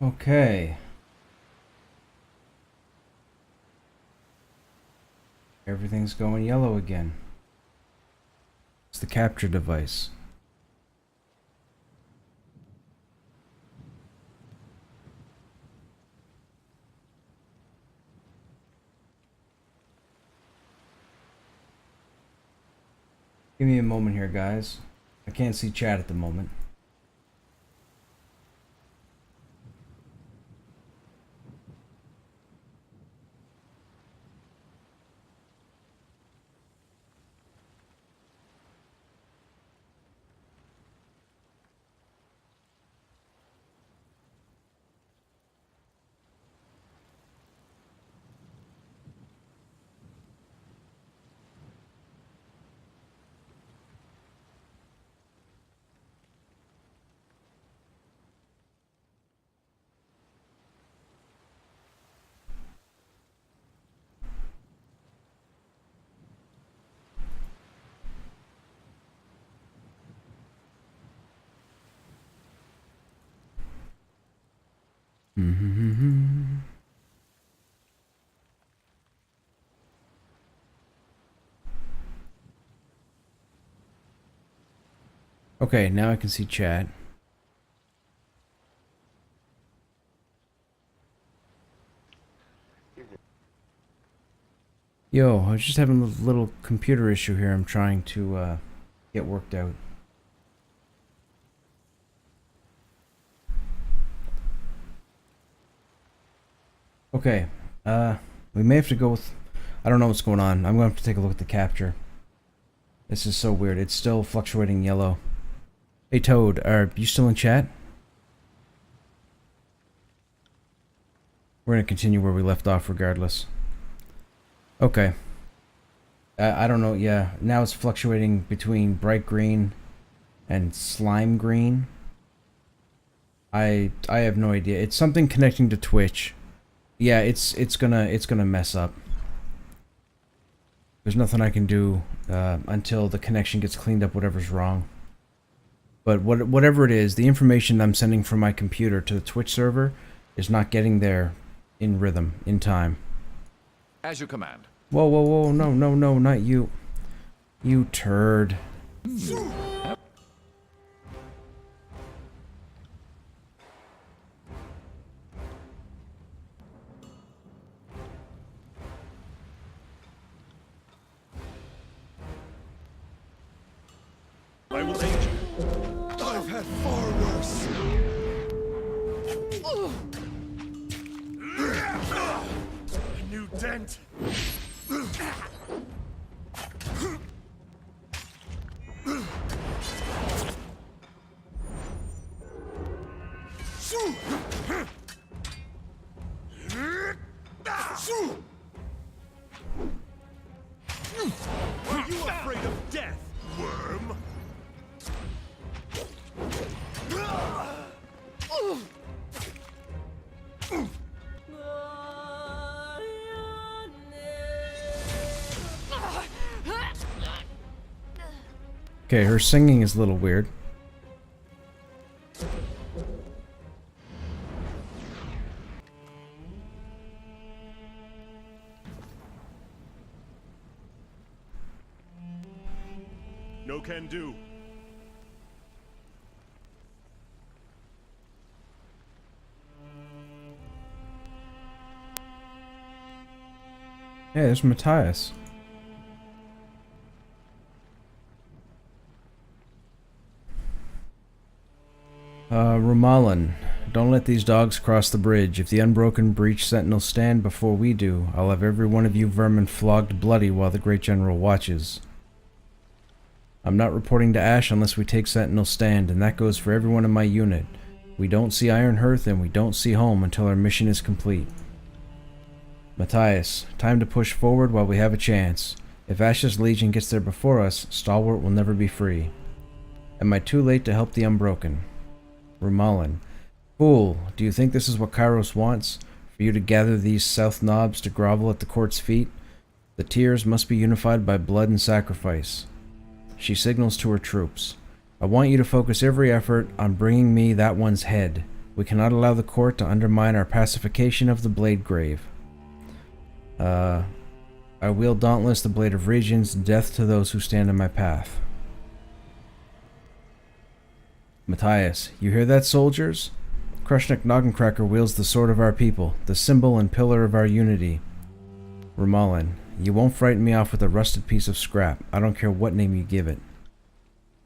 Okay. Everything's going yellow again. It's the capture device. Give me a moment here, guys. I can't see chat at the moment. Okay, now I can see chat. Yo, I was just having a little computer issue here I'm trying to get worked out. Okay, we may have to go with... I don't know what's going on. I'm going to have to take a look at the capture. This is so weird. It's still fluctuating yellow. Hey Toad, are you still in chat? We're going to continue where we left off regardless. Okay. I don't know, yeah. Now it's fluctuating between bright green and slime green. I have no idea. It's something connecting to Twitch. Yeah, it's gonna mess up. There's nothing I can do until the connection gets cleaned up, whatever's wrong. But whatever it is, the information I'm sending from my computer to the Twitch server is not getting there in rhythm, in time. As you command. Whoa, whoa, whoa, no, no, no, not you. You turd. I will aid you. I've had far worse. A new dent. Are you afraid of death, worm? Okay, her singing is a little weird. No can do. Yeah, there's Matthias. Ramalan, don't let these dogs cross the bridge. If the unbroken breach sentinels stand before we do, I'll have every one of you vermin flogged bloody while the great general watches. I'm not reporting to Ash unless we take sentinel stand, and that goes for everyone in my unit. We don't see Iron Hearth and we don't see home until our mission is complete. Matthias, time to push forward while we have a chance. If Ash's Legion gets there before us, Stalwart will never be free. Am I too late to help the Unbroken? Ramalan, fool, do you think this is what Kairos wants? For you to gather these South Knobs to grovel at the court's feet? The tears must be unified by blood and sacrifice. She signals to her troops. I want you to focus every effort on bringing me that one's head. We cannot allow the court to undermine our pacification of the Blade Grave. I wield Dauntless, the Blade of Regions, death to those who stand in my path. Matthias, you hear that, soldiers? Krushnek Noggencracker wields the sword of our people, the symbol and pillar of our unity. Ramalin, you won't frighten me off with a rusted piece of scrap. I don't care what name you give it.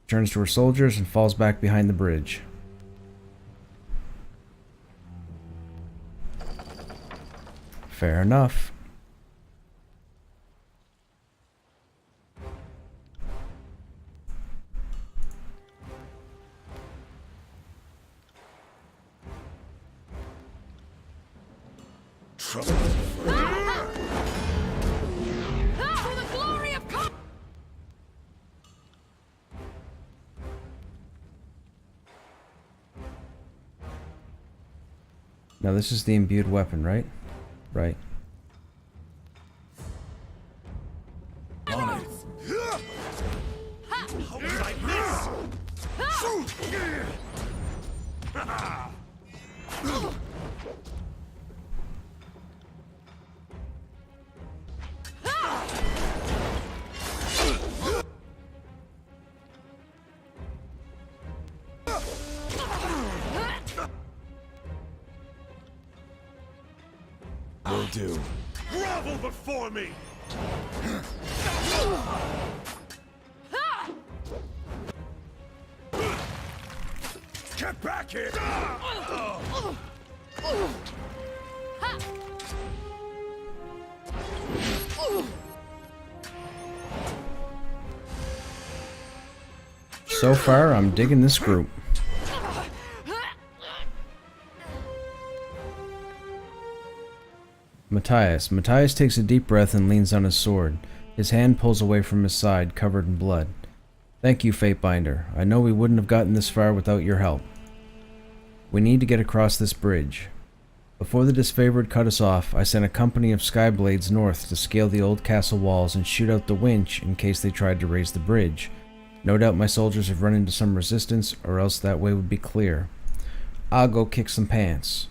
Turns to her soldiers and falls back behind the bridge. Fair enough. Trouble. For the glory of God! Now this is the imbued weapon, right? Right. On it. How did I miss? Will do. Grovel before me! Get back here! So far, I'm digging this group. Matthias takes a deep breath and leans on his sword. His hand pulls away from his side, covered in blood. Thank you, Fatebinder. I know we wouldn't have gotten this far without your help. We need to get across this bridge. Before the disfavored cut us off, I sent a company of Skyblades north to scale the old castle walls and shoot out the winch in case they tried to raise the bridge. No doubt my soldiers have run into some resistance, or else that way would be clear. I'll go kick some pants.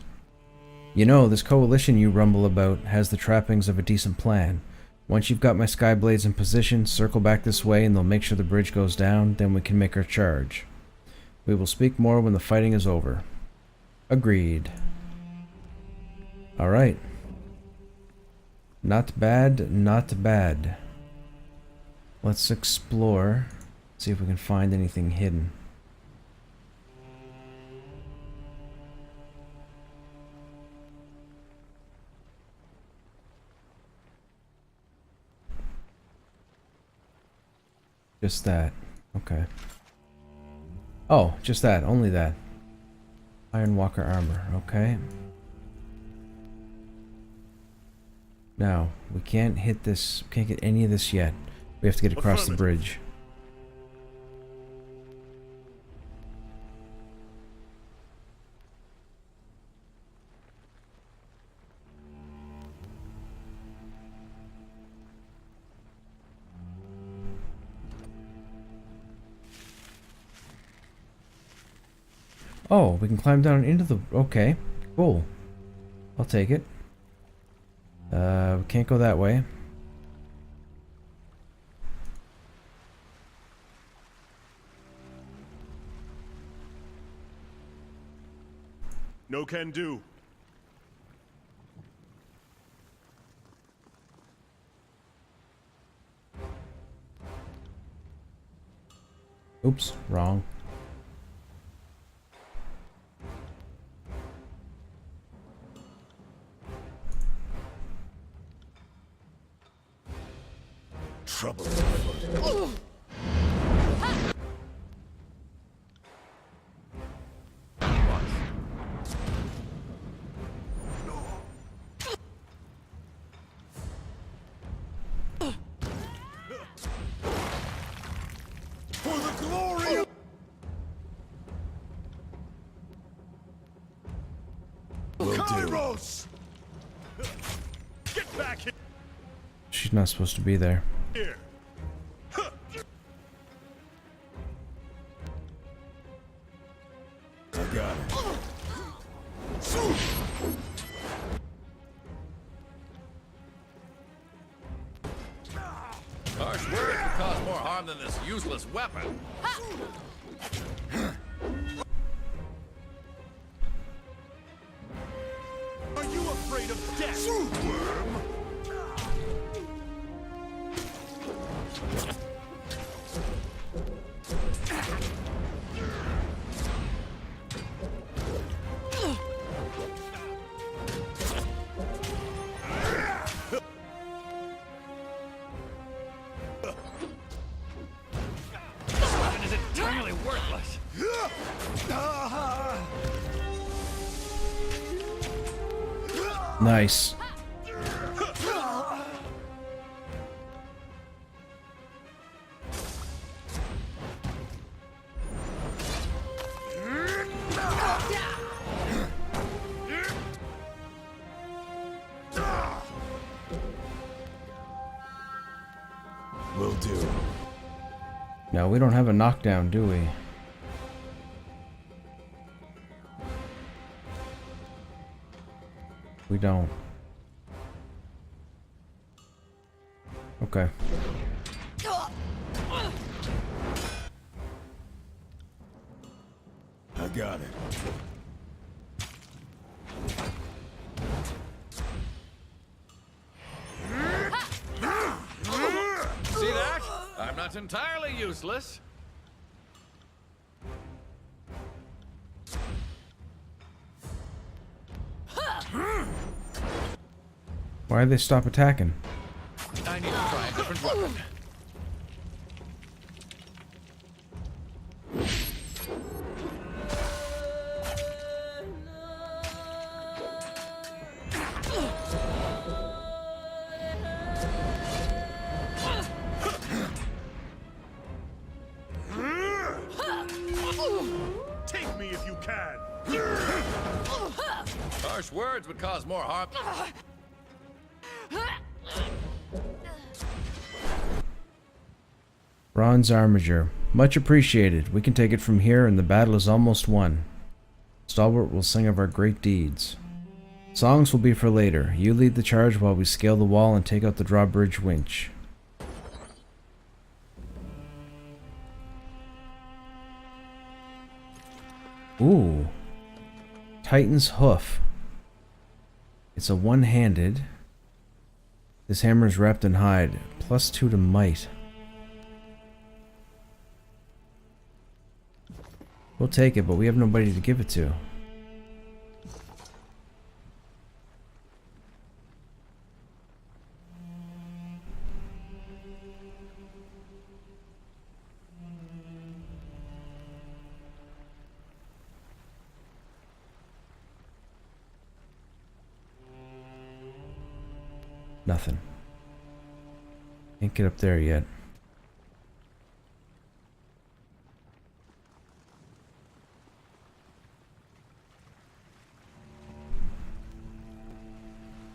You know, this coalition you rumble about has the trappings of a decent plan. Once you've got my Skyblades in position, circle back this way and they'll make sure the bridge goes down, then we can make our charge. We will speak more when the fighting is over. Agreed. Alright. Not bad, not bad. Let's explore. See if we can find anything hidden. Just that. Okay. Oh, just that. Only that. Iron Walker armor. Okay. Now, we can't hit this. Can't get any of this yet. We have to get across the bridge. Oh, we can climb down into the... Okay, cool. I'll take it. We can't go that way. No can do. Oops, wrong. Trouble. For the glory of... Kairos! Get back here! She's not supposed to be there. Here. I got it. more harm than this useless weapon. Are you afraid of death? Shoot, worm! It is entirely worthless. Nice. Will do. No, we don't have a knockdown, do we? We don't. Okay. I got it. See that? I'm not entirely useless. Why did they stop attacking? I need to try a different weapon. Take me if you can. Harsh words would cause more harm. Bronze armature. Much appreciated. We can take it from here and the battle is almost won. Stalwart will sing of our great deeds. Songs will be for later. You lead the charge while we scale the wall and take out the drawbridge winch. Ooh. Titan's hoof. It's a one-handed. This hammer is wrapped in hide. +2 to might. We'll take it, but we have nobody to give it to. Nothing. Can't get up there yet.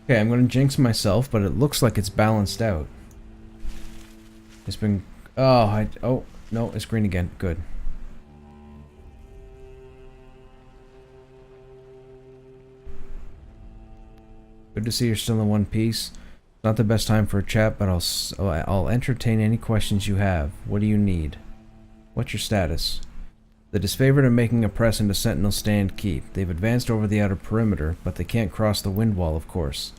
Okay, I'm going to jinx myself, but it looks like it's balanced out. It's been... Oh, no, it's green again. Good. Good to see you're still in one piece. Not the best time for a chat, but I'll entertain any questions you have. What do you need? What's your status? The disfavored are making a press into Sentinel Stand Keep. They've advanced over the outer perimeter, but they can't cross the wind wall, of course.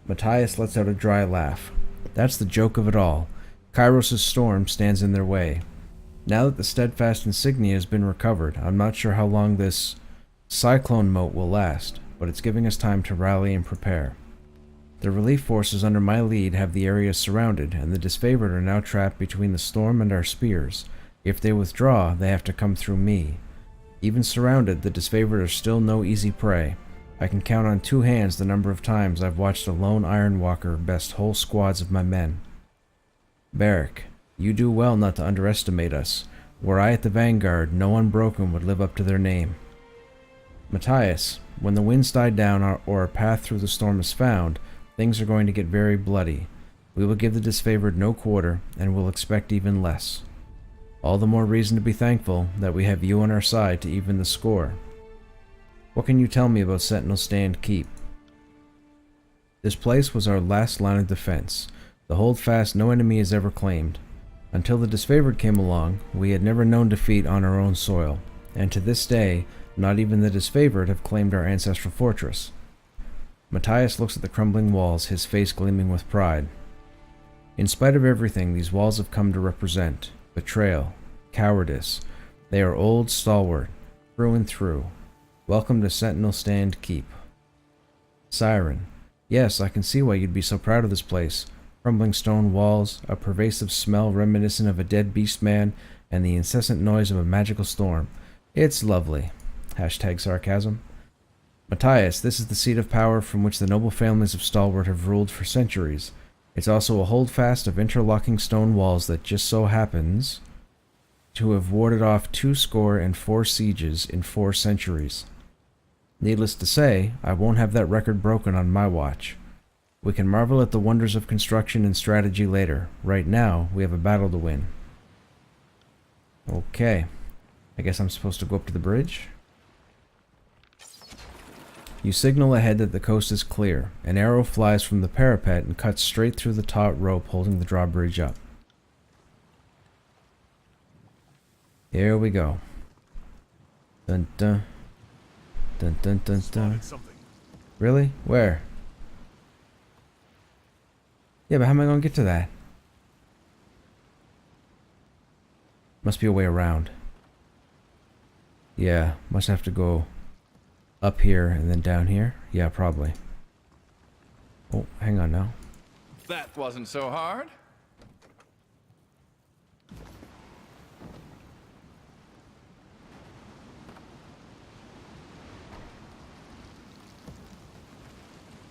Matthias lets out a dry laugh. That's the joke of it all. Kairos' storm stands in their way. Now that the steadfast insignia has been recovered, I'm not sure how long this cyclone moat will last, but it's giving us time to rally and prepare. The relief forces under my lead have the area surrounded, and the disfavored are now trapped between the storm and our spears. If they withdraw, they have to come through me. Even surrounded, the disfavored are still no easy prey. I can count on 2 hands the number of times I've watched a lone Ironwalker best whole squads of my men. Barrack, you do well not to underestimate us. Were I at the vanguard, no unbroken would live up to their name. Matthias, when the winds die down or a path through the storm is found, things are going to get very bloody. We will give the disfavored no quarter, and will expect even less. All the more reason to be thankful that we have you on our side to even the score. What can you tell me about Sentinel Stand Keep? This place was our last line of defense, the holdfast no enemy has ever claimed. Until the disfavored came along, we had never known defeat on our own soil, and to this day, not even the disfavored have claimed our ancestral fortress. Matthias looks at the crumbling walls, his face gleaming with pride. In spite of everything these walls have come to represent, betrayal, cowardice, they are old, stalwart, through and through. Welcome to Sentinel Stand Keep. Siren. Yes, I can see why you'd be so proud of this place. Crumbling stone walls, a pervasive smell reminiscent of a dead beast man, and the incessant noise of a magical storm. It's lovely. Hashtag sarcasm. Matthias, this is the seat of power from which the noble families of Stalwart have ruled for centuries. It's also a holdfast of interlocking stone walls that just so happens to have warded off 24 sieges in 4 centuries. Needless to say, I won't have that record broken on my watch. We can marvel at the wonders of construction and strategy later. Right now, we have a battle to win. Okay. I guess I'm supposed to go up to the bridge? You signal ahead that the coast is clear. An arrow flies from the parapet and cuts straight through the taut rope holding the drawbridge up. Here we go. Dun dun. Dun dun dun dun. Really? Where? Yeah, but how am I going to get to that? Must be a way around. Yeah, must have to go up here and then down here. Yeah, probably. Oh, hang on now. That wasn't so hard.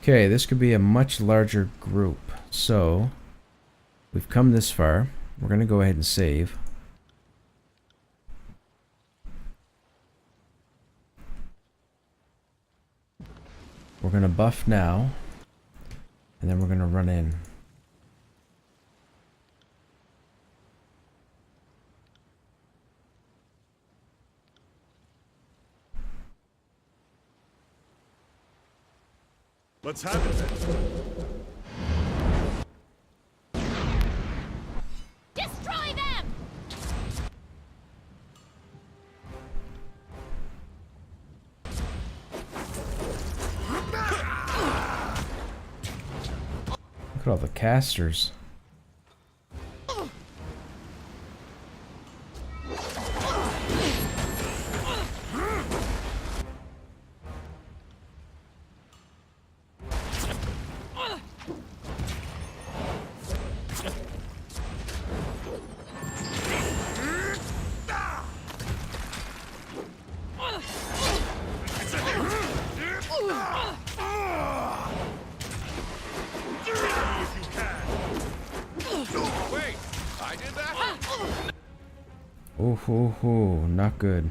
Okay, this could be a much larger group. So, we've come this far. We're going to go ahead and save. We're going to buff now. And then we're going to run in. Let's have it then. Destroy them! Look at all the casters. Wait, I did that? Ooh, not good.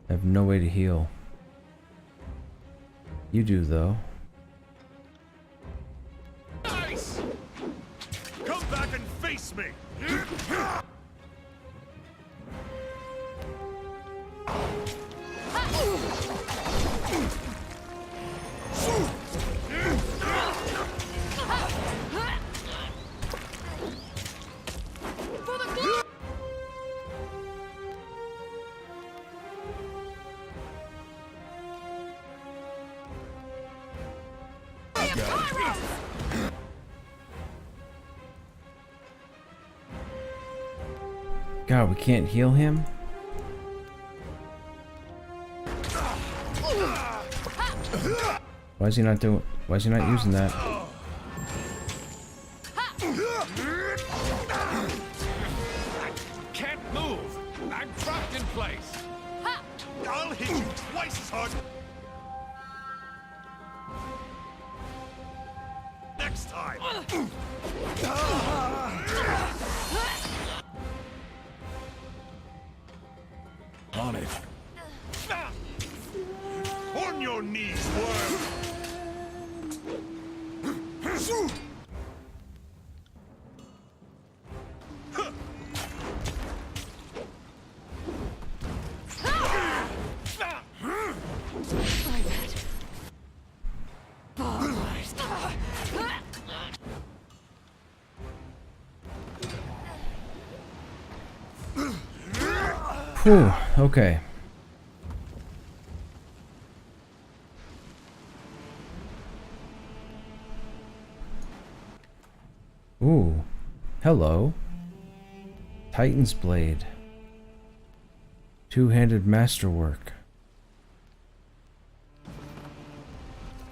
I have no way to heal. You do, though. Nice! Come back and face me! For the glory of Kairos! God, we can't heal him? Why is he not using that? Can't move. I'm trapped in place. I'll hit you twice as hard next time! On it. On your knees, worm! Whew, okay. Ooh, hello. Titan's Blade. Two-handed masterwork.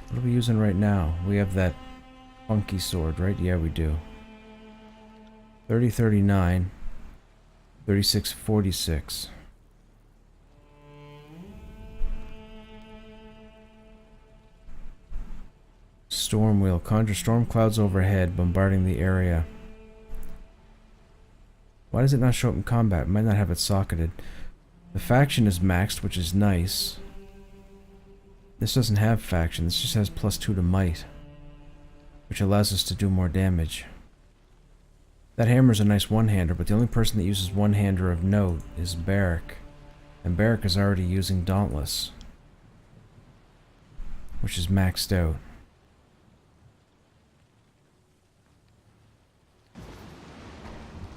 What are we using right now? We have that funky sword, right? Yeah, we do. 3039. 3646. Storm wheel. Conjure storm clouds overhead, bombarding the area. Why does it not show up in combat? It might not have it socketed. The faction is maxed, which is nice. This doesn't have faction. This just has +2 to might, which allows us to do more damage. That hammer's a nice one-hander, but the only person that uses one-hander of note is Barrack. And Barrack is already using Dauntless, which is maxed out.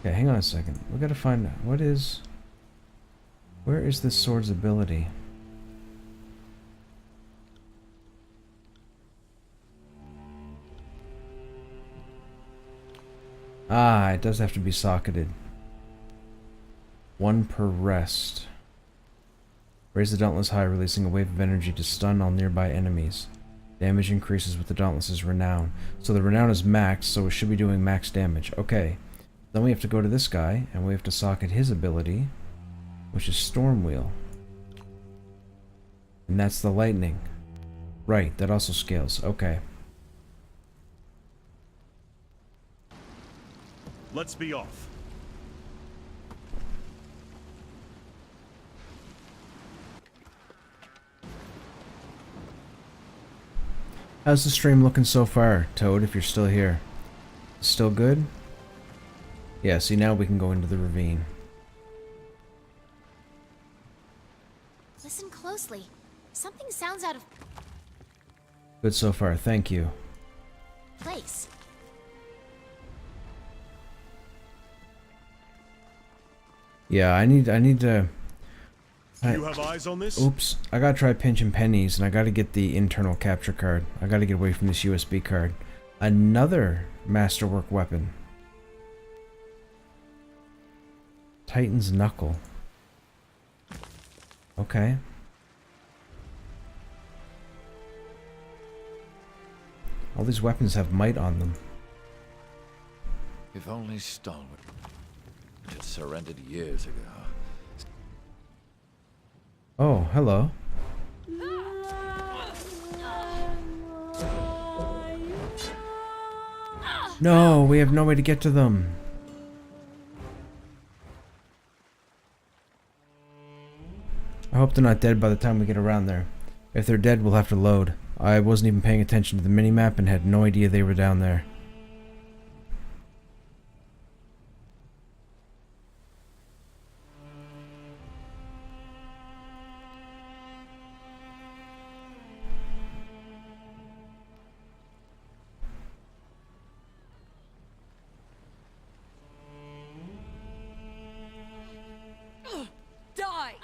Okay, hang on a second. We gotta find out what is... Where is this sword's ability? Ah, it does have to be socketed. 1 per rest. Raise the Dauntless high, releasing a wave of energy to stun all nearby enemies. Damage increases with the Dauntless's renown. So the renown is maxed, so it should be doing max damage. Okay. Then we have to go to this guy, and we have to socket his ability, which is Storm Wheel. And that's the lightning. Right, that also scales. Okay. Let's be off. How's the stream looking so far, Toad, if you're still here? Still good? Yeah, see, now we can go into the ravine. Listen closely. Something sounds out of Good so far, thank you. place. Yeah, I need to... You have eyes on this? Oops, I gotta try pinching pennies, and I gotta get the internal capture card. I gotta get away from this USB card. Another masterwork weapon. Titan's Knuckle. Okay. All these weapons have might on them. If only Stalwart had surrendered years ago. Oh, hello. No, we have no way to get to them. I hope they're not dead by the time we get around there. If they're dead, we'll have to load. I wasn't even paying attention to the minimap and had no idea they were down there. Die!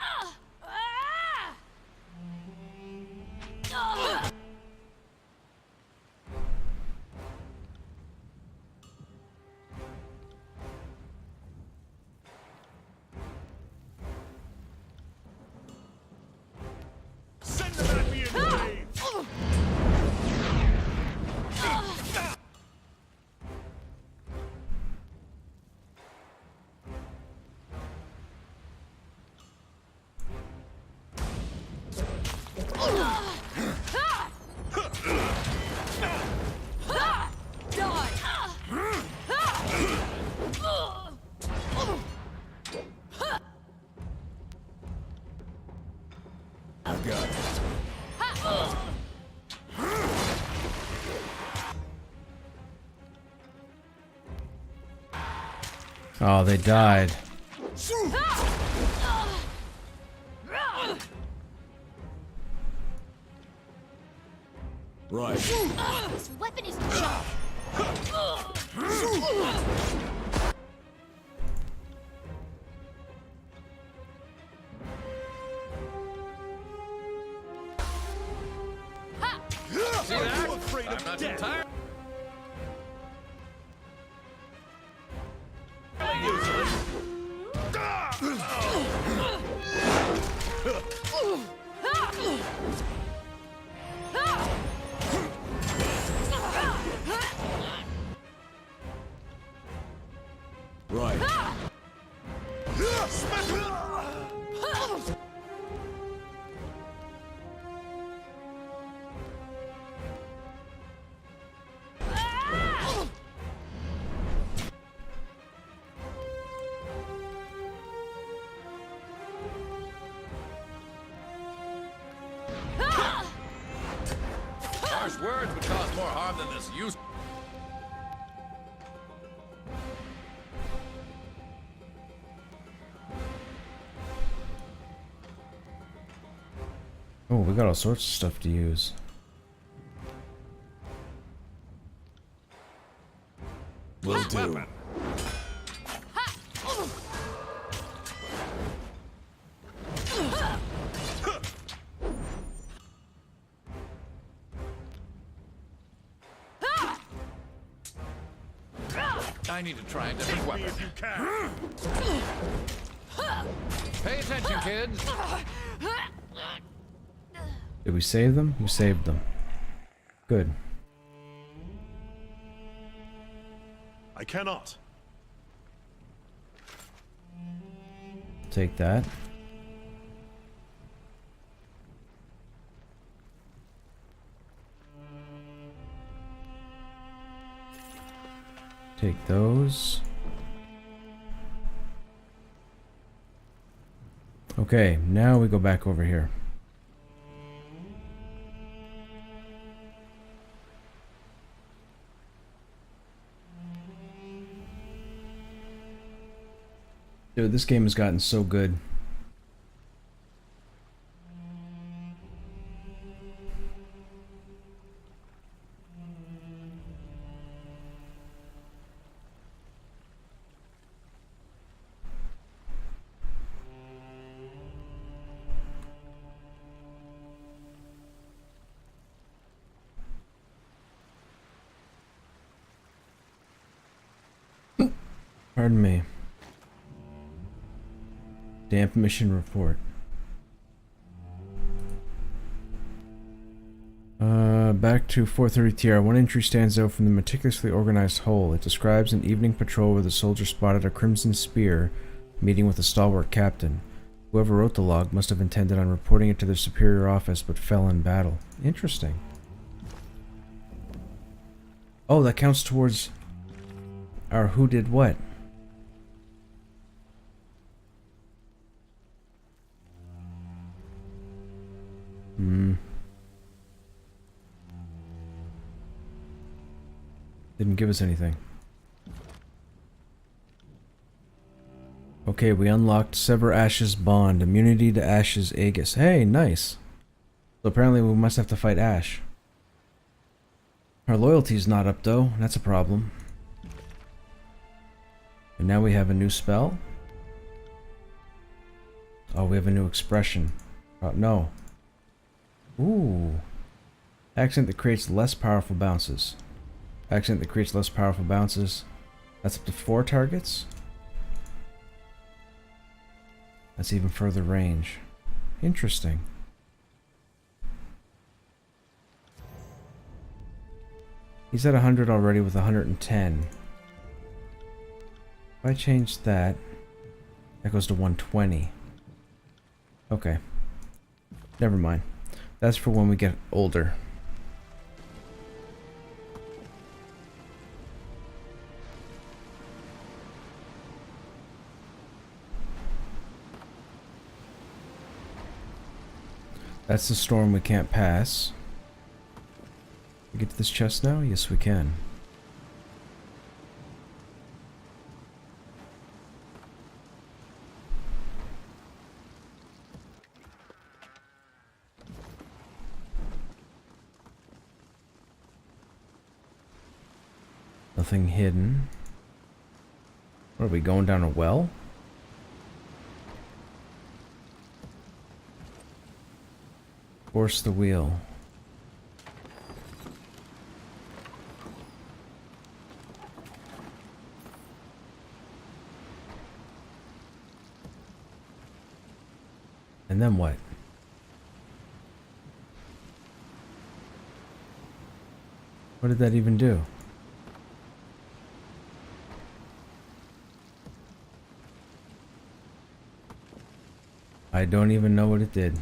Send them at me in waves! I've got it. Oh, they died. Right. This weapon is junk. not entirely Right. harsh words would cause more harm than this use. Oh, we got all sorts of stuff to use. Will do. I need to try a different Me weapon. if you can. Pay attention, kids. Did we save them? We saved them. Good. I cannot. Take that. Take those. Okay, now we go back over here. Dude, this game has gotten so good. Pardon me. Damp mission report. Back to 430 TR. One entry stands out from the meticulously organized whole. It describes an evening patrol where the soldier spotted a crimson spear meeting with a stalwart captain. Whoever wrote the log must have intended on reporting it to their superior office, but fell in battle. Interesting. Oh, that counts towards our who did what. Didn't give us anything. Okay, we unlocked Sever Ash's Bond. Immunity to Ash's Aegis. Hey, nice. So apparently we must have to fight Ash. Our loyalty's not up though. That's a problem. And now we have a new spell. Oh, we have a new expression. No. Ooh. Accent that creates less powerful bounces. Accent that creates less powerful bounces. That's up to 4 targets. That's even further range. Interesting. He's at 100 already with 110. If I change that, that goes to 120. Okay. Never mind. That's for when we get older. That's the storm we can't pass. We get to this chest now? Yes, we can. Nothing hidden. What, are we going down a well? Force the wheel. And then what? What did that even do? I don't even know what it did.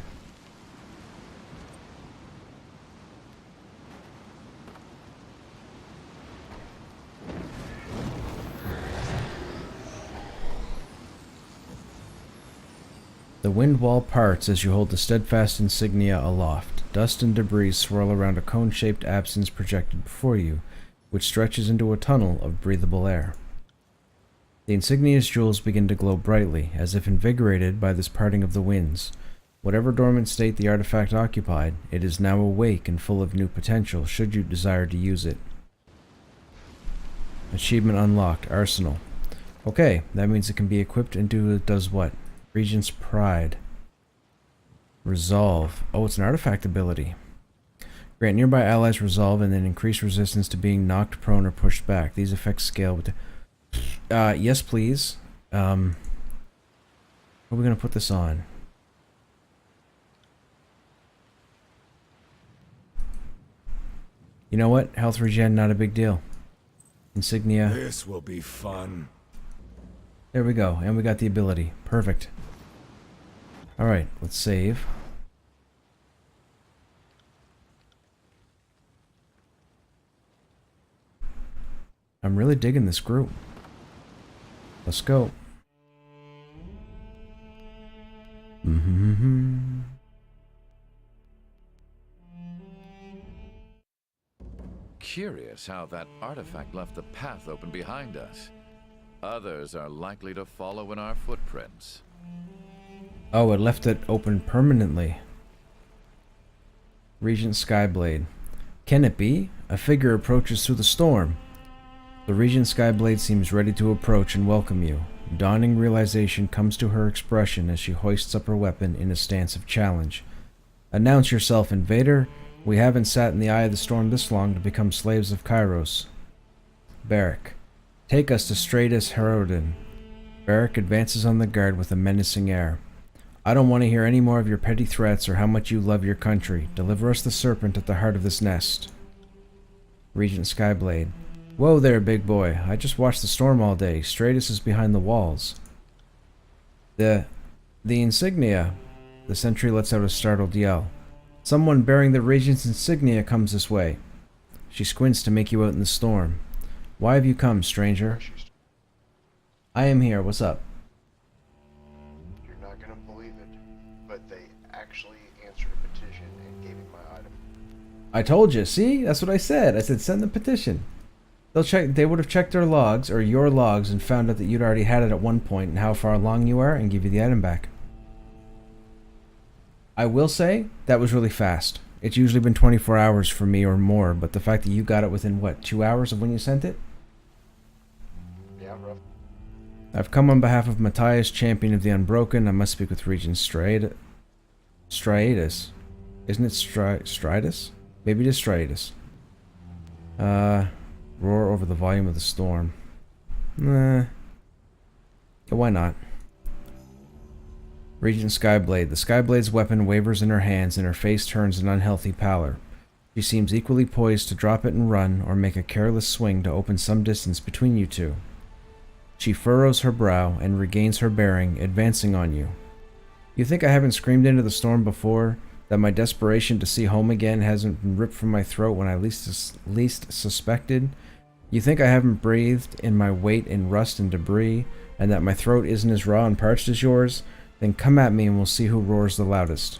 The wind wall parts as you hold the steadfast insignia aloft. Dust and debris swirl around a cone-shaped absence projected before you, which stretches into a tunnel of breathable air. The insignia's jewels begin to glow brightly, as if invigorated by this parting of the winds. Whatever dormant state the artifact occupied, it is now awake and full of new potential should you desire to use it. Achievement unlocked. Arsenal. Okay, that means it can be equipped into does what? Regent's Pride. Resolve. Oh, it's an artifact ability. Grant nearby allies resolve and then increase resistance to being knocked prone or pushed back. These effects scale with yes, please. What are we going to put this on? You know what? Health regen, not a big deal. Insignia. This will be fun. There we go. And we got the ability. Perfect. Alright, let's save. I'm really digging this group. Let's go. Curious how that artifact left the path open behind us. Others are likely to follow in our footprints. Oh, it left it open permanently. Regent Skyblade. Can it be? A figure approaches through the storm. The Regent Skyblade seems ready to approach and welcome you. Dawning realization comes to her expression as she hoists up her weapon in a stance of challenge. Announce yourself, invader. We haven't sat in the eye of the storm this long to become slaves of Kairos. Barrack. Take us to Stratus Herodin. Barrack advances on the guard with a menacing air. I don't want to hear any more of your petty threats or how much you love your country. Deliver us the serpent at the heart of this nest. Regent Skyblade. Whoa there, big boy. I just watched the storm all day. Stratus is behind the walls. The insignia. The sentry lets out a startled yell. Someone bearing the Regent's insignia comes this way. She squints to make you out in the storm. Why have you come, stranger? I am here. What's up? You're not gonna believe it, but they actually answered a petition and gave me my item. I told you. See? That's what I said. I said send the petition. They would have checked their logs, or your logs, and found out that you'd already had it at one point and how far along you are, and give you the item back. I will say, that was really fast. It's usually been 24 hours for me or more, but the fact that you got it within, what, 2 hours of when you sent it? Yeah, rough. I've come on behalf of Matthias, champion of the Unbroken. I must speak with Regent Striatus. Isn't it Striatus? Maybe it is Striatus. Roar over the volume of the storm. Nah. Yeah, why not? Regent Skyblade. The Skyblade's weapon wavers in her hands and her face turns an unhealthy pallor. She seems equally poised to drop it and run, or make a careless swing to open some distance between you two. She furrows her brow and regains her bearing, advancing on you. You think I haven't screamed into the storm before? That my desperation to see home again hasn't been ripped from my throat when I least suspected? You think I haven't breathed in my weight in rust and debris, and that my throat isn't as raw and parched as yours? Then come at me and we'll see who roars the loudest.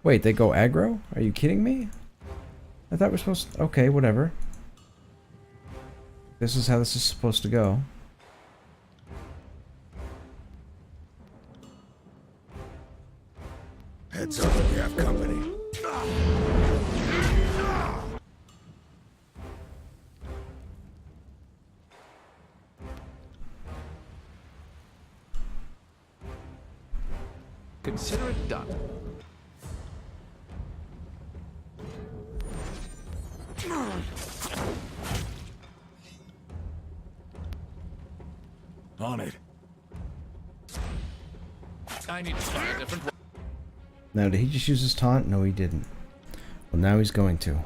Wait, they go aggro? Are you kidding me? I thought we're supposed to... Okay, whatever. This is how this is supposed to go. Heads up, we have company. Consider it done. On it. I need to try a different way. Now, did he just use his taunt? No, he didn't. Well, now he's going to.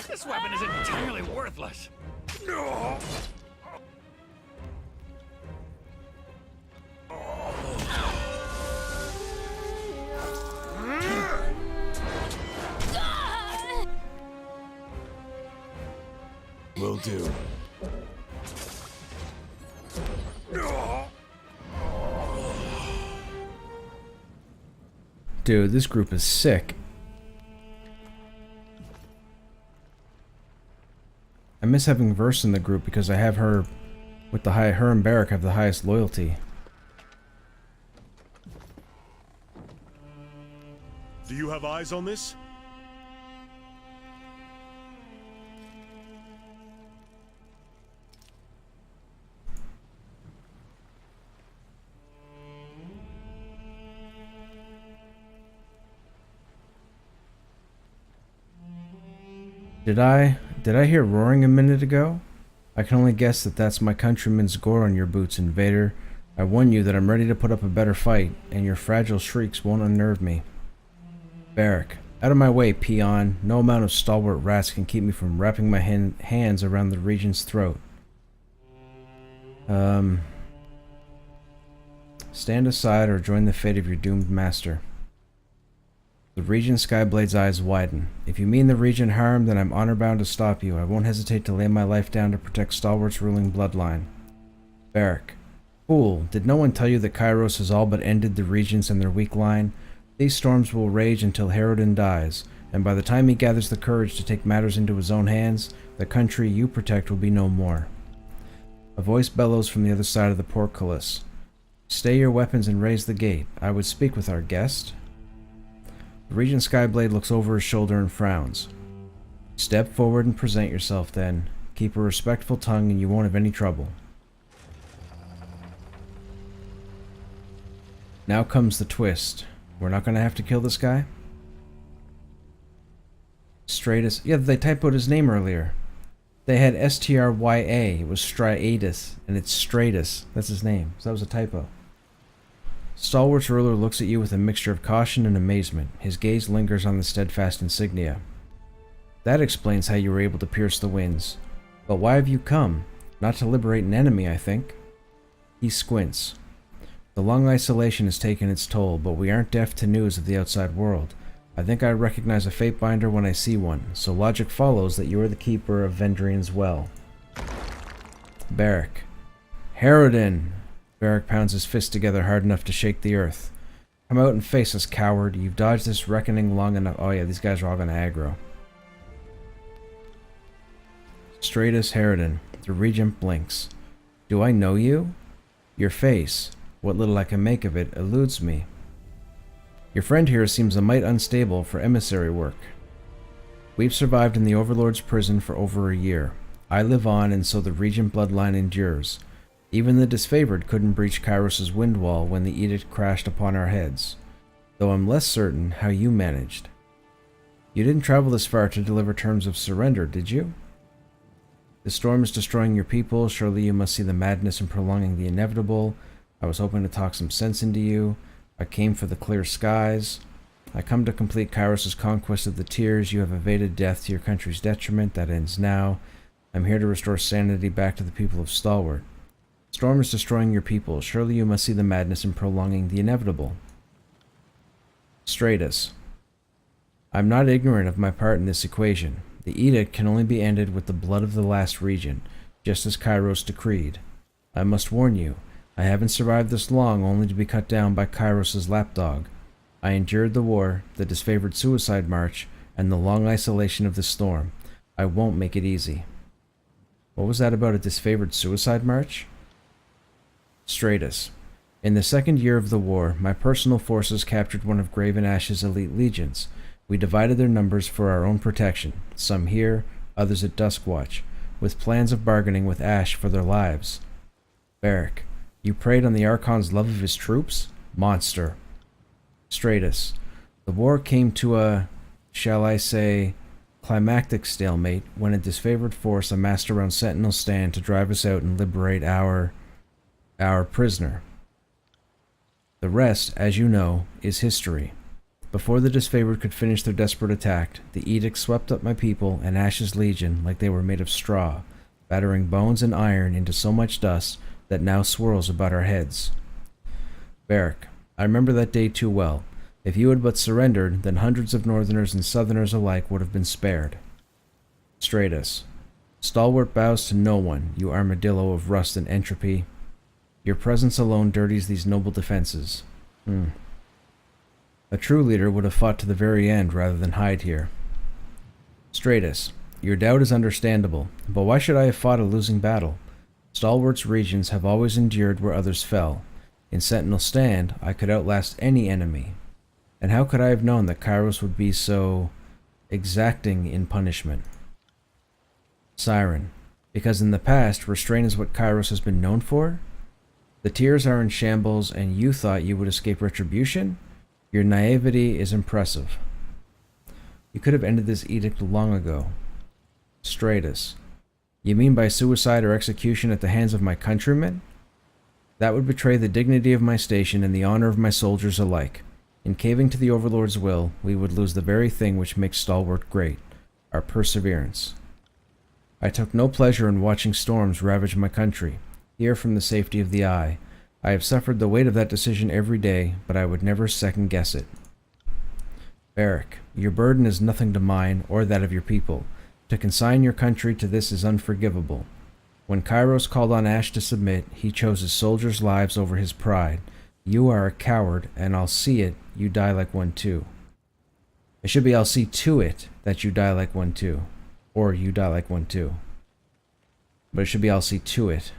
This weapon is entirely worthless. No. Will do. Dude, this group is sick. I miss having Verse in the group because I have her with the her and Barrack have the highest loyalty. Do you have eyes on this? Did I hear roaring a minute ago? I can only guess that that's my countrymen's gore on your boots, invader. I warn you that I'm ready to put up a better fight, and your fragile shrieks won't unnerve me. Barrack, out of my way, peon. No amount of stalwart rats can keep me from wrapping my hands around the regent's throat. Stand aside or join the fate of your doomed master. The Regent Skyblade's eyes widen. If you mean the Regent harm, then I'm honor-bound to stop you. I won't hesitate to lay my life down to protect Stalwart's ruling bloodline. Barrack. Fool, did no one tell you that Kairos has all but ended the Regents and their weak line? These storms will rage until Harridan dies, and by the time he gathers the courage to take matters into his own hands, the country you protect will be no more. A voice bellows from the other side of the portcullis. Stay your weapons and raise the gate. I would speak with our guest. The Regent Skyblade looks over his shoulder and frowns. Step forward and present yourself then. Keep a respectful tongue and you won't have any trouble. Now comes the twist. We're not going to have to kill this guy? Stratus. Yeah, they typoed his name earlier. They had S-T-R-Y-A. It was Striatus, and it's Stratus. That's his name. So that was a typo. Stalwart's ruler looks at you with a mixture of caution and amazement. His gaze lingers on the steadfast insignia. That explains how you were able to pierce the winds. But why have you come? Not to liberate an enemy, I think. He squints. The long isolation has taken its toll, but we aren't deaf to news of the outside world. I think I recognize a Fatebinder when I see one, so logic follows that you are the keeper of Vendrian's well. Barrack. Harridan! Barrack pounds his fists together hard enough to shake the earth. Come out and face us, coward. You've dodged this reckoning long enough. Oh yeah, these guys are all gonna aggro. Stratus Harridan. The Regent blinks. Do I know you? Your face, what little I can make of it, eludes me. Your friend here seems a mite unstable for emissary work. We've survived in the Overlord's prison for over a year. I live on, and so the Regent bloodline endures. Even the disfavored couldn't breach Kairos' wind wall when the edict crashed upon our heads. Though I'm less certain how you managed. You didn't travel this far to deliver terms of surrender, did you? The storm is destroying your people. Surely you must see the madness in prolonging the inevitable. I was hoping to talk some sense into you. I came for the clear skies. I come to complete Kairos' conquest of the tears. You have evaded death to your country's detriment. That ends now. I'm here to restore sanity back to the people of Stalwart. Storm is destroying your people. Surely you must see the madness in prolonging the inevitable. Stratus. I'm not ignorant of my part in this equation. The edict can only be ended with the blood of the last regent, just as Kairos decreed. I must warn you, I haven't survived this long only to be cut down by Kairos' lapdog. I endured the war, the disfavored suicide march, and the long isolation of the storm. I won't make it easy. What was that about a disfavored suicide march? Stratus. In the second year of the war, my personal forces captured one of Graven Ash's elite legions. We divided their numbers for our own protection, some here, others at Duskwatch, with plans of bargaining with Ash for their lives. Barrack. You preyed on the Archon's love of his troops? Monster. Stratus. The war came to a, shall I say, climactic stalemate when a disfavored force amassed around Sentinel Stand to drive us out and liberate our prisoner. The rest, as you know, is history. Before the disfavored could finish their desperate attack, the edict swept up my people and Ash's Legion like they were made of straw, battering bones and iron into so much dust that now swirls about our heads. Barrack, I remember that day too well. If you had but surrendered, then hundreds of Northerners and Southerners alike would have been spared. Stratus, stalwart bows to no one, you armadillo of rust and entropy. Your presence alone dirties these noble defenses. A true leader would have fought to the very end rather than hide here. Stratus, your doubt is understandable, but why should I have fought a losing battle? Stalwart's regions have always endured where others fell. In Sentinel Stand, I could outlast any enemy. And how could I have known that Kairos would be so exacting in punishment? Siren, because in the past, restraint is what Kairos has been known for? The tiers are in shambles and you thought you would escape retribution? Your naivety is impressive. You could have ended this edict long ago. Stratus, you mean by suicide or execution at the hands of my countrymen? That would betray the dignity of my station and the honor of my soldiers alike. In caving to the Overlord's will, we would lose the very thing which makes Stalwart great, our perseverance. I took no pleasure in watching storms ravage my country, here from the safety of the eye. I have suffered the weight of that decision every day, but I would never second-guess it. Barrack, your burden is nothing to mine, or that of your people. To consign your country to this is unforgivable. When Kairos called on Ash to submit, he chose his soldiers' lives over his pride. You are a coward, and I'll see it, you die like one too. It should be I'll see to it that you die like one too. Or you die like one too. But it should be I'll see to it.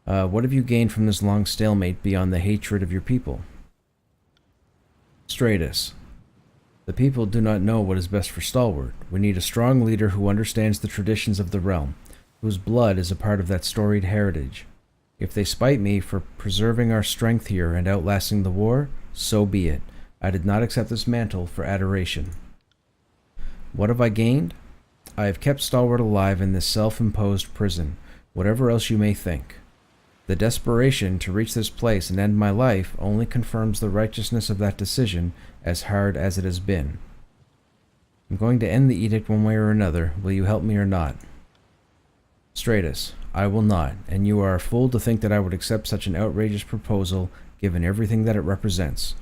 What have you gained from this long stalemate beyond the hatred of your people? Stratus, the people do not know what is best for Stalwart. We need a strong leader who understands the traditions of the realm, whose blood is a part of that storied heritage. If they spite me for preserving our strength here and outlasting the war, so be it. I did not accept this mantle for adoration. What have I gained? I have kept Stalwart alive in this self-imposed prison, whatever else you may think. The desperation to reach this place and end my life only confirms the righteousness of that decision, as hard as it has been. I'm going to end the edict one way or another. Will you help me or not? Stratus, I will not, and you are a fool to think that I would accept such an outrageous proposal, given everything that it represents.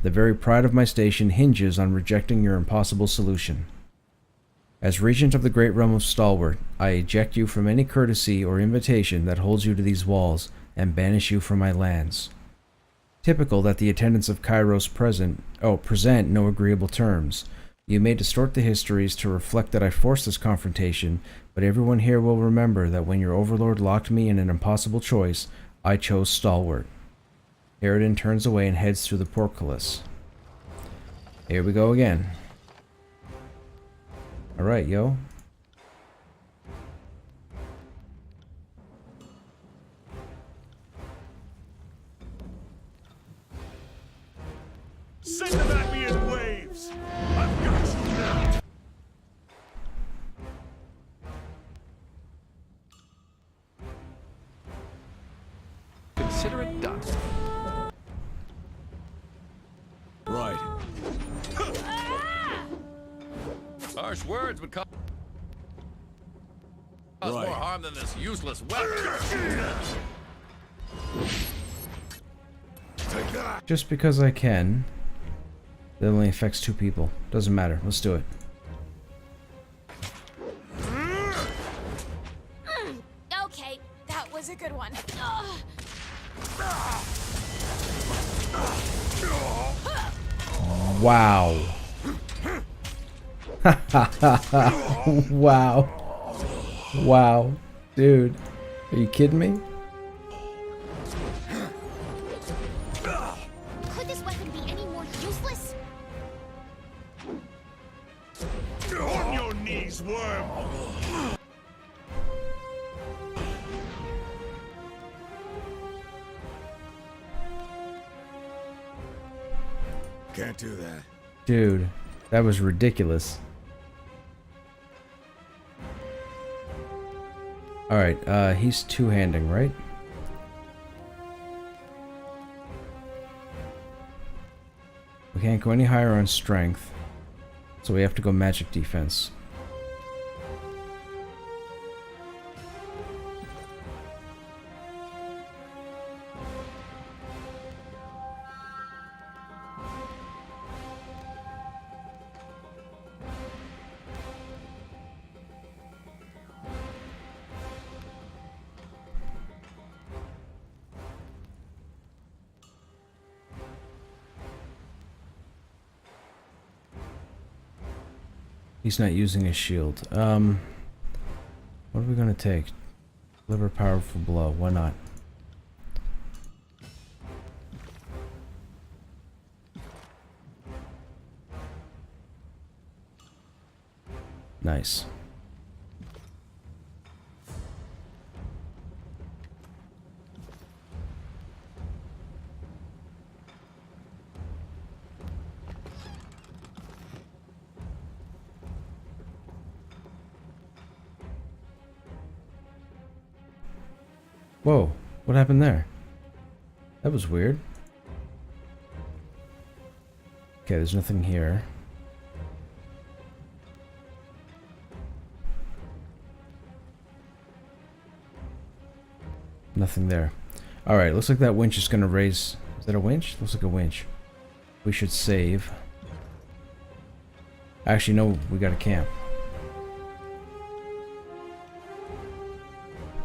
The very pride of my station hinges on rejecting your impossible solution. As regent of the great realm of Stalwart, I eject you from any courtesy or invitation that holds you to these walls, and banish you from my lands. Typical that the attendants of Kairos present no agreeable terms. You may distort the histories to reflect that I forced this confrontation, but everyone here will remember that when your overlord locked me in an impossible choice, I chose Stalwart. Harridan turns away and heads through the portcullis. Here we go again. Alright, yo. Send them at me in waves! I've got you now! Consider it done. Right. Harsh words would cause more harm than this useless weapon. Take that. Just because I can, that only affects 2 people. Doesn't matter. Let's do it. Okay, that was a good one. Wow. Wow. Wow. Dude. Are you kidding me? Could this weapon be any more useless? On your knees, worm! Can't do that. Dude, that was ridiculous. Alright, he's two-handing, right? We can't go any higher on strength, so we have to go magic defense. He's not using his shield. What are we gonna take? Deliver powerful blow. Why not? Nice. Whoa, what happened there? That was weird. Okay, there's nothing here. Nothing there. Alright, looks like that winch is gonna raise... Is that a winch? Looks like a winch. We should save. Actually, no, we gotta camp.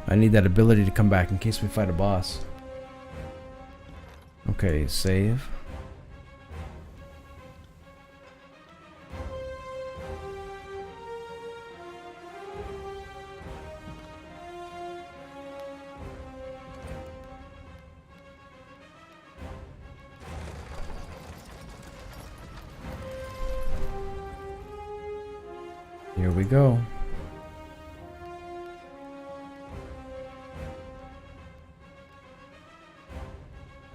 I need that ability to come back in case we fight a boss. Okay, save. Here we go.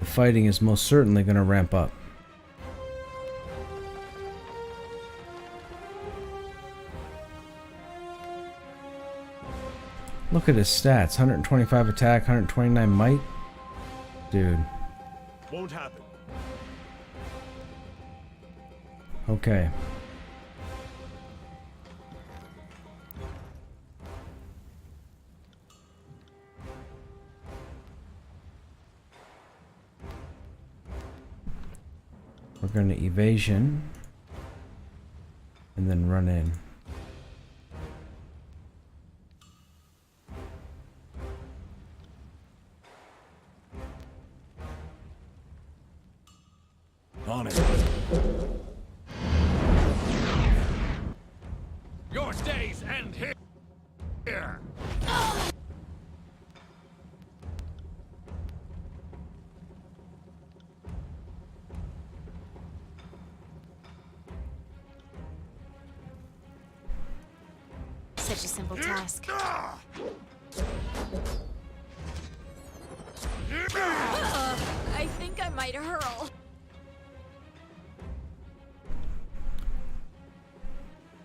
The fighting is most certainly going to ramp up. Look at his stats. 125 attack, 129 might. Dude. Won't happen. Okay. We're going to evasion and then run in. On it. Your days end here. Such a simple task. I think I might hurl.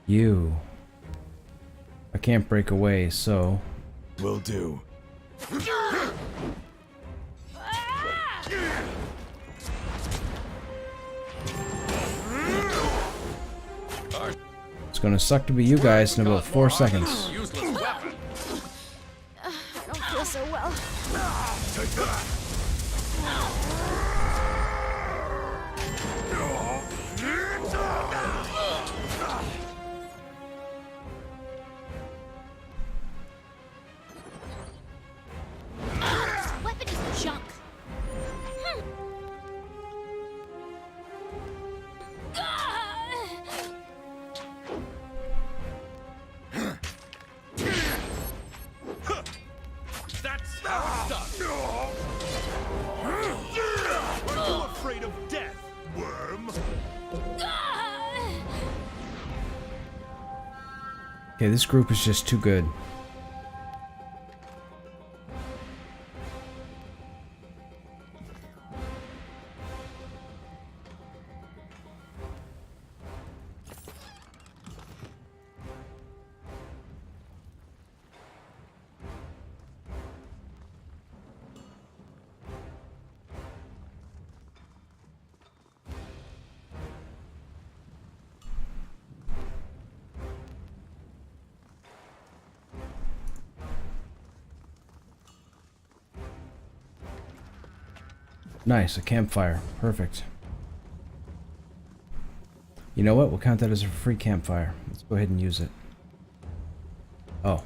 You. I can't break away, so... Will do. It's gonna suck to be you guys in about 4 seconds. Useless weapon. I don't feel so well. Take that. This weapon is junk. That's how it's done. Are you afraid of death, worm? Okay, this group is just too good. Nice, a campfire. Perfect. You know what? We'll count that as a free campfire. Let's go ahead and use it. Oh.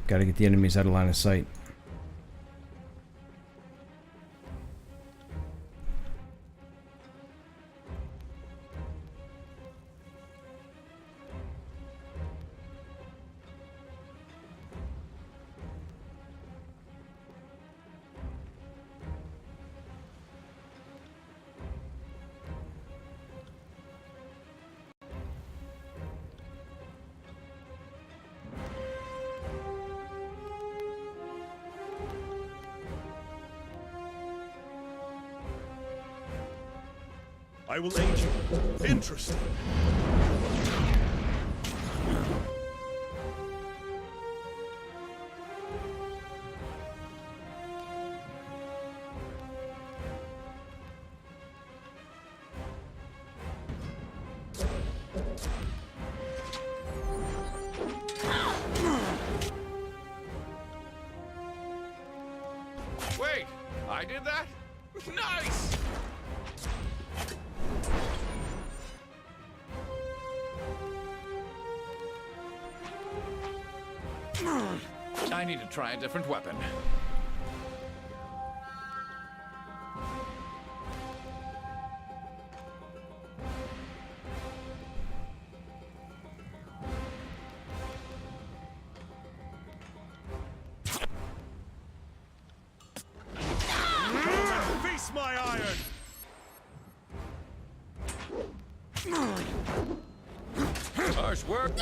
Gotta get the enemies out of line of sight. I will aid you. Interesting. Wait, I did that? Nice! I need to try a different weapon. Face my iron! Harsh work.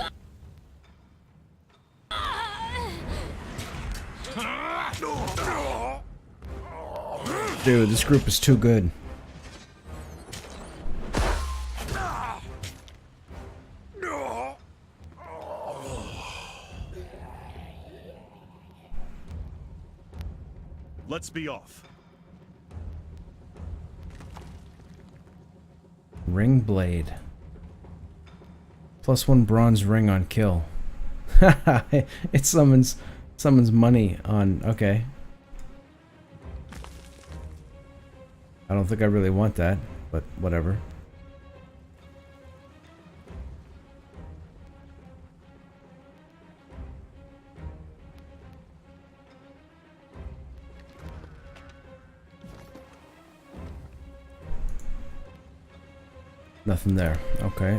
Dude, this group is too good. Let's be off. Ring blade. +1 bronze ring on kill. It summons money on. Okay. I don't think I really want that, but whatever. Nothing there. Okay.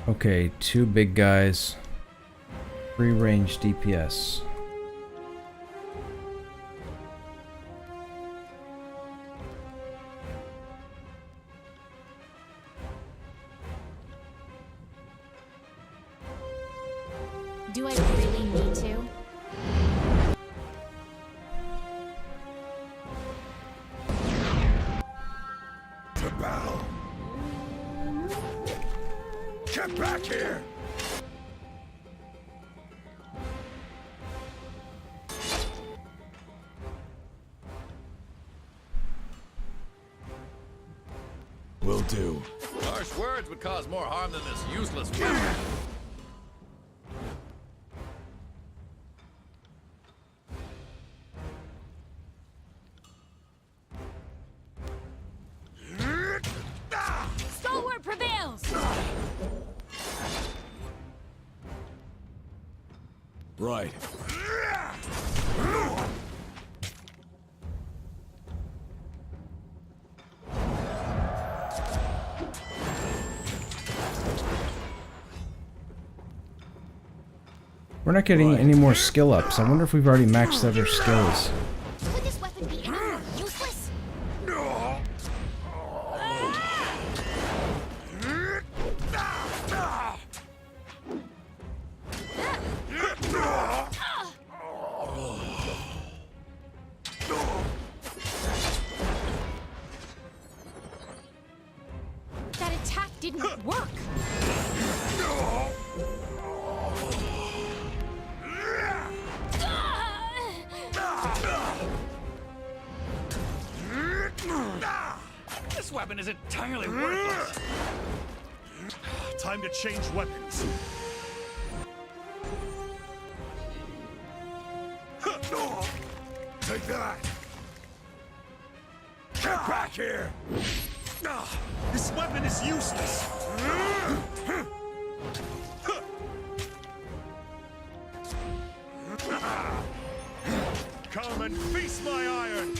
Okay, 2 big guys. Free range DPS. Do I really need to? To battle. Get back here! Will do. Harsh words would cause more harm than this useless weapon. Stalwart prevails! Right. We're not getting any more skill ups. I wonder if we've already maxed out our skills. Could this weapon be any more useless? didn't work. This weapon is entirely worthless. Time to change weapons. Take that. Get back here. This weapon is useless. Come and feast my iron.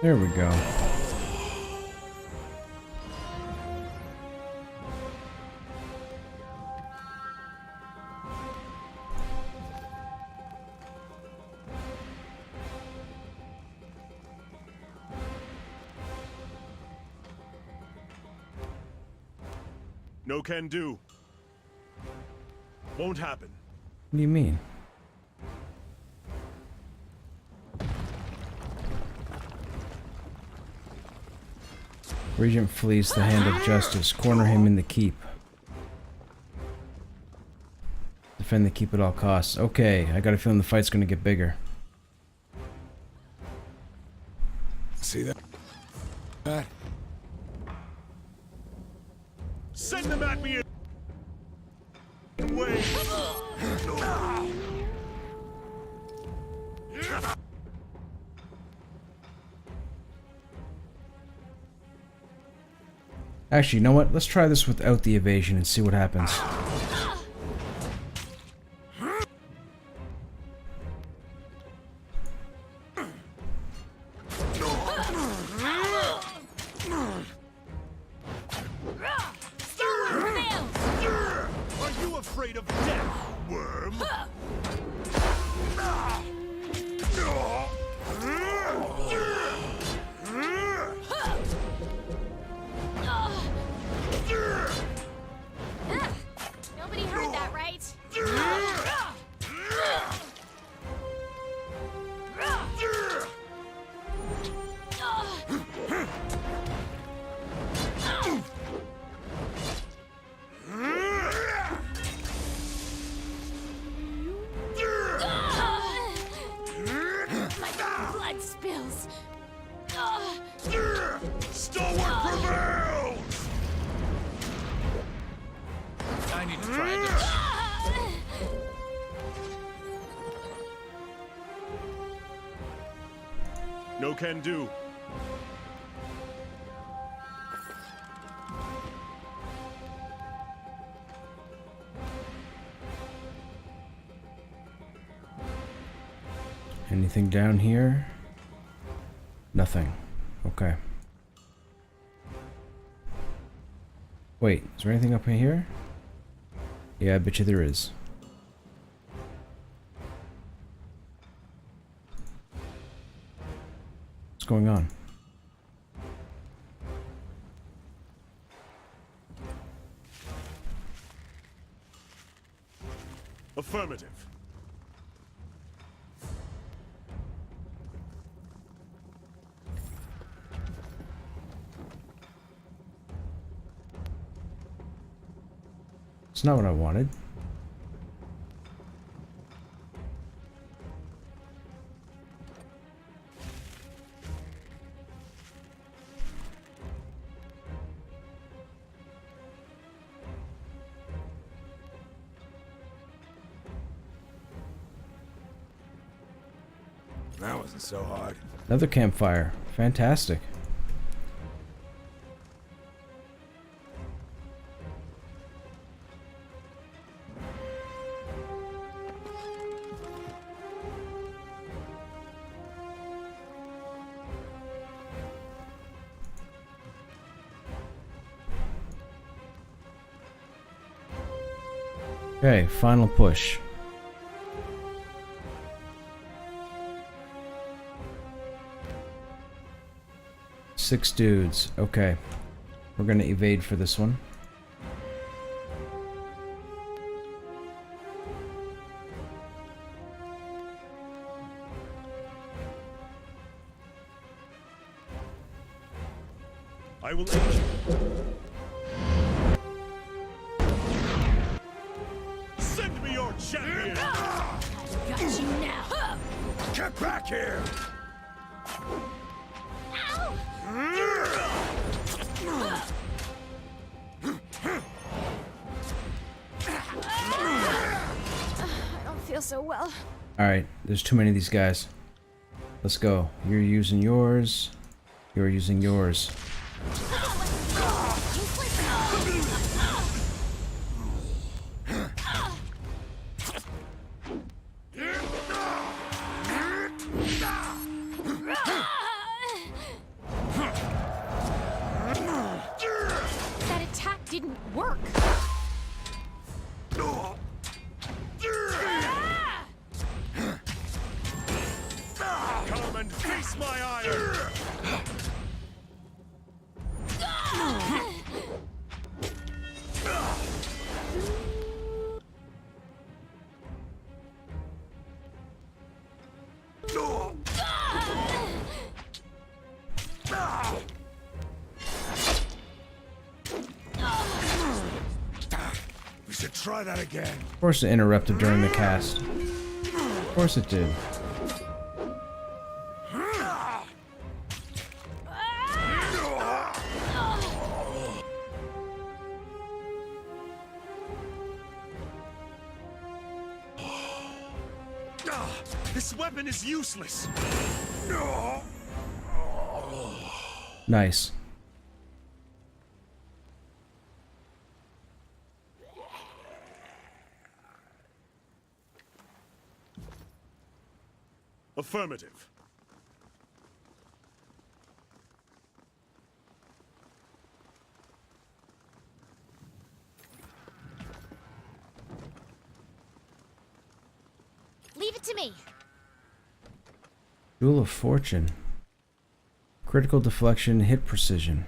There we go. No can do. Won't happen. What do you mean? Regent flees the hand of justice. Corner him in the keep. Defend the keep at all costs. Okay, I got a feeling the fight's gonna get bigger. See that? That? Send them at me in waves. Actually, you know what? Let's try this without the evasion and see what happens. Are you afraid of death, worm? Nobody heard that, right? My blood spills. Stalwart prevails! I need to try it. No can do. Anything down here? Nothing. Okay. Wait, is there anything up in here? Yeah, I bet you there is. What's going on? Affirmative. It's not what I wanted. That wasn't so hard. Another campfire. Fantastic. Okay, final push. Six dudes. Okay. We're gonna evade for this one. I will aid you. Send me your champion! Got you now. Get back here! I don't feel so well. Alright, there's too many of these guys. Let's go. You're using yours. You're using yours. That attack didn't work. Come and face my iron! We should try that again. Of course it interrupted during the cast. Of course it did. This weapon is useless. Nice. Affirmative. Leave it to me. Jewel of Fortune. Critical deflection, hit precision.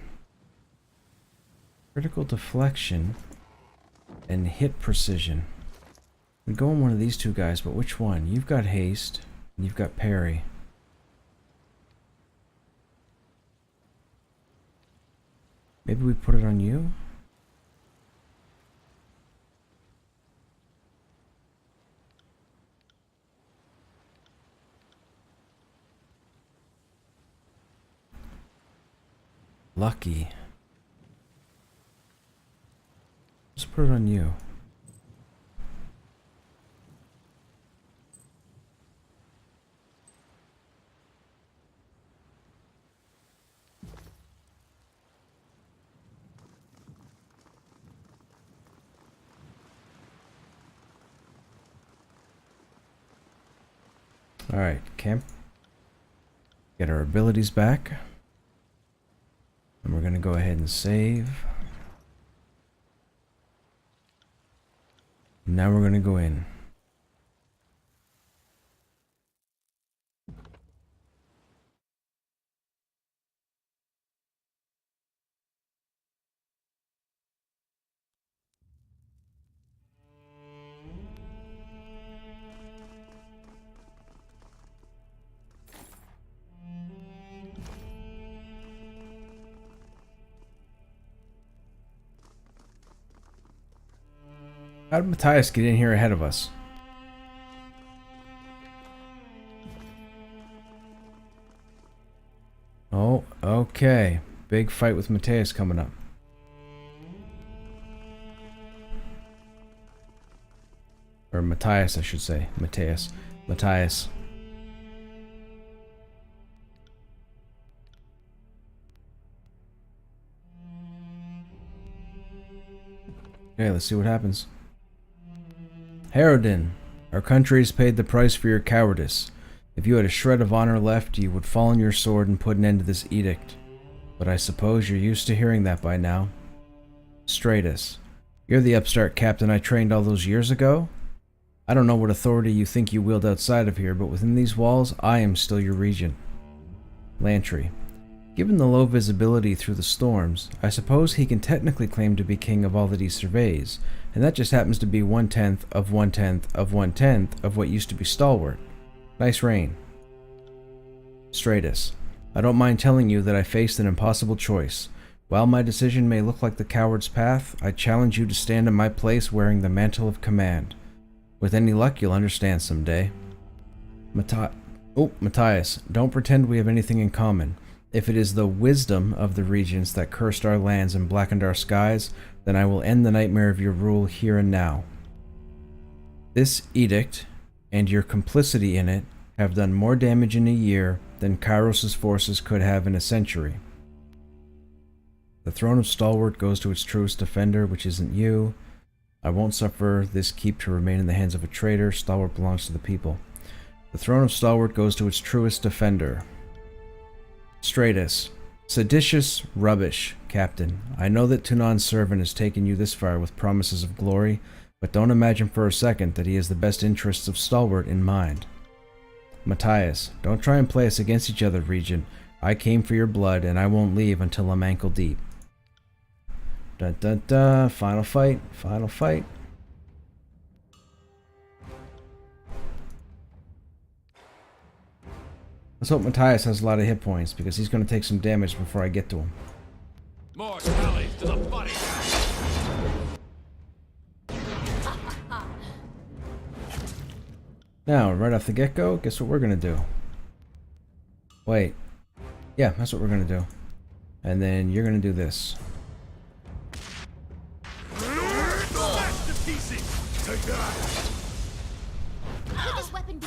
Critical deflection and hit precision. We go on one of these two guys, but which one? You've got haste, and you've got parry. Maybe we put it on you? Lucky. Let's put it on you. Alright, camp. Get our abilities back. And we're going to go ahead and save. Now we're going to go in. How did Matthias get in here ahead of us? Oh, okay. Big fight with Matthias coming up. Or Matthias, I should say. Matthias. Matthias. Okay, let's see what happens. Harrodin, our country has paid the price for your cowardice. If you had a shred of honor left, you would fall on your sword and put an end to this edict. But I suppose you're used to hearing that by now. Stratus, you're the upstart captain I trained all those years ago? I don't know what authority you think you wield outside of here, but within these walls, I am still your regent. Lantry, given the low visibility through the storms, I suppose he can technically claim to be king of all that he surveys, and that just happens to be 1/10 of 1/10 of 1/10 of what used to be Stalwart. Nice reign. Stratus, I don't mind telling you that I faced an impossible choice. While my decision may look like the coward's path, I challenge you to stand in my place wearing the mantle of command. With any luck, you'll understand someday. Matthias, don't pretend we have anything in common. If it is the wisdom of the regents that cursed our lands and blackened our skies, then I will end the nightmare of your rule here and now. This edict, and your complicity in it, have done more damage in a year than Kairos' forces could have in a century. The throne of Stalwart goes to its truest defender, which isn't you. I won't suffer this keep to remain in the hands of a traitor. Stalwart belongs to the people. The throne of Stalwart goes to its truest defender. Stratus. Seditious rubbish, Captain. I know that Tunan's servant has taken you this far with promises of glory, but don't imagine for a second that he has the best interests of Stalwart in mind. Matthias, don't try and play us against each other, Regent. I came for your blood, and I won't leave until I'm ankle deep. Dun dun dun, final fight, final fight. Let's hope Matthias has a lot of hit points, because he's going to take some damage before I get to him. More tallies to the body. Now, right off the get-go, guess what we're going to do? Wait. Yeah, that's what we're going to do. And then you're going to do this. Smash to pieces. Take that. Could this weapon be...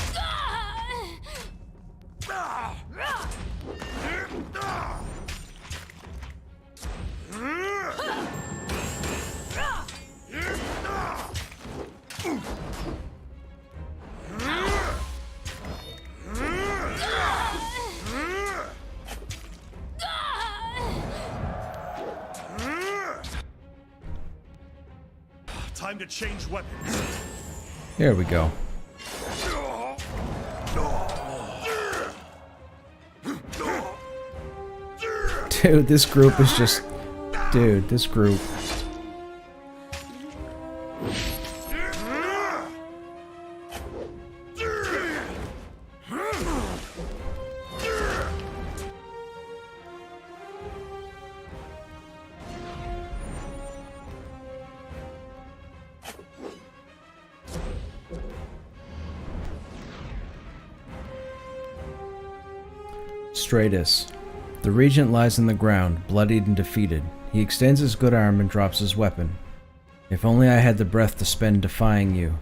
Time to change weapons. Here we go. Dude, this group is just... Dude, this group... Stratus. The Regent lies on the ground, bloodied and defeated. He extends his good arm and drops his weapon. If only I had the breath to spend defying you,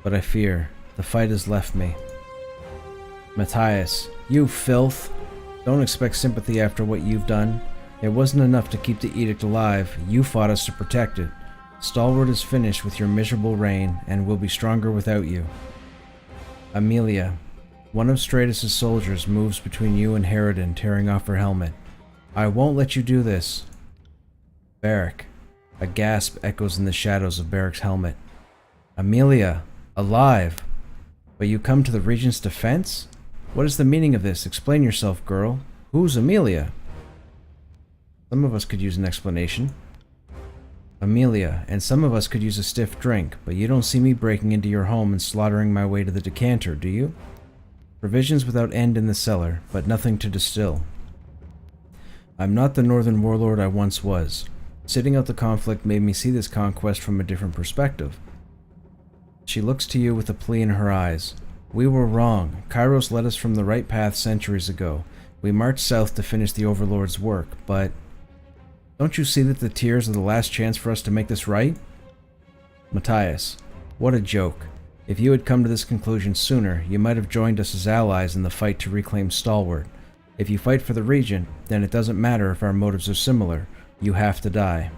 but I fear the fight has left me. Matthias, you filth! Don't expect sympathy after what you've done. It wasn't enough to keep the edict alive, you fought us to protect it. Stalwart is finished with your miserable reign, and will be stronger without you. Amelia. One of Stratus' soldiers moves between you and Harridan, tearing off her helmet. I won't let you do this. Barrack. A gasp echoes in the shadows of Barrack's helmet. Amelia, alive. But you come to the Regent's defense? What is the meaning of this? Explain yourself, girl. Who's Amelia? Some of us could use an explanation. Amelia, and some of us could use a stiff drink, but you don't see me breaking into your home and slaughtering my way to the decanter, do you? Provisions without end in the cellar, but nothing to distill. I'm not the northern warlord I once was. Sitting out the conflict made me see this conquest from a different perspective. She looks to you with a plea in her eyes. We were wrong. Kairos led us from the right path centuries ago. We marched south to finish the Overlord's work, but... Don't you see that the tears are the last chance for us to make this right? Matthias, what a joke. If you had come to this conclusion sooner, you might have joined us as allies in the fight to reclaim Stalwart. If you fight for the Regent, then it doesn't matter if our motives are similar. You have to die.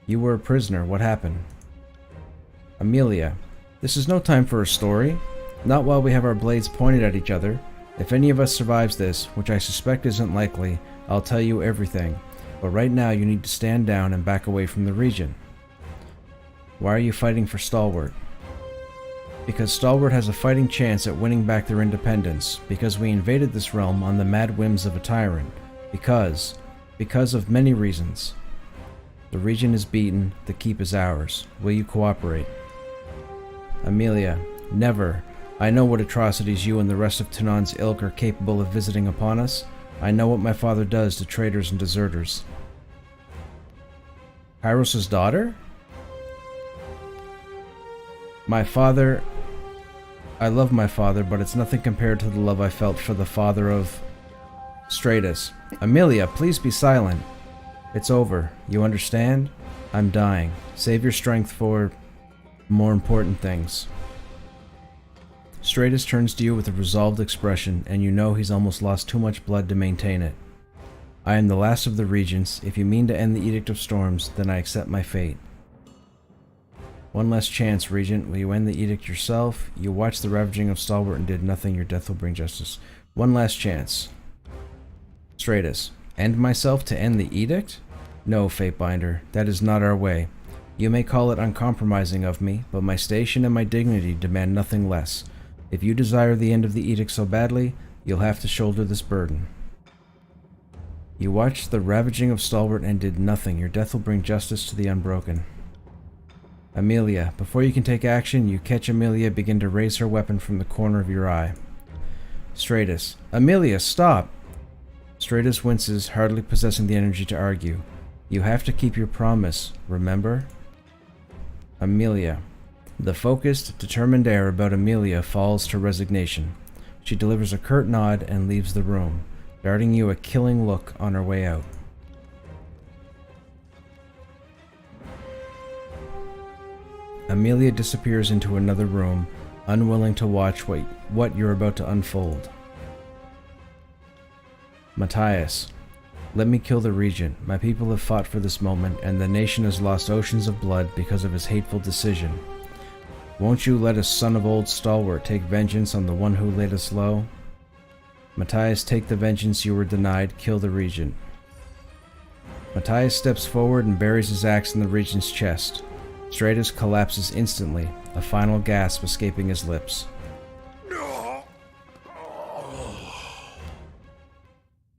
You were a prisoner. What happened? Amelia, this is no time for a story. Not while we have our blades pointed at each other. If any of us survives this, which I suspect isn't likely, I'll tell you everything. But right now you need to stand down and back away from the Regent. Why are you fighting for Stalwart? Because Stalwart has a fighting chance at winning back their independence, because we invaded this realm on the mad whims of a tyrant, because of many reasons. The Regent is beaten, the keep is ours. Will you cooperate? Amelia, never. I know what atrocities you and the rest of Tunan's ilk are capable of visiting upon us. I know what my father does to traitors and deserters. Kairos' daughter? My father... I love my father, but it's nothing compared to the love I felt for the father of... Stratus. Amelia, please be silent. It's over. You understand? I'm dying. Save your strength for... more important things. Stratus turns to you with a resolved expression, and you know he's almost lost too much blood to maintain it. I am the last of the regents. If you mean to end the Edict of Storms, then I accept my fate. One last chance, Regent. Will you end the edict yourself? You watched the ravaging of Stalwart and did nothing. Your death will bring justice. One last chance. Stratus. End myself to end the edict? No, Fatebinder. That is not our way. You may call it uncompromising of me, but my station and my dignity demand nothing less. If you desire the end of the edict so badly, you'll have to shoulder this burden. You watched the ravaging of Stalwart and did nothing. Your death will bring justice to the unbroken. Amelia, before you can take action, you catch Amelia begin to raise her weapon from the corner of your eye. Stratus. Amelia, stop! Stratus winces, hardly possessing the energy to argue. You have to keep your promise, remember? Amelia. The focused, determined air about Amelia falls to resignation. She delivers a curt nod and leaves the room, darting you a killing look on her way out. Amelia disappears into another room, unwilling to watch what you're about to unfold. Matthias. Let me kill the Regent. My people have fought for this moment, and the nation has lost oceans of blood because of his hateful decision. Won't you let a son of old Stalwart take vengeance on the one who laid us low? Matthias, take the vengeance you were denied. Kill the Regent. Matthias steps forward and buries his axe in the Regent's chest. Stratus collapses instantly, a final gasp escaping his lips.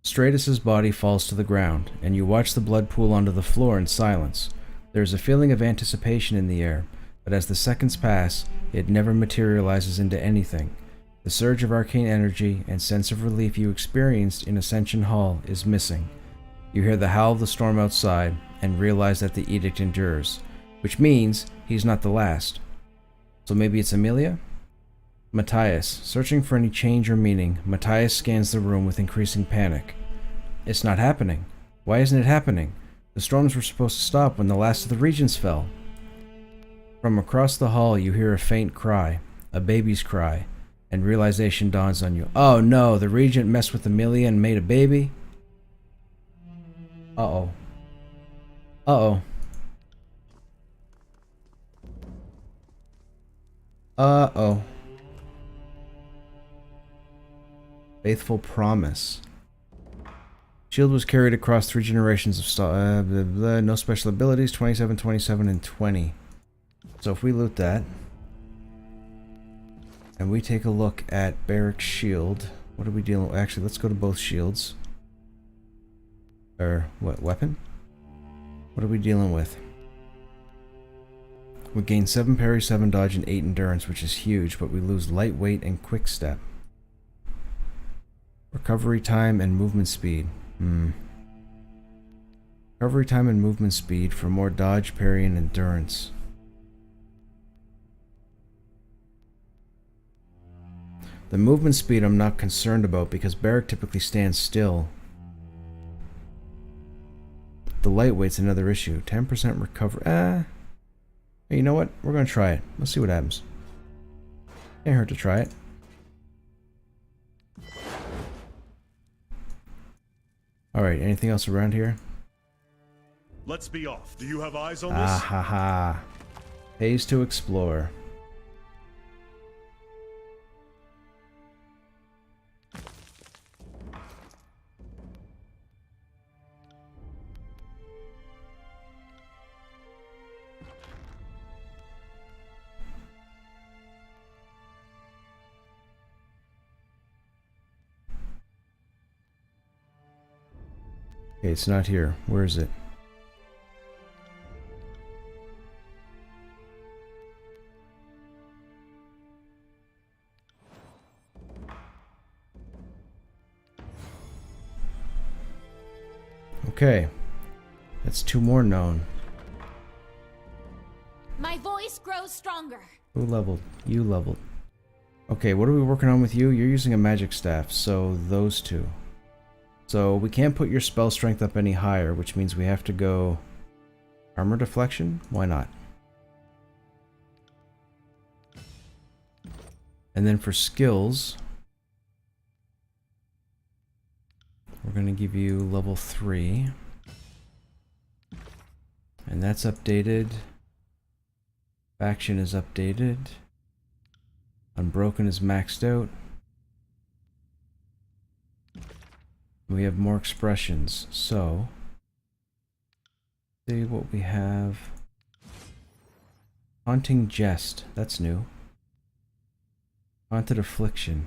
Stratus's body falls to the ground, and you watch the blood pool onto the floor in silence. There is a feeling of anticipation in the air, but as the seconds pass, it never materializes into anything. The surge of arcane energy and sense of relief you experienced in Ascension Hall is missing. You hear the howl of the storm outside, and realize that the edict endures. Which means he's not the last. So maybe it's Amelia? Matthias. Searching for any change or meaning, Matthias scans the room with increasing panic. It's not happening. Why isn't it happening? The storms were supposed to stop when the last of the regents fell. From across the hall you hear a faint cry, a baby's cry, and realization dawns on you. Oh no, the regent messed with Amelia and made a baby? Uh-oh. Uh-oh. Uh-oh. Faithful promise. Shield was carried across 3 generations of no special abilities, 27, 27, and 20. So if we loot that, and we take a look at Barrack's shield, what are we dealing with? Actually, let's go to both shields. Or, what, weapon? What are we dealing with? We gain 7 parry, 7 dodge, and 8 endurance, which is huge, but we lose lightweight and quick step. Recovery time and movement speed. Recovery time and movement speed for more dodge, parry, and endurance. The movement speed I'm not concerned about because Barrack typically stands still. The lightweight's another issue. 10% recovery. Hey, you know what? We're going to try it. Let's see what happens. Can't hurt to try it. Alright, anything else around here? Let's be off. Do you have eyes on Ah this? ha ha. Pays to explore. Okay, it's not here. Where is it? Okay. That's 2 more known. stronger. Who leveled? You leveled. Okay, what are we working on with you? You're using a magic staff, so those two. So we can't put your spell strength up any higher, which means we have to go armor deflection? Why not? And then for skills, we're going to give you level 3. And that's updated. Faction is updated. Unbroken is maxed out. We have more expressions, so see what we have. Haunting Jest, that's new. Haunted Affliction.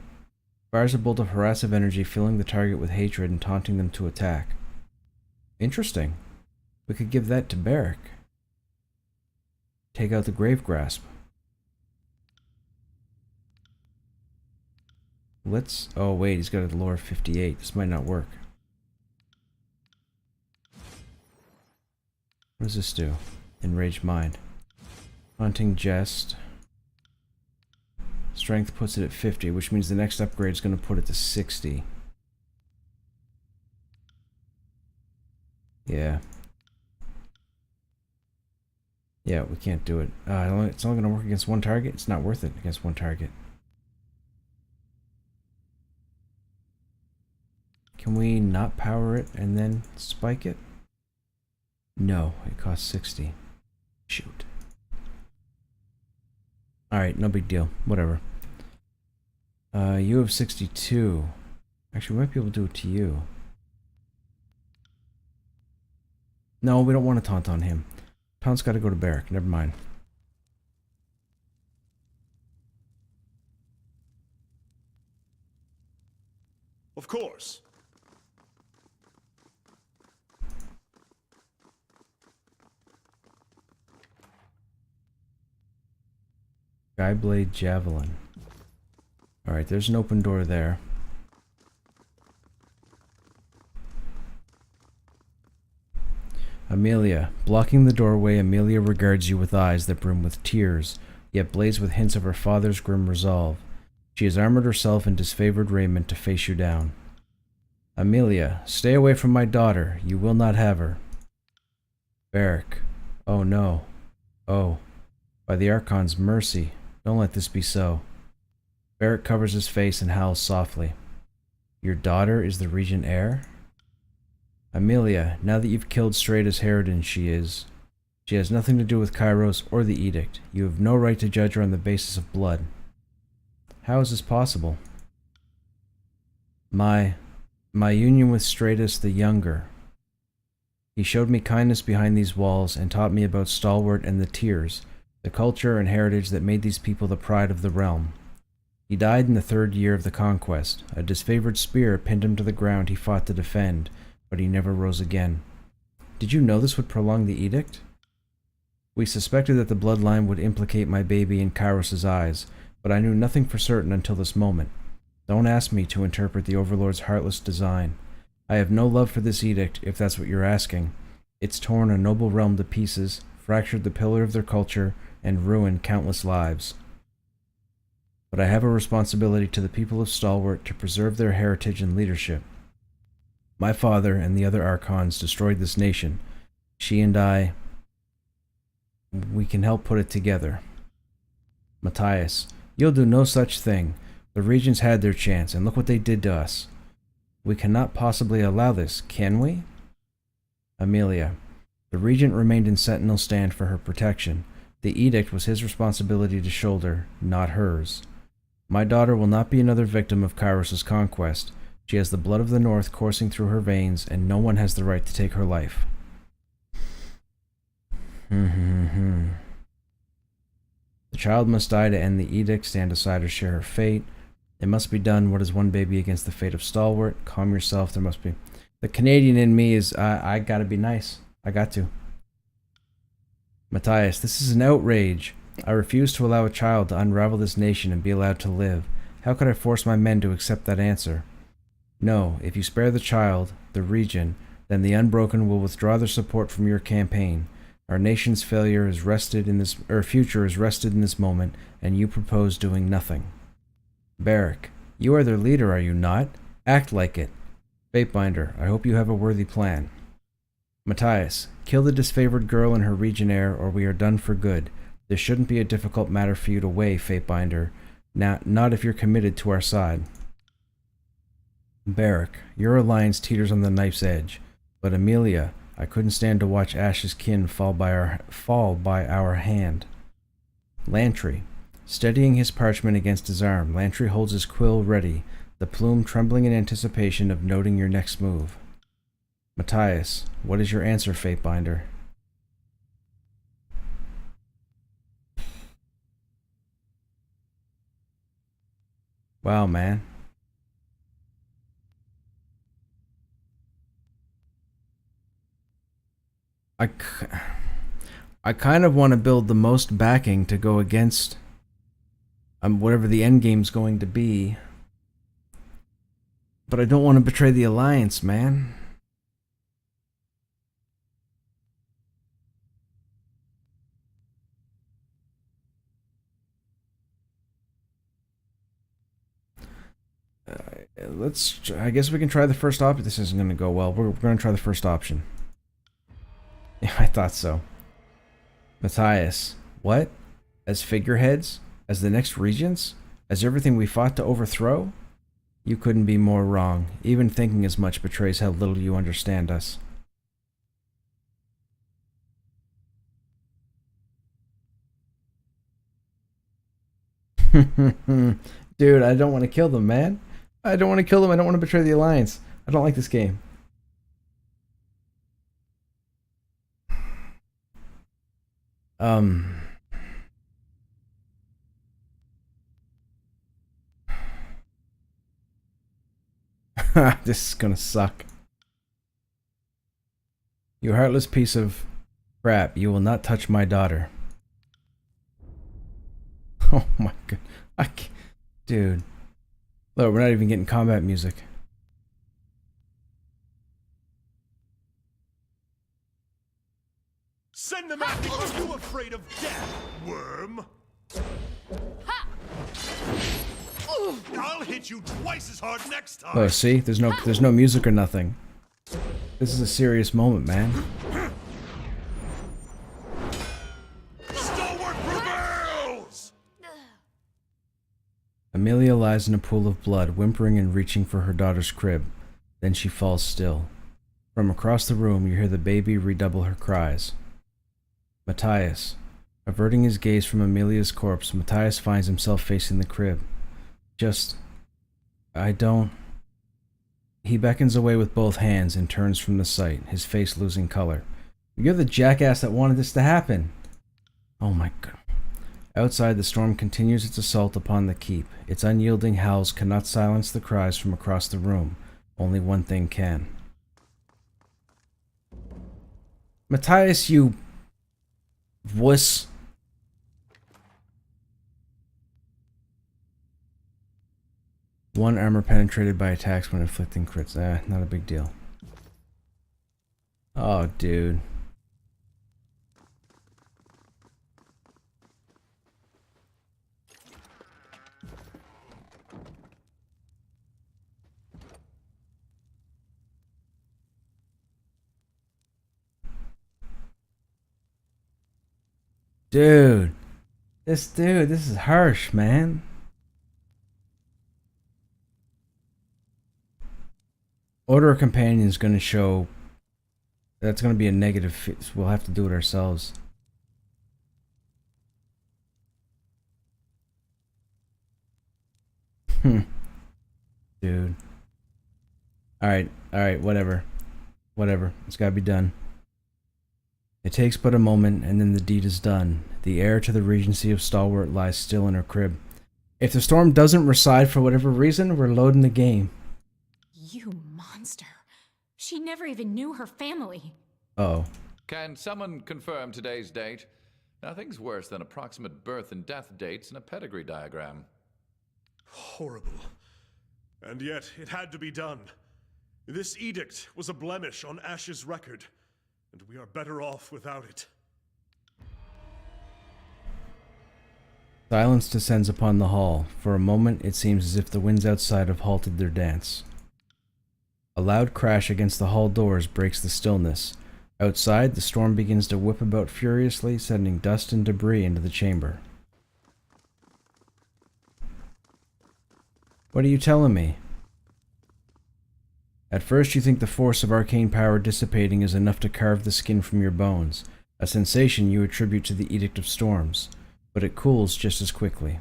Fires a bolt of harassive energy, filling the target with hatred and taunting them to attack. Interesting. We could give that to Barrick. Take out the Grave Grasp. Let's... oh wait, he's got a lore of 58. This might not work. What does this do? Enraged Mind. Haunting Jest. Strength puts it at 50, which means the next upgrade is going to put it to 60. Yeah. Yeah, we can't do it. It's only going to work against one target. It's not worth it against one target. Can we not power it and then spike it? No, it costs 60. Shoot. Alright, no big deal. Whatever. You have 62. Actually, we might be able to do it to you. No, we don't want to taunt on him. Taunt's got to go to Barrick. Never mind. Of course. Skyblade Javelin. Alright, there's an open door there. Amelia. Blocking the doorway, Amelia regards you with eyes that brim with tears, yet blaze with hints of her father's grim resolve. She has armored herself in disfavored raiment to face you down. Amelia. Stay away from my daughter. You will not have her. Barrick. Oh no. Oh. By the Archon's mercy. Don't let this be so. Barrick covers his face and howls softly. Your daughter is the Regent heir? Amelia, now that you've killed straight as Harridan she is, she has nothing to do with Kairos or the Edict. You have no right to judge her on the basis of blood. How is this possible? My union with Stratus the Younger. He showed me kindness behind these walls and taught me about Stalwart and the Tears, the culture and heritage that made these people the pride of the realm. He died in the 3rd year of the conquest. A disfavored spear pinned him to the ground he fought to defend, but he never rose again. Did you know this would prolong the edict? We suspected that the bloodline would implicate my baby in Kairos' eyes, but I knew nothing for certain until this moment. Don't ask me to interpret the Overlord's heartless design. I have no love for this edict, if that's what you're asking. It's torn a noble realm to pieces, fractured the pillar of their culture, and ruined countless lives. But I have a responsibility to the people of Stalwart to preserve their heritage and leadership. My father and the other Archons destroyed this nation. She and I, we can help put it together. Matthias, you'll do no such thing. The Regents had their chance, and look what they did to us. We cannot possibly allow this, can we? Amelia, the Regent remained in Sentinel stand for her protection. The edict was his responsibility to shoulder, not hers. My daughter will not be another victim of Kairos' conquest. She has the blood of the North coursing through her veins, and no one has the right to take her life. The child must die to end the edict, stand aside or share her fate. It must be done. What is one baby against the fate of Stalwart? Calm yourself, there must be... The Canadian in me is, I gotta be nice. I got to. Matthias, this is an outrage. I refuse to allow a child to unravel this nation and be allowed to live. How could I force my men to accept that answer? No, if you spare the child, the region, then the Unbroken will withdraw their support from your campaign. Our nation's future is rested in this moment, and you propose doing nothing. Barrack, you are their leader, are you not? Act like it. Fatebinder, I hope you have a worthy plan. Matthias, kill the disfavored girl and her legionnaire, or we are done for good. This shouldn't be a difficult matter for you to weigh, Fatebinder. Not if you're committed to our side. Barrack, your alliance teeters on the knife's edge. But Amelia, I couldn't stand to watch Ash's kin fall by our hand. Lantry, steadying his parchment against his arm, Lantry holds his quill ready, the plume trembling in anticipation of noting your next move. Matthias, what is your answer, Fatebinder? Wow, man. I kind of want to build the most backing to go against whatever the end game's going to be. But I don't want to betray the Alliance, man. I guess we can try the first option. This isn't going to go well. We're going to try the first option. Yeah, I thought so. Matthias, what? As figureheads? As the next regents? As everything we fought to overthrow? You couldn't be more wrong. Even thinking as much betrays how little you understand us. Dude, I don't want to kill them, man. I don't want to kill them. I don't want to betray the Alliance. I don't like this game. This is gonna suck. You heartless piece of crap. You will not touch my daughter. Oh my god. Dude. Look, we're not even getting combat music. Send them at me! Are you afraid of death, worm? Ha! I'll hit you twice as hard next time! Oh, see? There's no music or nothing. This is a serious moment, man. Stalwart prevails! Amelia lies in a pool of blood, whimpering and reaching for her daughter's crib. Then she falls still. From across the room, you hear the baby redouble her cries. Matthias. Averting his gaze from Amelia's corpse, Matthias finds himself facing the crib. He beckons away with both hands and turns from the sight, his face losing color. You're the jackass that wanted this to happen. Oh my god. Outside, the storm continues its assault upon the keep. Its unyielding howls cannot silence the cries from across the room. Only one thing can. Matthias, you wuss. One armor penetrated by attacks when inflicting crits. Not a big deal. Oh, dude. This is harsh, man. Order of Companion is going to show. That's going to be a negative. We'll have to do it ourselves. Dude. Alright, whatever. It's gotta be done. It takes but a moment, and then the deed is done. The heir to the regency of Stalwart lies still in her crib. If the storm doesn't reside for whatever reason, we're loading the game. You monster. She never even knew her family. Oh. Can someone confirm today's date? Nothing's worse than approximate birth and death dates in a pedigree diagram. Horrible. And yet, it had to be done. This edict was a blemish on Ash's record, and we are better off without it. Silence descends upon the hall. For a moment, it seems as if the winds outside have halted their dance. A loud crash against the hall doors breaks the stillness. Outside, the storm begins to whip about furiously, sending dust and debris into the chamber. What are you telling me? At first you think the force of arcane power dissipating is enough to carve the skin from your bones, a sensation you attribute to the Edict of Storms, but it cools just as quickly.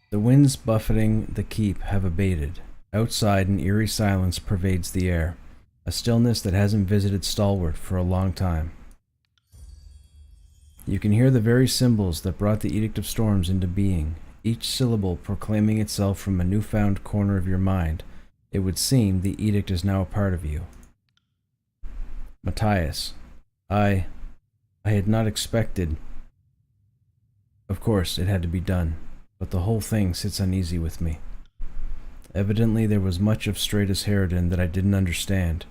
The winds buffeting the keep have abated. Outside, an eerie silence pervades the air, a stillness that hasn't visited Stalwart for a long time. You can hear the very symbols that brought the Edict of Storms into being, each syllable proclaiming itself from a newfound corner of your mind. It would seem the edict is now a part of you. Matthias, I had not expected. Of course, it had to be done, but the whole thing sits uneasy with me. Evidently, there was much of Stratus Harridan that I didn't understand.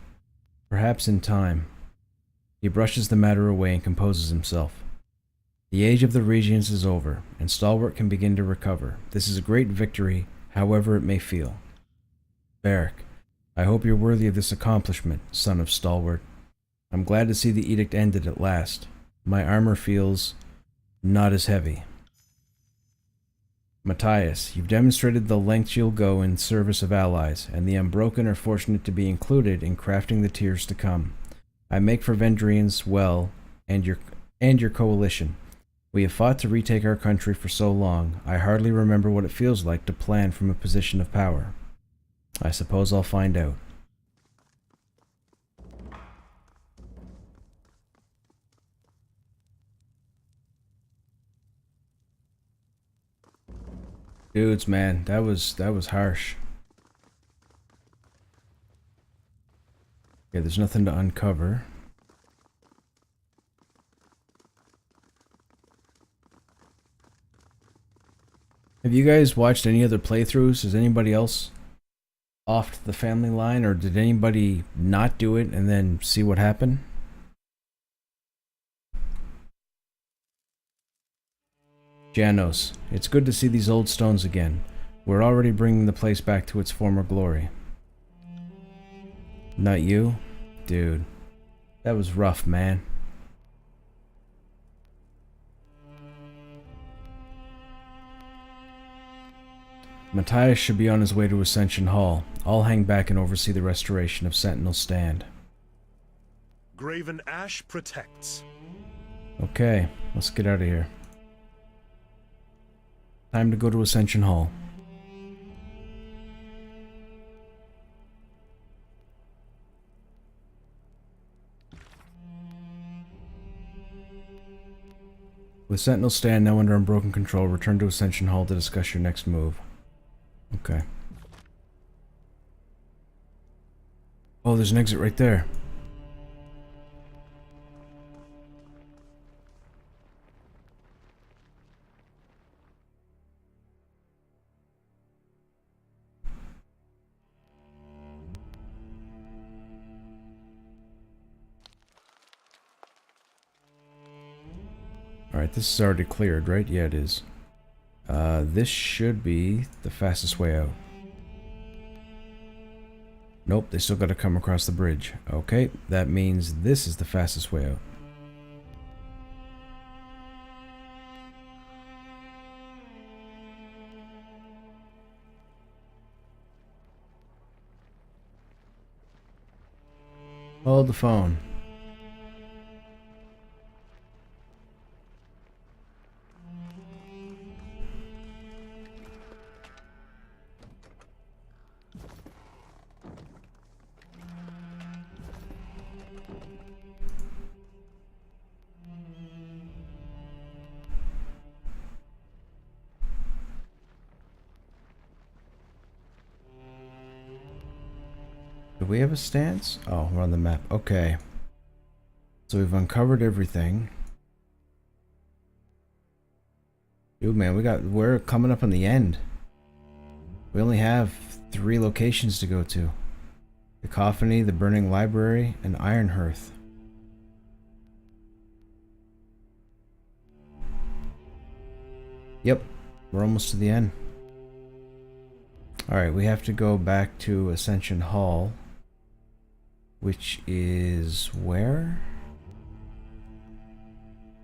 Perhaps in time. He brushes the matter away and composes himself. The age of the regions is over, and Stalwart can begin to recover. This is a great victory, however it may feel. Varric, I hope you're worthy of this accomplishment, son of Stalwart. I'm glad to see the edict ended at last. My armor feels not as heavy. Matthias, you've demonstrated the lengths you'll go in service of allies, and the Unbroken are fortunate to be included in crafting the tiers to come. I make for Vendrian's well, and your coalition. We have fought to retake our country for so long, I hardly remember what it feels like to plan from a position of power. I suppose I'll find out. Dudes, man, that was harsh. Okay, there's nothing to uncover. Have you guys watched any other playthroughs? Is anybody else off the family line, or did anybody not do it and then see what happened? Janos, it's good to see these old stones again. We're already bringing the place back to its former glory. Not you? Dude, that was rough, man. Matthias should be on his way to Ascension Hall. I'll hang back and oversee the restoration of Sentinel's Stand. Graven Ash protects. Okay, let's get out of here. Time to go to Ascension Hall. With Sentinel's Stand now under unbroken control, return to Ascension Hall to discuss your next move. Okay. Oh, there's an exit right there. Alright, this is already cleared, right? Yeah, it is. This should be the fastest way out. Nope, they still gotta come across the bridge. Okay, that means this is the fastest way out. Hold the phone. Do we have a stance? Oh, we're on the map. Okay. So we've uncovered everything. Dude, man, we're coming up on the end. We only have 3 locations to go to. The Cacophony, the Burning Library, and Ironhearth. Yep, we're almost to the end. Alright, we have to go back to Ascension Hall, which is where?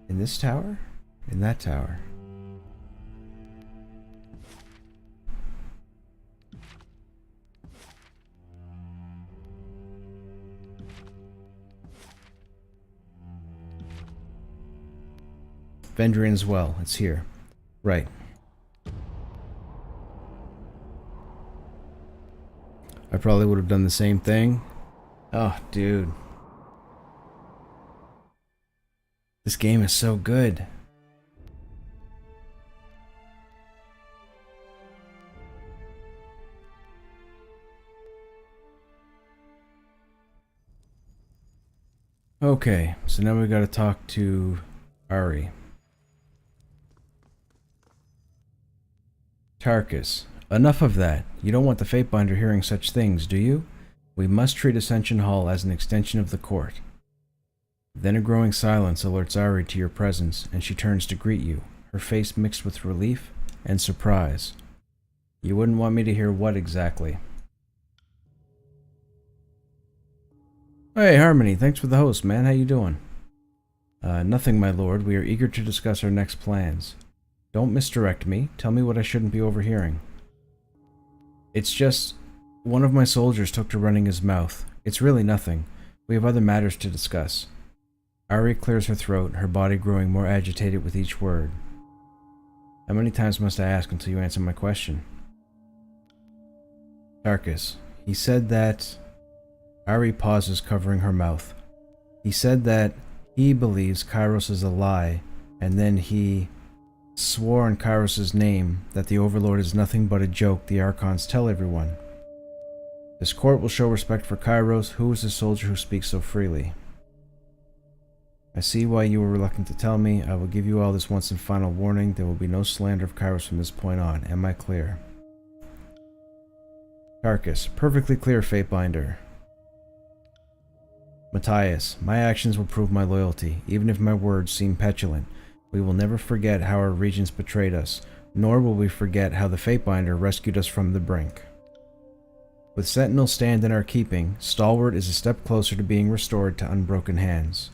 In this tower? In that tower. Vendrian's Well, it's here. Right. I probably would have done the same thing. Oh, dude. This game is so good. Okay, so now we gotta talk to Ari. Tarkus, enough of that. You don't want the Fatebinder hearing such things, do you? We must treat Ascension Hall as an extension of the court. Then a growing silence alerts Ari to your presence, and she turns to greet you, her face mixed with relief and surprise. You wouldn't want me to hear what exactly? Hey, Harmony, thanks for the host, man. How you doing? Nothing, my lord. We are eager to discuss our next plans. Don't misdirect me. Tell me what I shouldn't be overhearing. It's just... one of my soldiers took to running his mouth. It's really nothing. We have other matters to discuss. Ari clears her throat, her body growing more agitated with each word. How many times must I ask until you answer my question? Tarkus, he said that... Ari pauses, covering her mouth. He said that he believes Kairos is a lie, and then he swore in Kairos' name that the Overlord is nothing but a joke the Archons tell everyone. This court will show respect for Kairos, who is the soldier who speaks so freely. I see why you were reluctant to tell me. I will give you all this once and final warning. There will be no slander of Kairos from this point on. Am I clear? Tarkus, perfectly clear, Fatebinder. Matthias, my actions will prove my loyalty, even if my words seem petulant. We will never forget how our regents betrayed us, nor will we forget how the Fatebinder rescued us from the brink. With Sentinel stand in our keeping, Stalwart is a step closer to being restored to unbroken hands.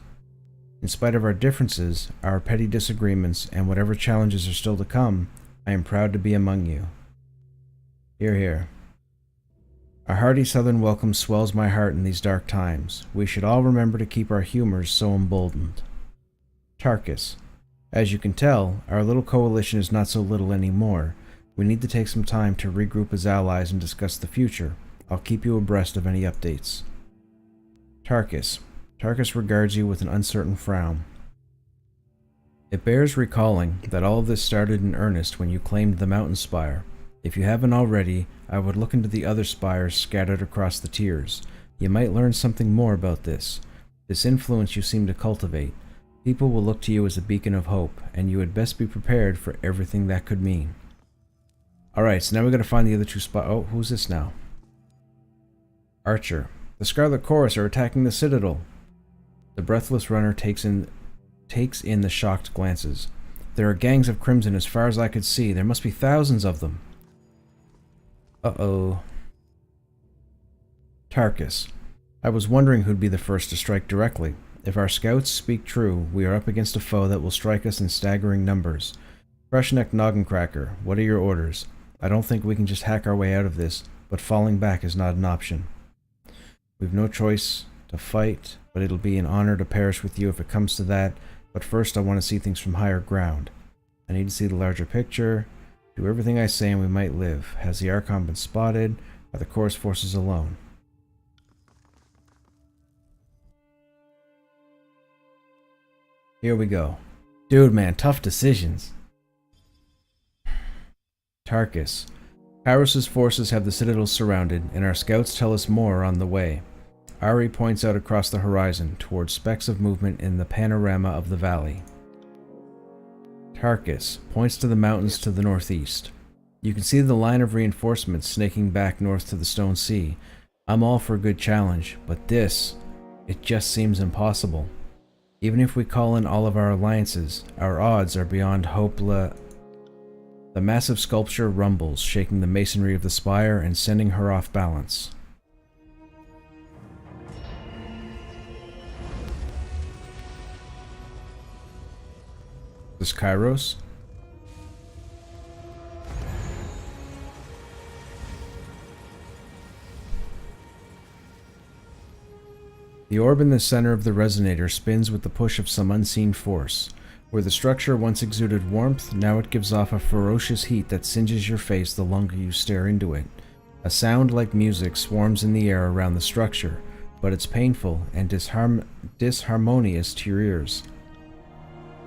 In spite of our differences, our petty disagreements, and whatever challenges are still to come, I am proud to be among you. Hear, hear. A hearty southern welcome swells my heart in these dark times. We should all remember to keep our humors so emboldened. Tarkus, as you can tell, our little coalition is not so little anymore. We need to take some time to regroup as allies and discuss the future. I'll keep you abreast of any updates. Tarkus. Tarkus regards you with an uncertain frown. It bears recalling that all of this started in earnest when you claimed the mountain spire. If you haven't already, I would look into the other spires scattered across the tiers. You might learn something more about this. This influence you seem to cultivate. People will look to you as a beacon of hope, and you had best be prepared for everything that could mean. Alright, so now we gotta find the other 2 spots. Oh, who's this now? Archer. The Scarlet Chorus are attacking the Citadel. The breathless runner takes in the shocked glances. There are gangs of Crimson as far as I could see. There must be thousands of them. Uh-oh. Tarkus. I was wondering who'd be the first to strike directly. If our scouts speak true, we are up against a foe that will strike us in staggering numbers. Krushnek Noggencracker, what are your orders? I don't think we can just hack our way out of this, but falling back is not an option. We've no choice to fight, but it'll be an honor to perish with you if it comes to that. But first I want to see things from higher ground. I need to see the larger picture. Do everything I say and we might live. Has the Archon been spotted? Are the Chorus forces alone? Here we go. Dude, man, tough decisions. Tarkus. Kairos' forces have the Citadel surrounded, and our scouts tell us more are on the way. Ari points out across the horizon, towards specks of movement in the panorama of the valley. Tarkus points to the mountains to the northeast. You can see the line of reinforcements snaking back north to the Stone Sea. I'm all for a good challenge, but this, it just seems impossible. Even if we call in all of our alliances, our odds are beyond hope. The massive sculpture rumbles, shaking the masonry of the spire and sending her off balance. This Kairos? The orb in the center of the resonator spins with the push of some unseen force. Where the structure once exuded warmth, now it gives off a ferocious heat that singes your face the longer you stare into it. A sound like music swarms in the air around the structure, but it's painful and disharmonious to your ears.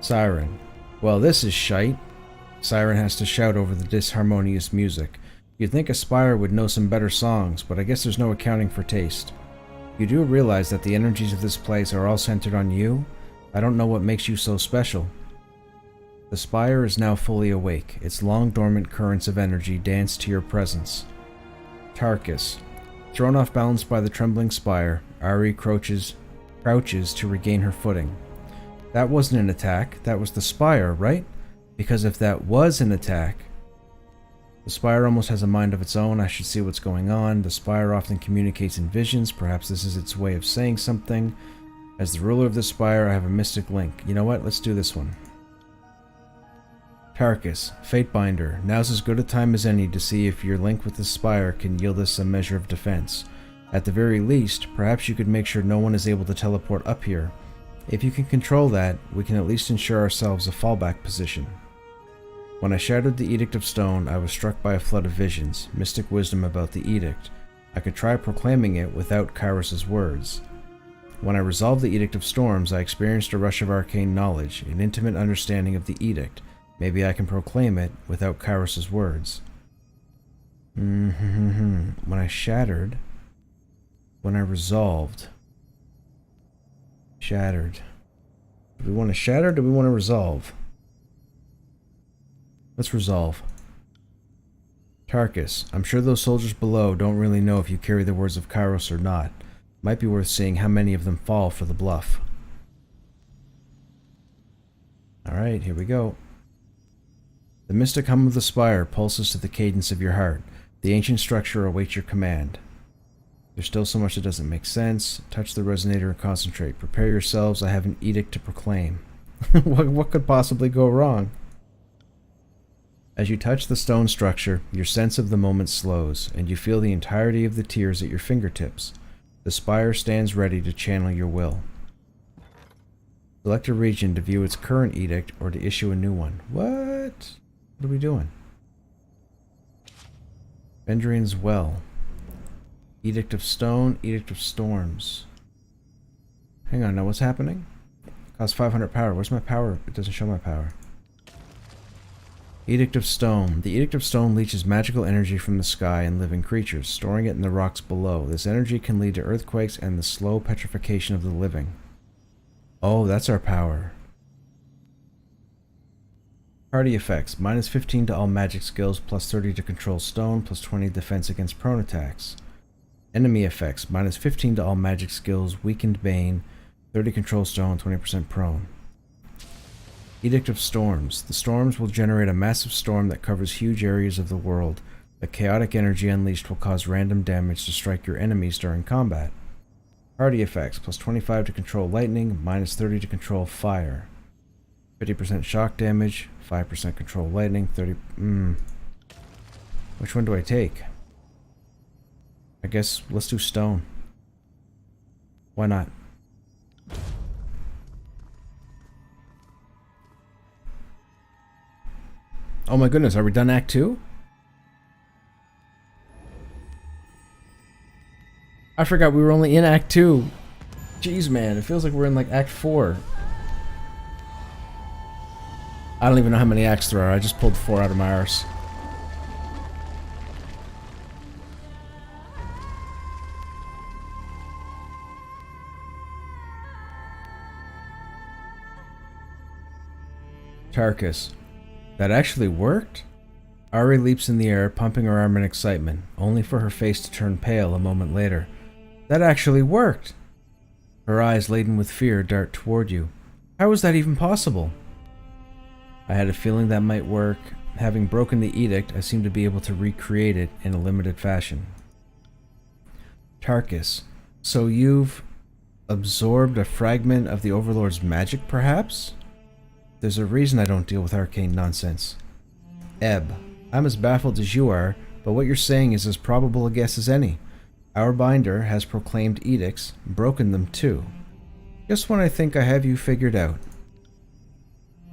Siren. Well, this is shite. Siren has to shout over the disharmonious music. You'd think a spire would know some better songs, but I guess there's no accounting for taste. You do realize that the energies of this place are all centered on you? I don't know what makes you so special. The spire is now fully awake. Its long dormant currents of energy dance to your presence. Tarkus. Thrown off balance by the trembling spire, Ari crouches to regain her footing. That wasn't an attack, that was the spire, right? Because if that was an attack... The spire almost has a mind of its own. I should see what's going on. The spire often communicates in visions. Perhaps this is its way of saying something. As the ruler of the spire, I have a mystic link. You know what? Let's do this one. Tarkus, Fatebinder. Now's as good a time as any to see if your link with the spire can yield us some measure of defense. At the very least, perhaps you could make sure no one is able to teleport up here. If you can control that, we can at least ensure ourselves a fallback position. When I shattered the Edict of Stone, I was struck by a flood of visions, mystic wisdom about the Edict. I could try proclaiming it without Kairos' words. When I resolved the Edict of Storms, I experienced a rush of arcane knowledge, an intimate understanding of the Edict. Maybe I can proclaim it without Kairos' words. When I shattered... When I resolved... Shattered. Do we want to shatter or do we want to resolve? Let's resolve. Tarkus, I'm sure those soldiers below don't really know if you carry the words of Kairos or not. Might be worth seeing how many of them fall for the bluff. Alright, here we go. The mystic hum of the spire pulses to the cadence of your heart. The ancient structure awaits your command. There's still so much that doesn't make sense. Touch the resonator and concentrate. Prepare yourselves, I have an edict to proclaim. What could possibly go wrong? As you touch the stone structure, your sense of the moment slows, and you feel the entirety of the tears at your fingertips. The spire stands ready to channel your will. Select a region to view its current edict or to issue a new one. What? What are we doing? Vendrian's Well. Edict of Stone, Edict of Storms. Hang on, now what's happening? Costs 500 power. Where's my power? It doesn't show my power. Edict of Stone. The Edict of Stone leaches magical energy from the sky and living creatures, storing it in the rocks below. This energy can lead to earthquakes and the slow petrification of the living. Oh, that's our power. Party effects. Minus 15 to all magic skills, plus 30 to control stone, plus 20 defense against prone attacks. Enemy effects. Minus 15 to all magic skills, weakened bane, 30 control stone, 20% prone. Edict of Storms. The storms will generate a massive storm that covers huge areas of the world. The chaotic energy unleashed will cause random damage to strike your enemies during combat. Party effects. Plus 25 to control lightning, minus 30 to control fire. 50% shock damage, 5% control lightning, 30... Which one do I take? I guess let's do stone. Why not? Oh my goodness, are we done Act 2? I forgot we were only in Act 2. Jeez, man, it feels like we're in like Act 4. I don't even know how many acts there are. I just pulled 4 out of my arse. Tarkus. That actually worked? Ari leaps in the air, pumping her arm in excitement, only for her face to turn pale a moment later. That actually worked! Her eyes, laden with fear, dart toward you. How is that even possible? I had a feeling that might work. Having broken the edict, I seemed to be able to recreate it in a limited fashion. Tarkus, so you've absorbed a fragment of the Overlord's magic, perhaps? There's a reason I don't deal with arcane nonsense. Ebb, I'm as baffled as you are, but what you're saying is as probable a guess as any. Our binder has proclaimed edicts, broken them too. Just when I think I have you figured out.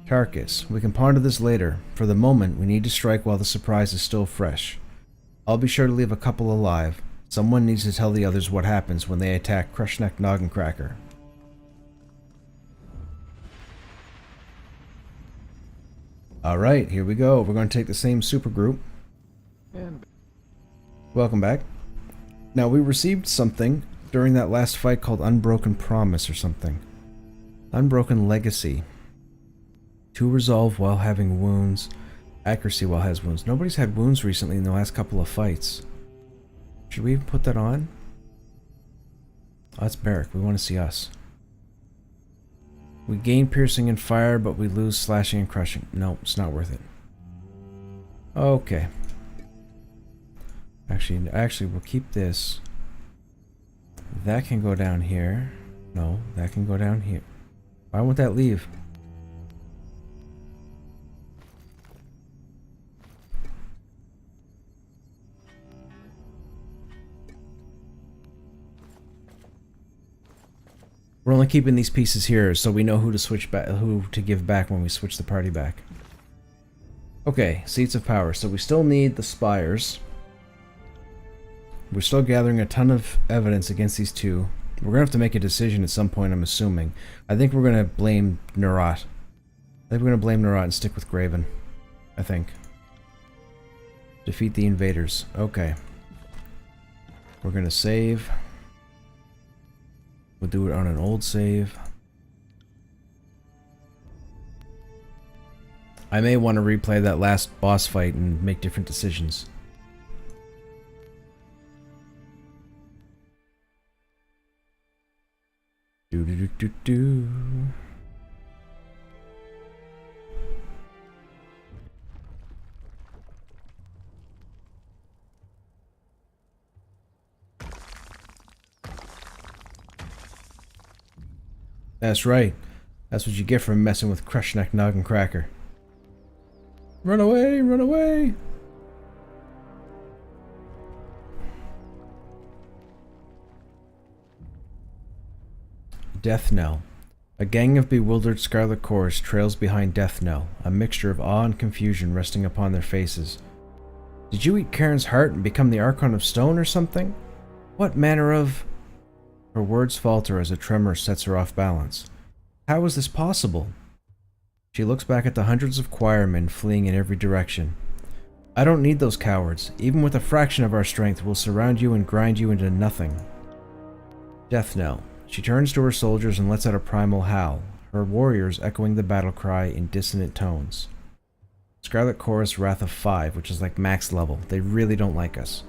Tarkus, we can ponder this later. For the moment, we need to strike while the surprise is still fresh. I'll be sure to leave a couple alive. Someone needs to tell the others what happens when they attack Krushnek Noggencracker. Alright, here we go. We're going to take the same supergroup. Welcome back. Now, we received something during that last fight called Unbroken Promise or something. Unbroken Legacy. To resolve while having wounds. Accuracy while has wounds. Nobody's had wounds recently in the last couple of fights. Should we even put that on? Oh, that's Merrick. We want to see us. We gain piercing and fire, but we lose slashing and crushing. No, it's not worth it. Okay. Actually, we'll keep this. That can go down here. No, that can go down here. Why won't that leave? We're only keeping these pieces here so we know who to switch back, who to give back when we switch the party back. Okay, seats of power. So we still need the spires. We're still gathering a ton of evidence against these two. We're gonna have to make a decision at some point, I'm assuming. I think we're gonna blame Nerat. I think we're gonna blame Nerat and stick with Graven. I think. Defeat the invaders. Okay. We're gonna save. We'll do it on an old save. I may want to replay that last boss fight and make different decisions. Do. That's right. That's what you get for messing with Krushnek Noggencracker. Run away! Run away! Death Knell. A gang of bewildered Scarlet Chorus trails behind Death Knell, a mixture of awe and confusion resting upon their faces. Did you eat Karen's heart and become the Archon of Stone or something? What manner of... Her words falter as a tremor sets her off balance. How is this possible? She looks back at the hundreds of choirmen fleeing in every direction. I don't need those cowards. Even with a fraction of our strength, we'll surround you and grind you into nothing. Death Knell. She turns to her soldiers and lets out a primal howl, her warriors echoing the battle cry in dissonant tones. Scarlet Chorus Wrath of 5, which is like max level. They really don't like us.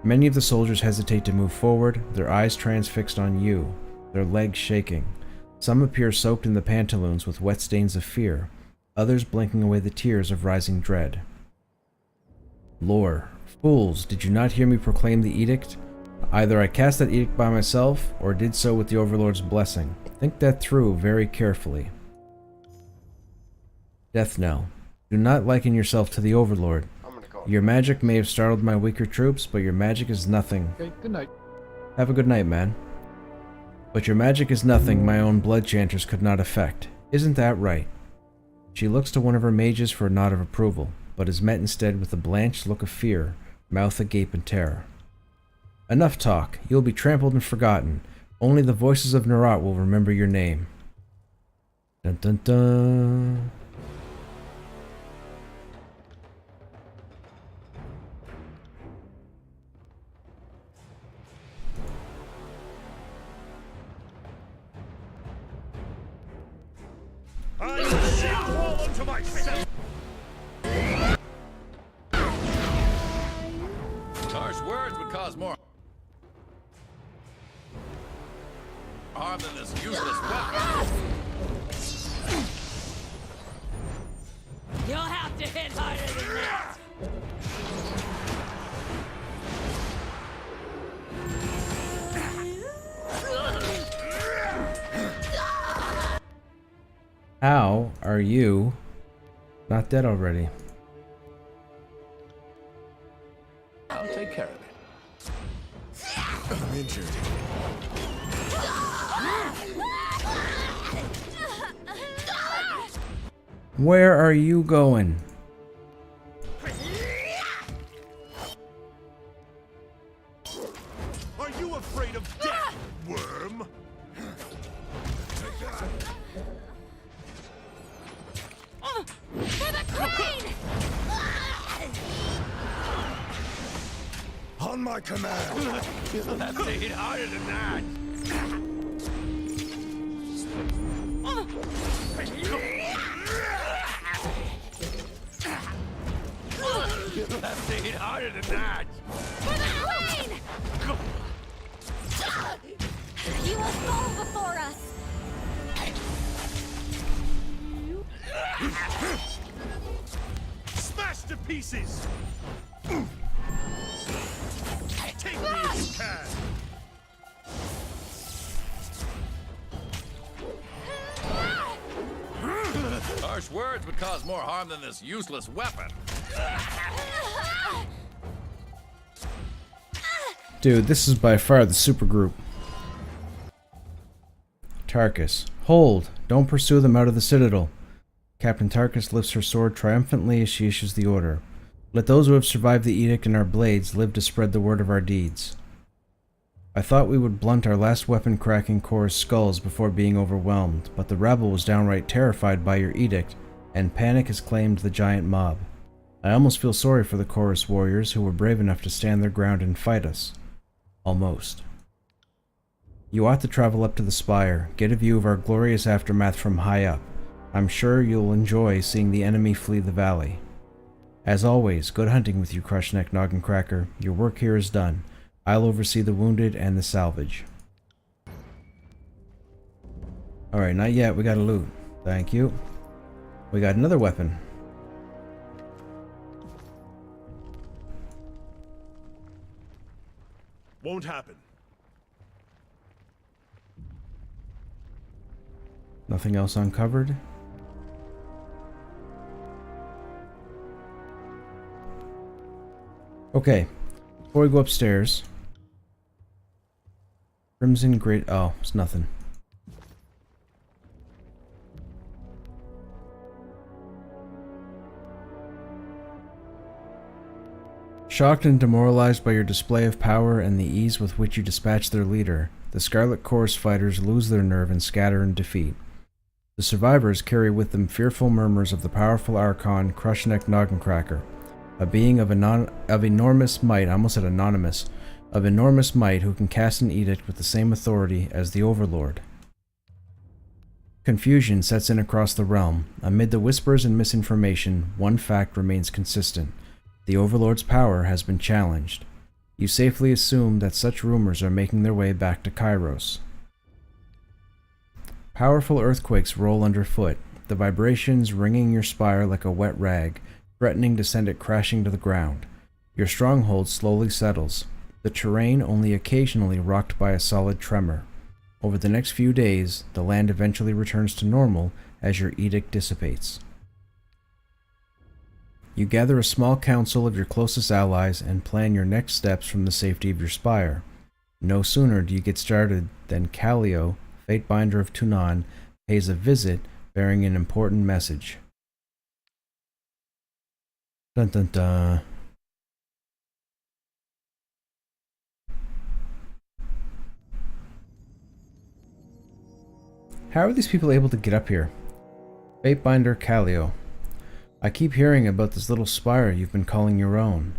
Many of the soldiers hesitate to move forward, their eyes transfixed on you, their legs shaking. Some appear soaked in the pantaloons with wet stains of fear, others blinking away the tears of rising dread. Lore. Fools, did you not hear me proclaim the edict? Either I cast that edict by myself, or did so with the Overlord's blessing. Think that through very carefully. Death Knell. Do not liken yourself to the Overlord. Your magic may have startled my weaker troops, but your magic is nothing. Okay, good night. Have a good night, man. But your magic is nothing my own blood chanters could not affect. Isn't that right? She looks to one of her mages for a nod of approval, but is met instead with a blanched look of fear, mouth agape in terror. Enough talk. You'll be trampled and forgotten. Only the voices of Nerat will remember your name. Dun dun dun. I will fall into my harm than this useless weapon. You'll have to hit harder than that. How are you not dead already? I'll take care of it. I'm injured. Where are you going? Are you afraid of death, worm? For the crane! On my command. You'll have to hit harder than that. You'll have to hit harder than that. For the crane! You will fall before us. Smash to pieces! Take me if you can! Harsh words would cause more harm than this useless weapon. Dude, this is by far the supergroup. Tarkus. Hold! Don't pursue them out of the Citadel. Captain Tarkus lifts her sword triumphantly as she issues the order. Let those who have survived the edict and our blades live to spread the word of our deeds. I thought we would blunt our last weapon-cracking Chorus skulls before being overwhelmed, but the rabble was downright terrified by your edict, and panic has claimed the giant mob. I almost feel sorry for the Chorus warriors who were brave enough to stand their ground and fight us. Almost. You ought to travel up to the spire, get a view of our glorious aftermath from high up. I'm sure you'll enjoy seeing the enemy flee the valley. As always, good hunting with you, Krushnek Noggencracker. Your work here is done. I'll oversee the wounded and the salvage. Alright, not yet. We gotta loot. Thank you. We got another weapon. Won't happen. Nothing else uncovered? Okay. Before we go upstairs. Crimson Great... Oh, it's nothing. Shocked and demoralized by your display of power and the ease with which you dispatch their leader, the Scarlet Chorus fighters lose their nerve and scatter in defeat. The survivors carry with them fearful murmurs of the powerful Archon Krushnek Noggencracker, a being of enormous might, I almost said anonymous, of enormous might who can cast an edict with the same authority as the Overlord. Confusion sets in across the realm. Amid the whispers and misinformation, one fact remains consistent. The Overlord's power has been challenged. You safely assume that such rumors are making their way back to Kairos. Powerful earthquakes roll underfoot, the vibrations wringing your spire like a wet rag, threatening to send it crashing to the ground. Your stronghold slowly settles, the terrain only occasionally rocked by a solid tremor. Over the next few days, the land eventually returns to normal as your edict dissipates. You gather a small council of your closest allies and plan your next steps from the safety of your spire. No sooner do you get started than Callio, Fatebinder of Tunan, pays a visit bearing an important message. Dun dun dun. How are these people able to get up here? Fatebinder Callio. I keep hearing about this little spire you've been calling your own.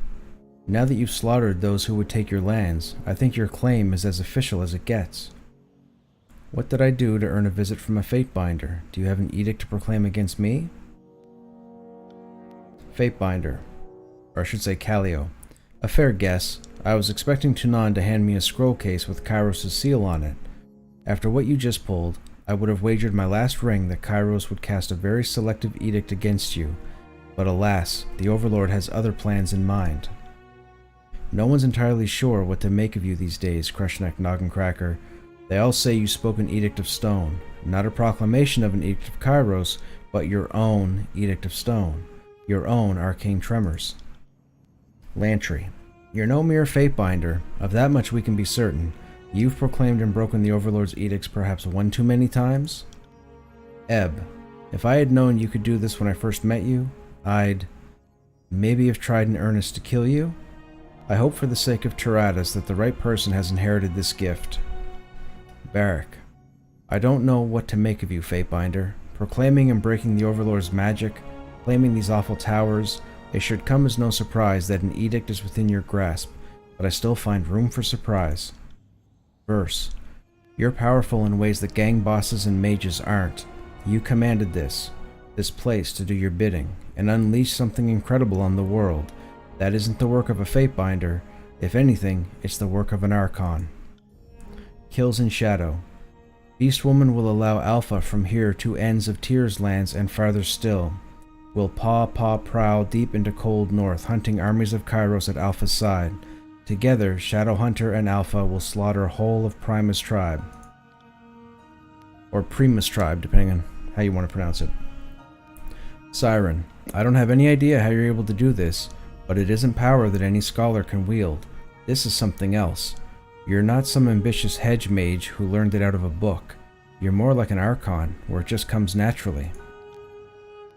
Now that you've slaughtered those who would take your lands, I think your claim is as official as it gets. What did I do to earn a visit from a Fatebinder? Do you have an edict to proclaim against me? Fatebinder. Or I should say Callio. A fair guess. I was expecting Tunan to hand me a scroll case with Kairos' seal on it. After what you just pulled, I would have wagered my last ring that Kairos would cast a very selective edict against you, but alas, the Overlord has other plans in mind. No one's entirely sure what to make of you these days, Krushnek Noggencracker. They all say you spoke an Edict of Stone, not a proclamation of an Edict of Kairos, but your own Edict of Stone, your own arcane tremors. Lantry, you're no mere Fatebinder, of that much we can be certain. You've proclaimed and broken the Overlord's edicts perhaps one too many times? Ebb, if I had known you could do this when I first met you, I'd maybe have tried in earnest to kill you? I hope for the sake of Tiratus that the right person has inherited this gift. Barrack, I don't know what to make of you, Fatebinder. Proclaiming and breaking the Overlord's magic, claiming these awful towers, it should come as no surprise that an edict is within your grasp, but I still find room for surprise. Verse, you're powerful in ways that gang bosses and mages aren't. You commanded this place to do your bidding, and unleash something incredible on the world. That isn't the work of a Fatebinder. If anything, it's the work of an Archon. Kills in Shadow. Beastwoman will allow Alpha from here to ends of Tears lands and farther still. Will paw prowl deep into cold north, hunting armies of Kairos at Alpha's side. Together, Shadowhunter and Alpha will slaughter whole of Primus tribe. Or Primus tribe, depending on how you want to pronounce it. Siren, I don't have any idea how you're able to do this, but it isn't power that any scholar can wield. This is something else. You're not some ambitious hedge mage who learned it out of a book. You're more like an Archon, where it just comes naturally.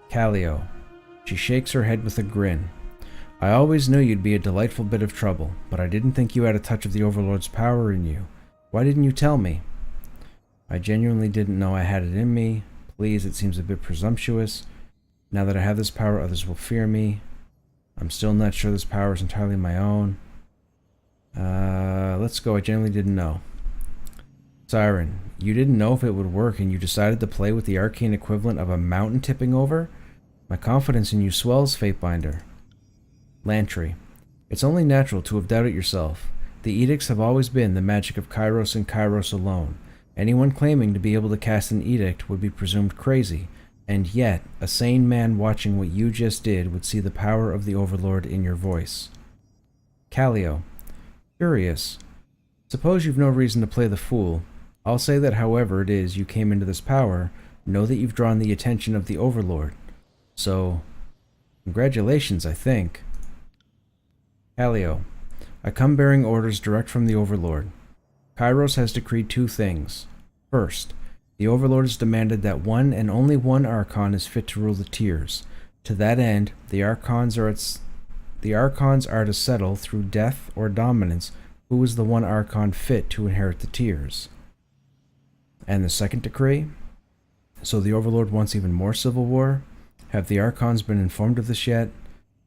Callio. She shakes her head with a grin. I always knew you'd be a delightful bit of trouble, but I didn't think you had a touch of the Overlord's power in you. Why didn't you tell me? I genuinely didn't know I had it in me. Please, it seems a bit presumptuous. Now that I have this power, others will fear me. I'm still not sure this power is entirely my own. Let's go. I genuinely didn't know. Siren, you didn't know if it would work and you decided to play with the arcane equivalent of a mountain tipping over? My confidence in you swells, Fatebinder. Lantry, it's only natural to have doubted yourself. The edicts have always been the magic of Kairos and Kairos alone. Anyone claiming to be able to cast an edict would be presumed crazy, and yet a sane man watching what you just did would see the power of the Overlord in your voice. Callio, curious. Suppose you've no reason to play the fool. I'll say that however it is you came into this power, know that you've drawn the attention of the Overlord. So, congratulations, I think. Callio, I come bearing orders direct from the Overlord. Kairos has decreed two things. First, the Overlord has demanded that one and only one Archon is fit to rule the Tiers. To that end, the Archons are to settle through death or dominance who is the one Archon fit to inherit the Tiers. And the second decree? So the Overlord wants even more civil war? Have the Archons been informed of this yet?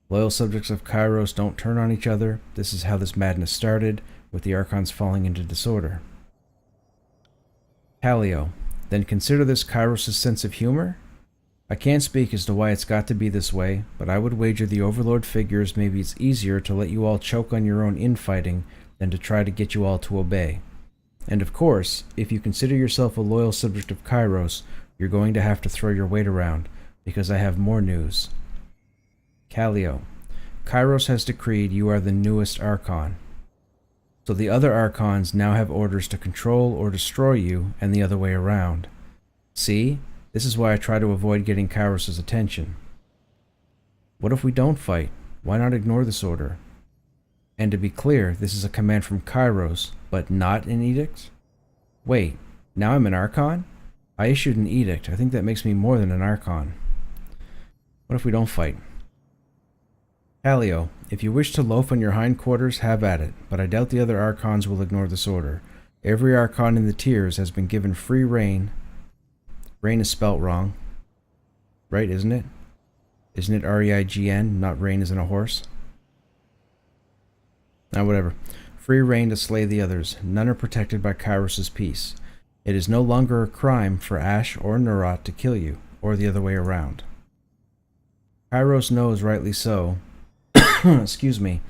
Loyal subjects of Kairos don't turn on each other. This is how this madness started, with the Archons falling into disorder. Callio, then consider this Kairos' sense of humor? I can't speak as to why it's got to be this way, but I would wager the Overlord figures maybe it's easier to let you all choke on your own infighting than to try to get you all to obey. And of course, if you consider yourself a loyal subject of Kairos, you're going to have to throw your weight around, because I have more news. Callio, Kairos has decreed you are the newest Archon. So the other Archons now have orders to control or destroy you, and the other way around. See? This is why I try to avoid getting Kairos' attention. What if we don't fight? Why not ignore this order? And to be clear, this is a command from Kairos, but not an edict? Wait, now I'm an Archon? I issued an edict. I think that makes me more than an Archon. What if we don't fight? Callio, if you wish to loaf on your hindquarters, have at it, but I doubt the other Archons will ignore this order. Every Archon in the Tiers has been given free reign. Reign is spelt wrong. Right, isn't it? Isn't it R-E-I-G-N, not reign as in a horse? Whatever. Free reign to slay the others. None are protected by Kairos' peace. It is no longer a crime for Ash or Nerat to kill you, or the other way around. Kairos knows, rightly so, excuse me,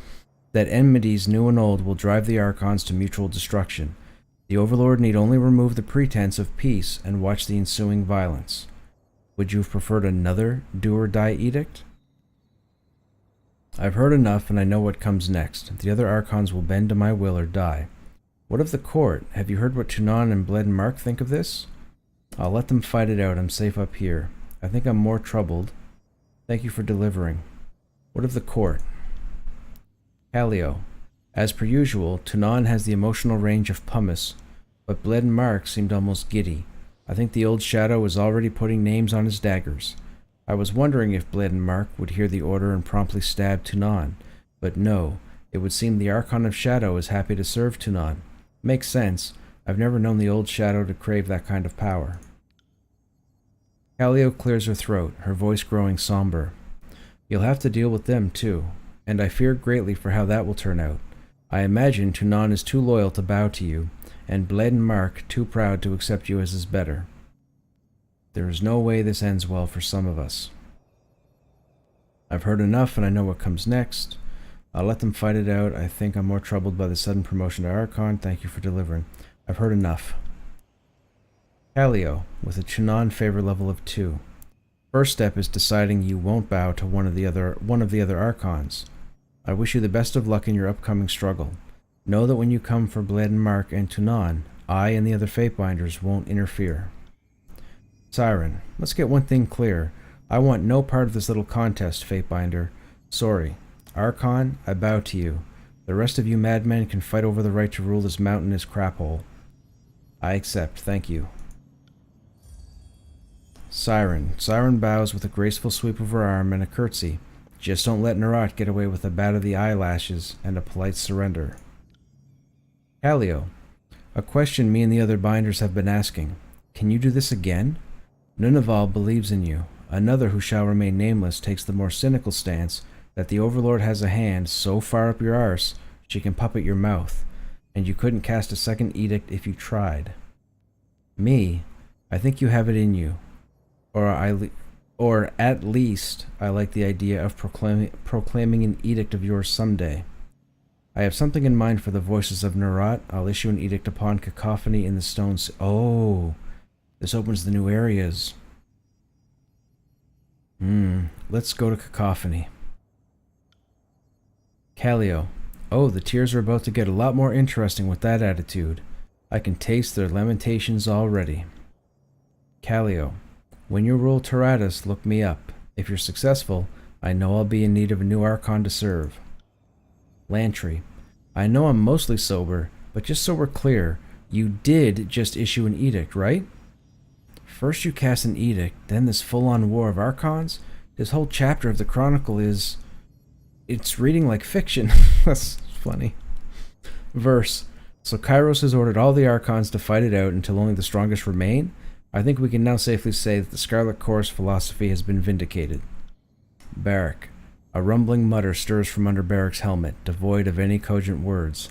that enmities new and old will drive the Archons to mutual destruction. The Overlord need only remove the pretense of peace and watch the ensuing violence. Would you have preferred another do-or-die edict? I've heard enough, and I know what comes next. The other Archons will bend to my will or die. What of the court? Have you heard what Tunon and Bled and Mark think of this? I'll let them fight it out. I'm safe up here. I think I'm more troubled. Thank you for delivering. What of the court? Callio. As per usual, Tunon has the emotional range of pumice, but Bled and Mark seemed almost giddy. I think the old Shadow was already putting names on his daggers. I was wondering if Bled and Mark would hear the order and promptly stab Tunon, but no, it would seem the Archon of Shadow is happy to serve Tunon. Makes sense. I've never known the old Shadow to crave that kind of power. Callio clears her throat, her voice growing somber. You'll have to deal with them, too, and I fear greatly for how that will turn out. I imagine Tunon is too loyal to bow to you, and Bled and Mark too proud to accept you as his better. There is no way this ends well for some of us. I've heard enough, and I know what comes next. I'll let them fight it out. I think I'm more troubled by the sudden promotion to Archon. Thank you for delivering. I've heard enough. Callio, with a Tunon favor level of 2. First step is deciding you won't bow to one of the other Archons. I wish you the best of luck in your upcoming struggle. Know that when you come for Bled and Mark and Tunon, I and the other Fatebinders won't interfere. Siren, let's get one thing clear. I want no part of this little contest, Fatebinder. Sorry. Archon, I bow to you. The rest of you madmen can fight over the right to rule this mountainous craphole. I accept, thank you. Siren. Siren bows with a graceful sweep of her arm and a curtsy. Just don't let Nerat get away with a bat of the eyelashes and a polite surrender. Callio. A question me and the other binders have been asking. Can you do this again? Nunnaval believes in you. Another who shall remain nameless takes the more cynical stance that the Overlord has a hand so far up your arse she can puppet your mouth, and you couldn't cast a second edict if you tried. Me, I think you have it in you. Or at least I like the idea of proclaiming an edict of yours someday. I have something in mind for the voices of Nerat. I'll issue an edict upon cacophony in the stones. Oh, this opens the new areas. Let's go to cacophony. Callio. Oh, the tears are about to get a lot more interesting with that attitude. I can taste their lamentations already. Callio. When you rule Taratus, look me up. If you're successful, I know I'll be in need of a new Archon to serve. Lantry. I know I'm mostly sober, but just so we're clear, you did just issue an edict, right? First you cast an edict, then this full-on war of Archons? This whole chapter of the Chronicle is... It's reading like fiction. That's funny. Verse. So Kairos has ordered all the Archons to fight it out until only the strongest remain? I think we can now safely say that the Scarlet Chorus philosophy has been vindicated. Barrack. A rumbling mutter stirs from under Barrack's helmet, devoid of any cogent words.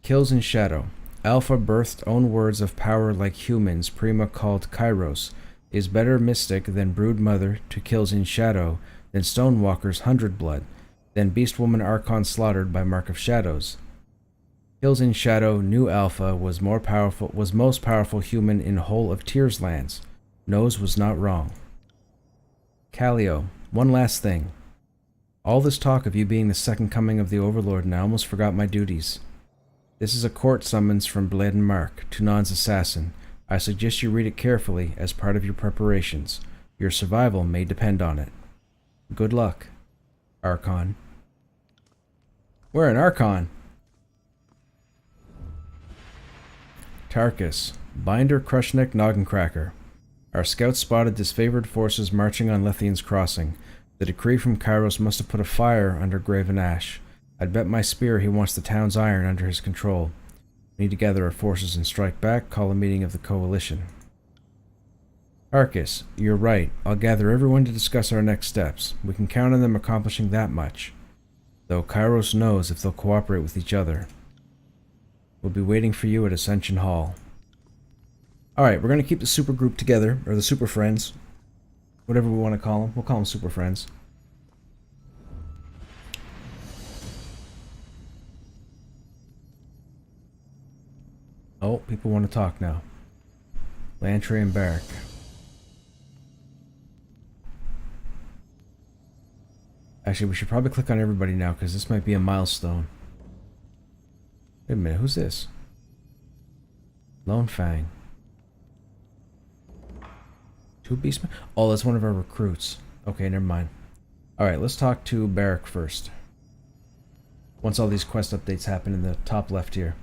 Kills in Shadow. Alpha birthed own words of power like humans, Prima called Kairos, is better mystic than Brood Mother to Kills in Shadow, than Stonewalker's 100 Blood, than Beastwoman Archon slaughtered by Mark of Shadows. Kills in Shadow, new Alpha was most powerful human in whole of Tears lands. Nose was not wrong. Callio, one last thing. All this talk of you being the second coming of the Overlord, and I almost forgot my duties. This is a court summons from Bled and Mark, Tunon's assassin. I suggest you read it carefully as part of your preparations. Your survival may depend on it. Good luck, Archon. We're an Archon. Tarkus, Binder, Krushnek, Noggencracker. Our scouts spotted disfavored forces marching on Lethian's crossing. The decree from Kairos must have put a fire under Graven Ash. I'd bet my spear he wants the town's iron under his control. We need to gather our forces and strike back, call a meeting of the coalition. Arcus, you're right. I'll gather everyone to discuss our next steps. We can count on them accomplishing that much. Though Kairos knows if they'll cooperate with each other. We'll be waiting for you at Ascension Hall. Alright, we're going to keep the super group together, or the super friends. Whatever we want to call them. We'll call them super friends. Oh, people want to talk now. Lantry and Barrack. Actually, we should probably click on everybody now, because this might be a milestone. Wait a minute, who's this? Lone Fang. Two Beastmen? Oh, that's one of our recruits. Okay, never mind. Alright, let's talk to Barrack first. Once all these quest updates happen in the top left here.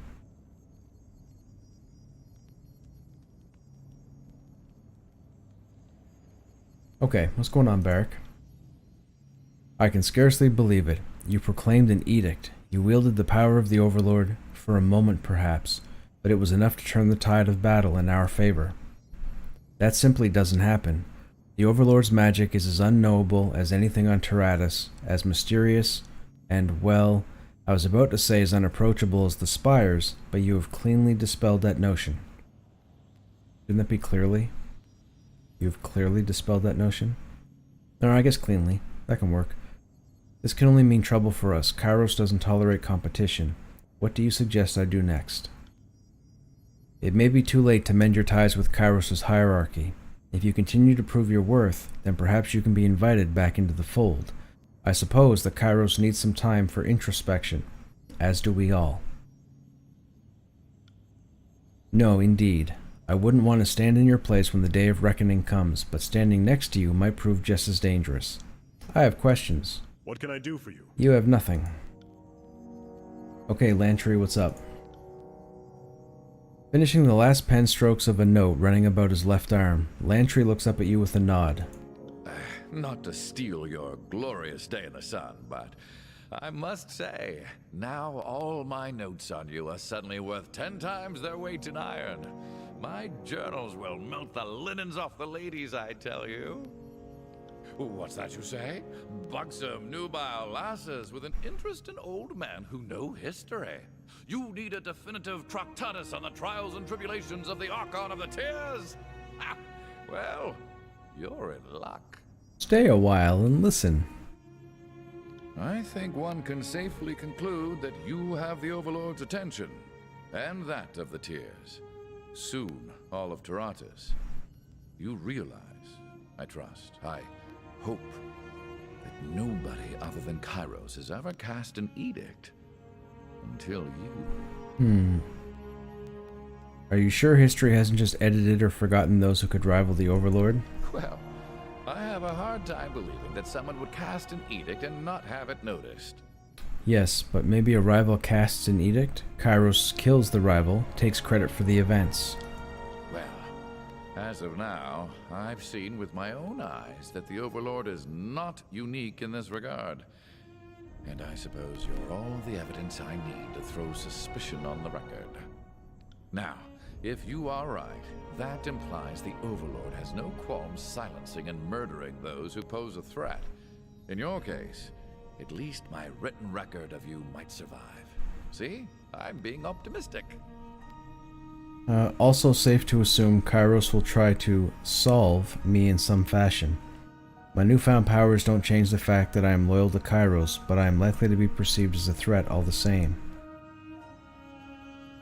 Okay, what's going on, Barrack? I can scarcely believe it. You proclaimed an edict. You wielded the power of the Overlord, for a moment perhaps, but it was enough to turn the tide of battle in our favor. That simply doesn't happen. The Overlord's magic is as unknowable as anything on Tyranus, as mysterious, and, well, I was about to say as unapproachable as the spires, but you have cleanly dispelled that notion. Shouldn't that be clearly? You've clearly dispelled that notion? No, I guess cleanly. That can work. This can only mean trouble for us. Kairos doesn't tolerate competition. What do you suggest I do next? It may be too late to mend your ties with Kairos' hierarchy. If you continue to prove your worth, then perhaps you can be invited back into the fold. I suppose that Kairos needs some time for introspection, as do we all. No, indeed. I wouldn't want to stand in your place when the day of reckoning comes, but standing next to you might prove just as dangerous. I have questions. What can I do for you? You have nothing. Okay, Lantry, what's up? Finishing the last pen strokes of a note running about his left arm, Lantry looks up at you with a nod. Not to steal your glorious day in the sun, but I must say, now all my notes on you are suddenly worth 10 times their weight in iron. My journals will melt the linens off the ladies, I tell you. What's that you say? Buxom, nubile lasses with an interest in old men who know history. You need a definitive tractatus on the trials and tribulations of the Archon of the Tears? Ha! Well, you're in luck. Stay a while and listen. I think one can safely conclude that you have the Overlord's attention, and that of the Tears. Soon, all of Tyranus. You realize, I trust, I hope, that nobody other than Kairos has ever cast an edict until you. Are you sure history hasn't just edited or forgotten those who could rival the Overlord? Well, I have a hard time believing that someone would cast an edict and not have it noticed. Yes, but maybe a rival casts an edict, Kairos kills the rival, takes credit for the events. Well, as of now, I've seen with my own eyes that the Overlord is not unique in this regard. And I suppose you're all the evidence I need to throw suspicion on the record. Now, if you are right, that implies the Overlord has no qualms silencing and murdering those who pose a threat. In your case, at least my written record of you might survive. See? I'm being optimistic. Also safe to assume Kairos will try to solve me in some fashion. My newfound powers don't change the fact that I am loyal to Kairos, but I am likely to be perceived as a threat all the same.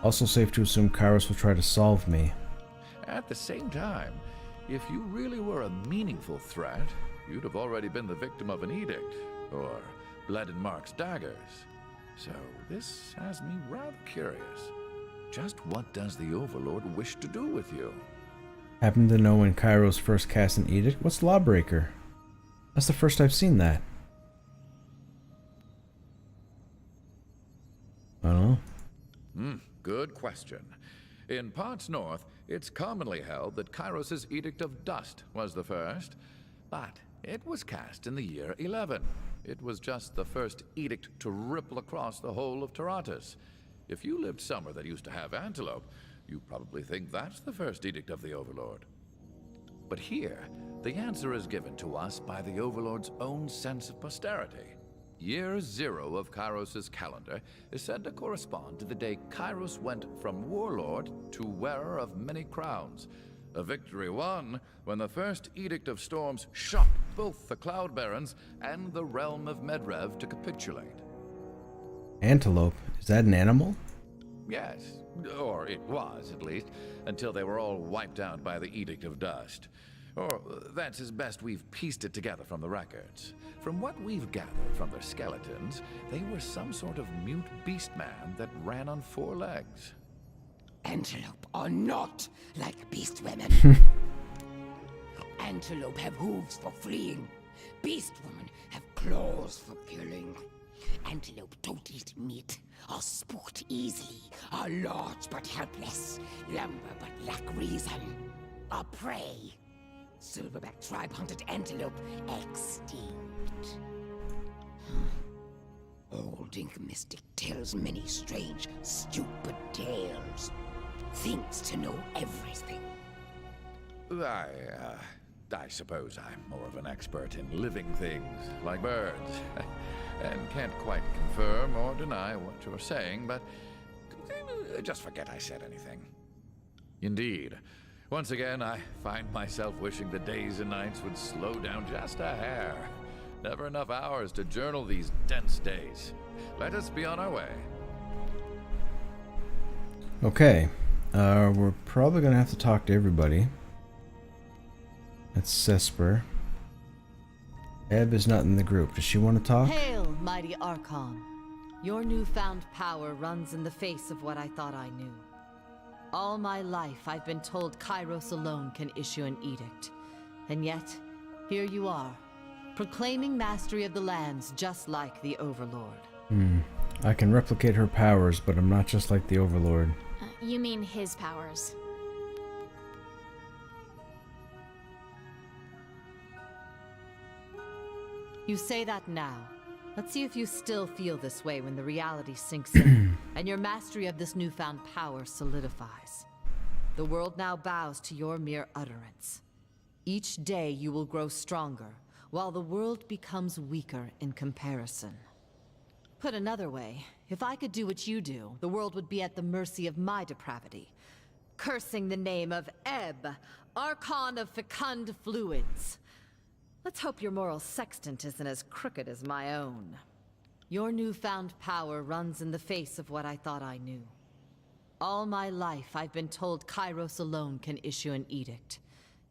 Also safe to assume Kairos will try to solve me. At the same time, if you really were a meaningful threat, you'd have already been the victim of an edict, or bled in Mark's daggers. So this has me rather curious. Just what does the Overlord wish to do with you? Happen to know when Kairos first cast an edict? What's Lawbreaker? That's the first I've seen that. I don't know. Good question. In parts north, it's commonly held that Kairos' Edict of Dust was the first, but it was cast in the year 11. It was just the first edict to ripple across the whole of Tyranus. If you lived somewhere that used to have antelope, you probably think that's the first edict of the Overlord. But here, the answer is given to us by the Overlord's own sense of posterity. Year 0 of Kairos' calendar is said to correspond to the day Kairos went from warlord to wearer of many crowns. A victory won when the first Edict of Storms shocked both the Cloud Barons and the realm of Medrev to capitulate. Antelope? Is that an animal? Yes, Or it was, at least, until they were all wiped out by the Edict of Dust. Or that's as best we've pieced it together from the records. From what we've gathered from their skeletons, they were some sort of mute beast man that ran on 4 legs. Antelope are not like beast women. Antelope have hooves for fleeing. Beast women have claws for killing. Antelope don't eat meat, are spooked easily, are large but helpless, lumber but lack reason, are prey. Silverback tribe hunted antelope extinct. Old ink mystic tells many strange, stupid tales. Thinks to know everything. I suppose I'm more of an expert in living things, like birds, and can't quite confirm or deny what you're saying, but just forget I said anything. Indeed. Once again, I find myself wishing the days and nights would slow down just a hair. Never enough hours to journal these dense days. Let us be on our way. Okay. We're probably gonna have to talk to everybody. That's Cesper. Ebb is not in the group. Does she want to talk? Hail, mighty Archon. Your newfound power runs in the face of what I thought I knew. All my life, I've been told Kairos alone can issue an edict. And yet, here you are, proclaiming mastery of the lands just like the Overlord. I can replicate her powers, but I'm not just like the Overlord. You mean his powers? You say that now. Let's see if you still feel this way when the reality sinks in, and your mastery of this newfound power solidifies. The world now bows to your mere utterance. Each day you will grow stronger, while the world becomes weaker in comparison. Put another way, if I could do what you do, the world would be at the mercy of my depravity. Cursing the name of Ebb, Archon of Fecund Fluids. Let's hope your moral sextant isn't as crooked as my own. Your newfound power runs in the face of what I thought I knew. All my life, I've been told Kairos alone can issue an edict.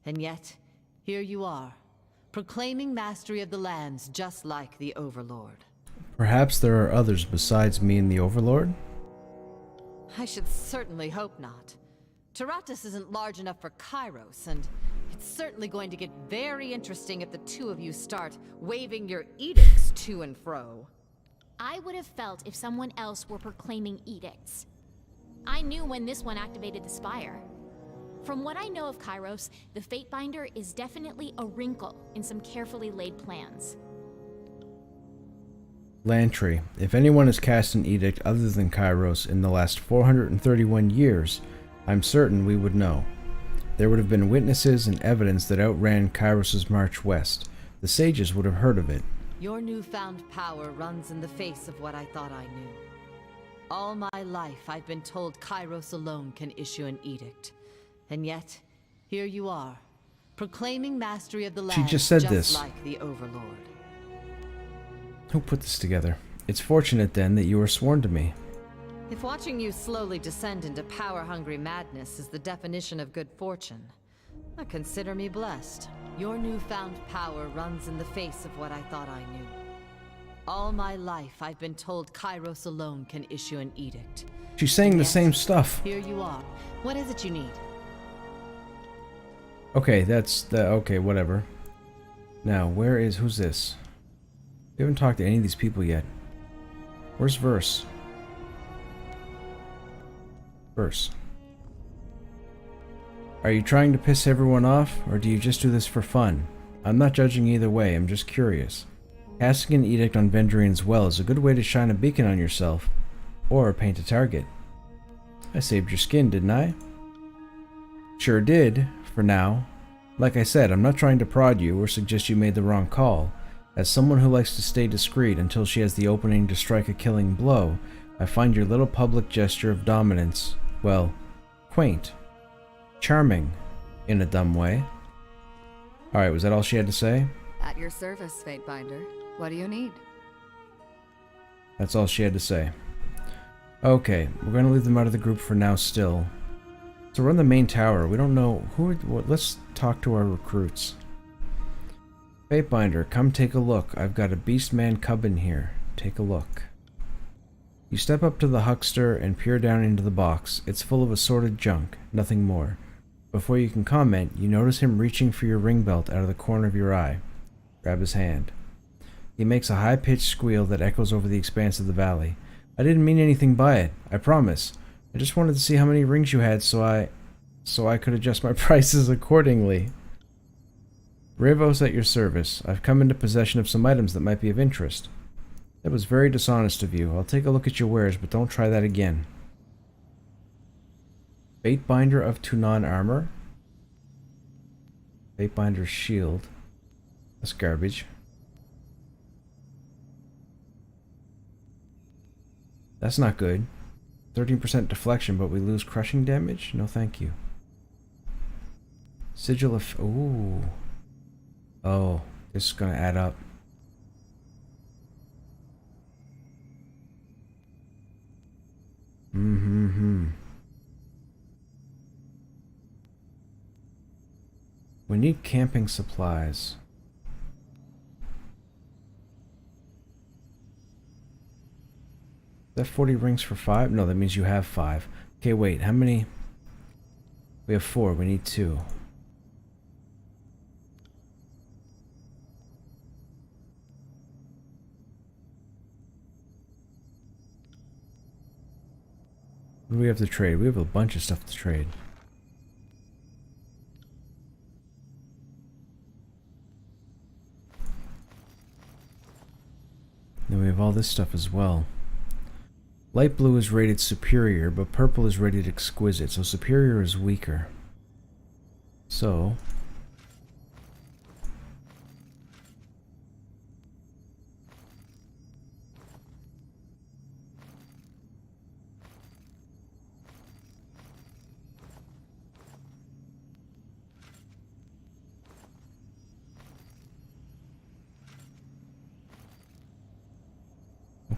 And yet, here you are, proclaiming mastery of the lands just like the Overlord. Perhaps there are others besides me and the Overlord? I should certainly hope not. Tyratus isn't large enough for Kairos, and it's certainly going to get very interesting if the two of you start waving your edicts to and fro. I would have felt if someone else were proclaiming edicts. I knew when this one activated the spire. From what I know of Kairos, the Fatebinder is definitely a wrinkle in some carefully laid plans. Lantry, if anyone has cast an edict other than Kairos in the last 431 years, I'm certain we would know. There would have been witnesses and evidence that outran Kairos' march west. The sages would have heard of it. Your newfound power runs in the face of what I thought I knew. All my life, I've been told Kairos alone can issue an edict. And yet, here you are, proclaiming mastery of the land just said this. like the Overlord. Who put this together? It's fortunate then that you were sworn to me. If watching you slowly descend into power-hungry madness is the definition of good fortune, I consider me blessed. Your newfound power runs in the face of what I thought I knew. All my life, I've been told Kairos alone can issue an edict. She's saying And the yet, same stuff. Here you are. What is it you need? Okay, okay, whatever. Now, who's this? We haven't talked to any of these people yet. Where's Verse? Verse. Are you trying to piss everyone off, or do you just do this for fun? I'm not judging either way, I'm just curious. Casting an edict on Vendrian's well is a good way to shine a beacon on yourself, or paint a target. I saved your skin, didn't I? Sure did, for now. Like I said, I'm not trying to prod you or suggest you made the wrong call. As someone who likes to stay discreet until she has the opening to strike a killing blow, I find your little public gesture of dominance, well, quaint. Charming, in a dumb way. Alright, was that all she had to say? At your service, Fatebinder. What do you need? That's all she had to say. Okay, we're gonna leave them out of the group for now still. So we're on the main tower. We don't know who... let's talk to our recruits. Fatebinder, come take a look. I've got a Beastman cub in here. Take a look. You step up to the huckster and peer down into the box. It's full of assorted junk, nothing more. Before you can comment, you notice him reaching for your ring belt out of the corner of your eye. Grab his hand. He makes a high-pitched squeal that echoes over the expanse of the valley. I didn't mean anything by it, I promise. I just wanted to see how many rings you had so I could adjust my prices accordingly. Rivos at your service. I've come into possession of some items that might be of interest. That was very dishonest of you. I'll take a look at your wares, but don't try that again. Fatebinder of Tunon armor. Fatebinder's shield. That's garbage. That's not good. 13% deflection, but we lose crushing damage? No thank you. Sigil of... ooh. Oh, this is gonna add up. We need camping supplies. Is that 40 rings for 5? No, that means you have 5. Okay, wait, how many? We have 4, we need 2. What do we have to trade? We have a bunch of stuff to trade. Then we have all this stuff as well. Light blue is rated superior, but purple is rated exquisite, so superior is weaker. So...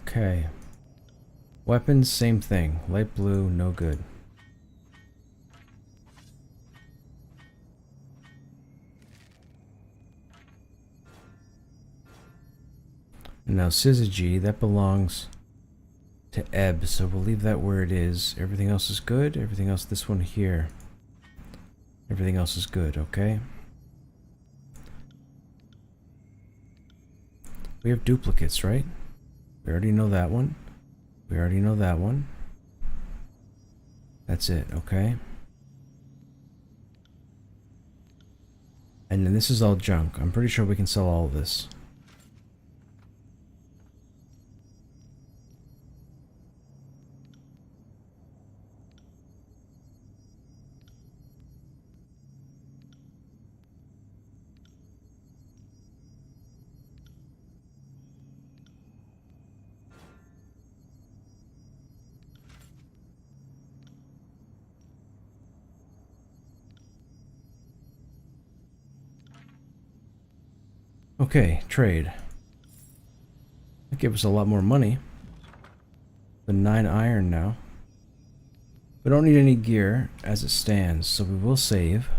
okay. Weapons, same thing. Light blue, no good. Now Syzygy, that belongs to Ebb, so we'll leave that where it is. Everything else is good. Everything else, this one here. Everything else is good, okay? We have duplicates, right? We already know that one. We already know that one. That's it, okay? And then this is all junk. I'm pretty sure we can sell all of this. Okay, trade. That gave us a lot more money. The 9 iron now. We don't need any gear as it stands, so we will save.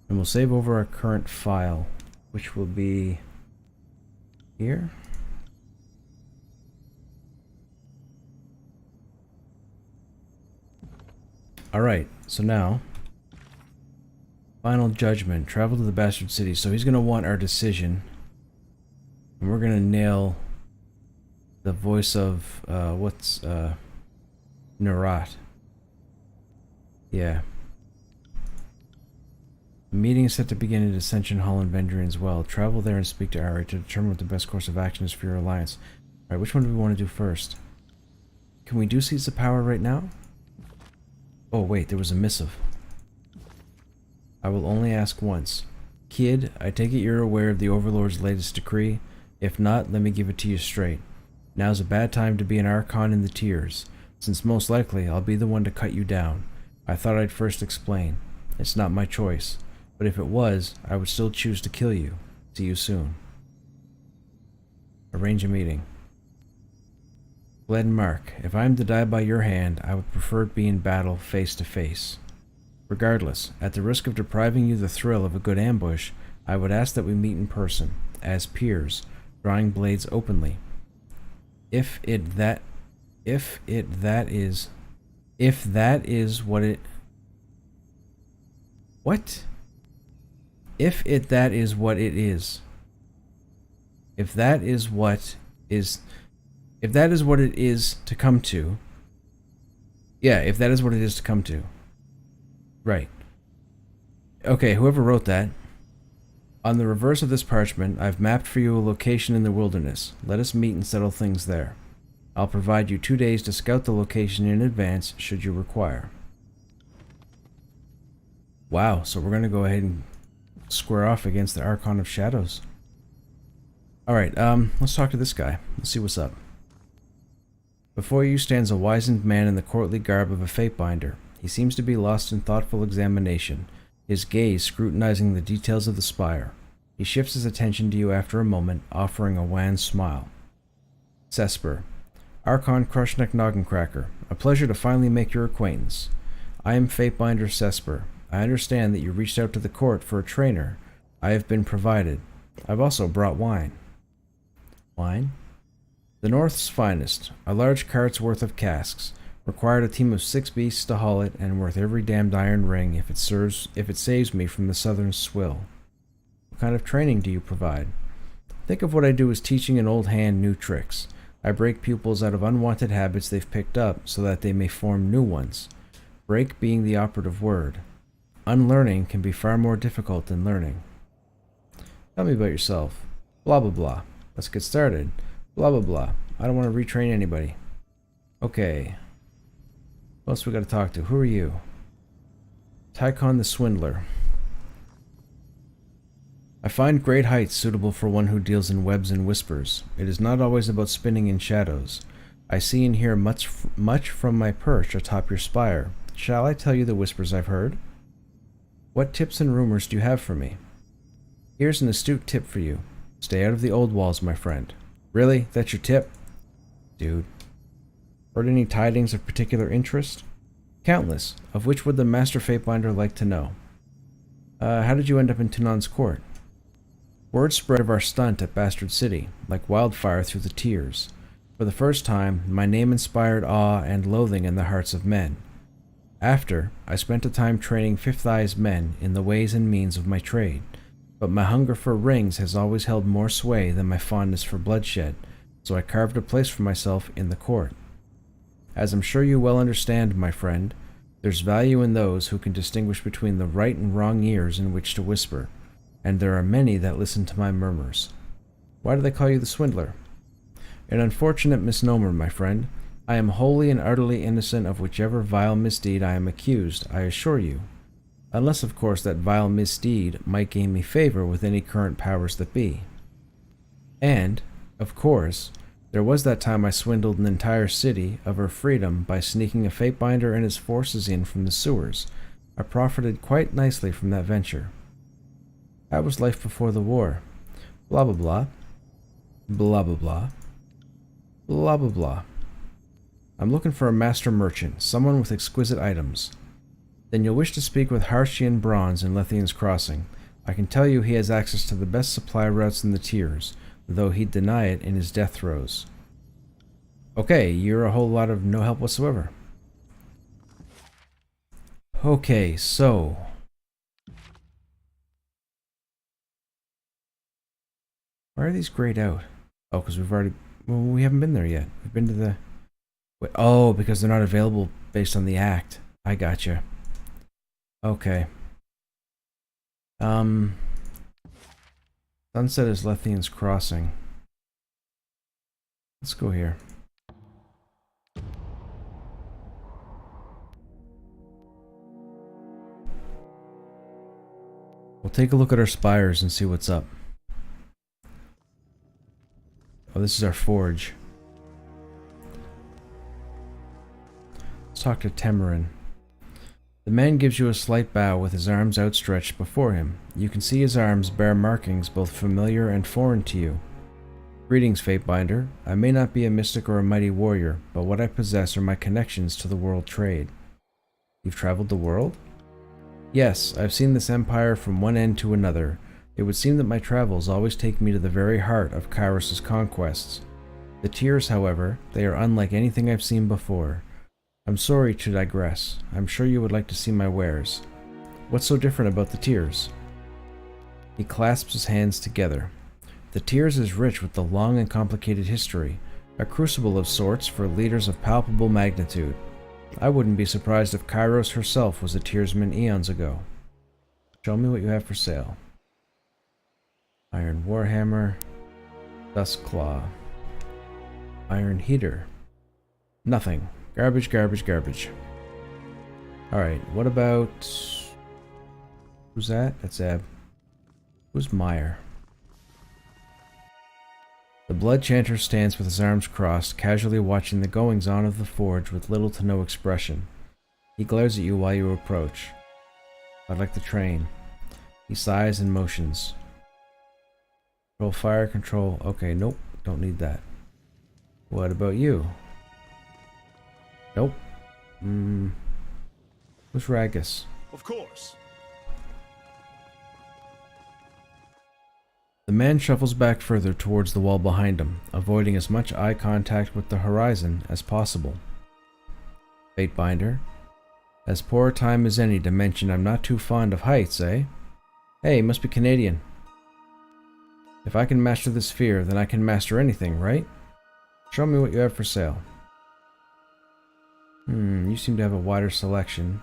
And we'll save over our current file, which will be here. Alright, so now final judgment. Travel to the bastard city. So he's gonna want our decision. And we're gonna nail the voice of Narat. Yeah. The meeting is set to begin at Ascension Hall in Vendrian's Well. Travel there and speak to Ari to determine what the best course of action is for your alliance. Alright, which one do we want to do first? Can we do Seeds of Power right now? Oh wait, there was a missive. I will only ask once. Kid, I take it you're aware of the Overlord's latest decree? If not, let me give it to you straight. Now's a bad time to be an Archon in the tiers, since most likely I'll be the one to cut you down. I thought I'd first explain. It's not my choice, but if it was, I would still choose to kill you. See you soon. Arrange a meeting. Glen Mark, if I am to die by your hand, I would prefer to be in battle face to face. Regardless, at the risk of depriving you the thrill of a good ambush, I would ask that we meet in person, as peers, drawing blades openly. If that is what it is to come to. Yeah, if that is what it is to come to. Right. Okay, whoever wrote that. On the reverse of this parchment, I've mapped for you a location in the wilderness. Let us meet and settle things there. I'll provide you 2 days to scout the location in advance, should you require. Wow, so we're going to go ahead and square off against the Archon of Shadows. Alright, let's talk to this guy. Let's see what's up. Before you stands a wizened man in the courtly garb of a Fatebinder. He seems to be lost in thoughtful examination, his gaze scrutinizing the details of the spire. He shifts his attention to you after a moment, offering a wan smile. Cesper. Archon Krushnek Noggencracker. A pleasure to finally make your acquaintance. I am Fatebinder Cesper. I understand that you reached out to the court for a trainer. I have been provided. I've also brought wine. Wine? The North's finest. A large cart's worth of casks. Required a team of 6 beasts to haul it, and worth every damned iron ring if it saves me from the southern swill. What kind of training do you provide? Think of what I do as teaching an old hand new tricks. I break pupils out of unwanted habits they've picked up so that they may form new ones. Break being the operative word. Unlearning can be far more difficult than learning. Tell me about yourself. Blah blah blah. Let's get started. Blah blah blah. I don't want to retrain anybody. Okay. Who else we gotta talk to? Who are you? Tycon the Swindler. I find great heights suitable for one who deals in webs and whispers. It is not always about spinning in shadows. I see and hear much from my perch atop your spire. Shall I tell you the whispers I've heard? What tips and rumors do you have for me? Here's an astute tip for you. Stay out of the old walls, my friend. Really? That's your tip? Dude. Heard any tidings of particular interest? Countless. Of which would the Master Fatebinder like to know? How did you end up in Tunan's court? Word spread of our stunt at Bastard City, like wildfire through the tiers. For the first time, my name inspired awe and loathing in the hearts of men. After, I spent a time training Fifth Eye's men in the ways and means of my trade, but my hunger for rings has always held more sway than my fondness for bloodshed, so I carved a place for myself in the court. As I'm sure you well understand, my friend, there's value in those who can distinguish between the right and wrong ears in which to whisper, and there are many that listen to my murmurs. Why do they call you the Swindler? An unfortunate misnomer, my friend. I am wholly and utterly innocent of whichever vile misdeed I am accused, I assure you. Unless, of course, that vile misdeed might gain me favor with any current powers that be. And, of course, there was that time I swindled an entire city of her freedom by sneaking a Fatebinder and his forces in from the sewers. I profited quite nicely from that venture. That was life before the war. Blah blah blah. Blah blah blah. Blah blah blah. I'm looking for a master merchant, someone with exquisite items. Then you'll wish to speak with Harshian Bronze in Lethian's Crossing. I can tell you he has access to the best supply routes in the tiers, though he'd deny it in his death throes. Okay, you're a whole lot of no help whatsoever. Okay, so... why are these grayed out? Oh, because we've already... well, we haven't been there yet. We've been to the... wait, oh, because they're not available based on the act. I gotcha. Okay. Sunset is Lethian's Crossing. Let's go here. We'll take a look at our spires and see what's up. Oh, this is our forge. Let's talk to Temerin. The man gives you a slight bow with his arms outstretched before him. You can see his arms bear markings both familiar and foreign to you. Greetings, Fatebinder. I may not be a mystic or a mighty warrior, but what I possess are my connections to the world trade. You've traveled the world? Yes, I've seen this empire from one end to another. It would seem that my travels always take me to the very heart of Kairos' conquests. The tears, however, they are unlike anything I've seen before. I'm sorry to digress. I'm sure you would like to see my wares. What's so different about the tears? He clasps his hands together. The tears is rich with the long and complicated history, a crucible of sorts for leaders of palpable magnitude. I wouldn't be surprised if Kairos herself was a tearsman eons ago. Show me what you have for sale. Iron Warhammer, Dust Claw, Iron Heater. Nothing. Garbage, garbage, garbage. Alright, what about... Who's that? That's Eb. Who's Meyer? The Blood Chanter stands with his arms crossed, casually watching the goings-on of the forge with little to no expression. He glares at you while you approach. I'd like the train. He sighs and motions. Control fire, control... Okay, nope, don't need that. What about you? Nope. Who's Ragus? Of course. The man shuffles back further towards the wall behind him, avoiding as much eye contact with the horizon as possible. Fatebinder. As poor a time as any to mention I'm not too fond of heights, eh? Hey, must be Canadian. If I can master this fear, then I can master anything, right? Show me what you have for sale. You seem to have a wider selection.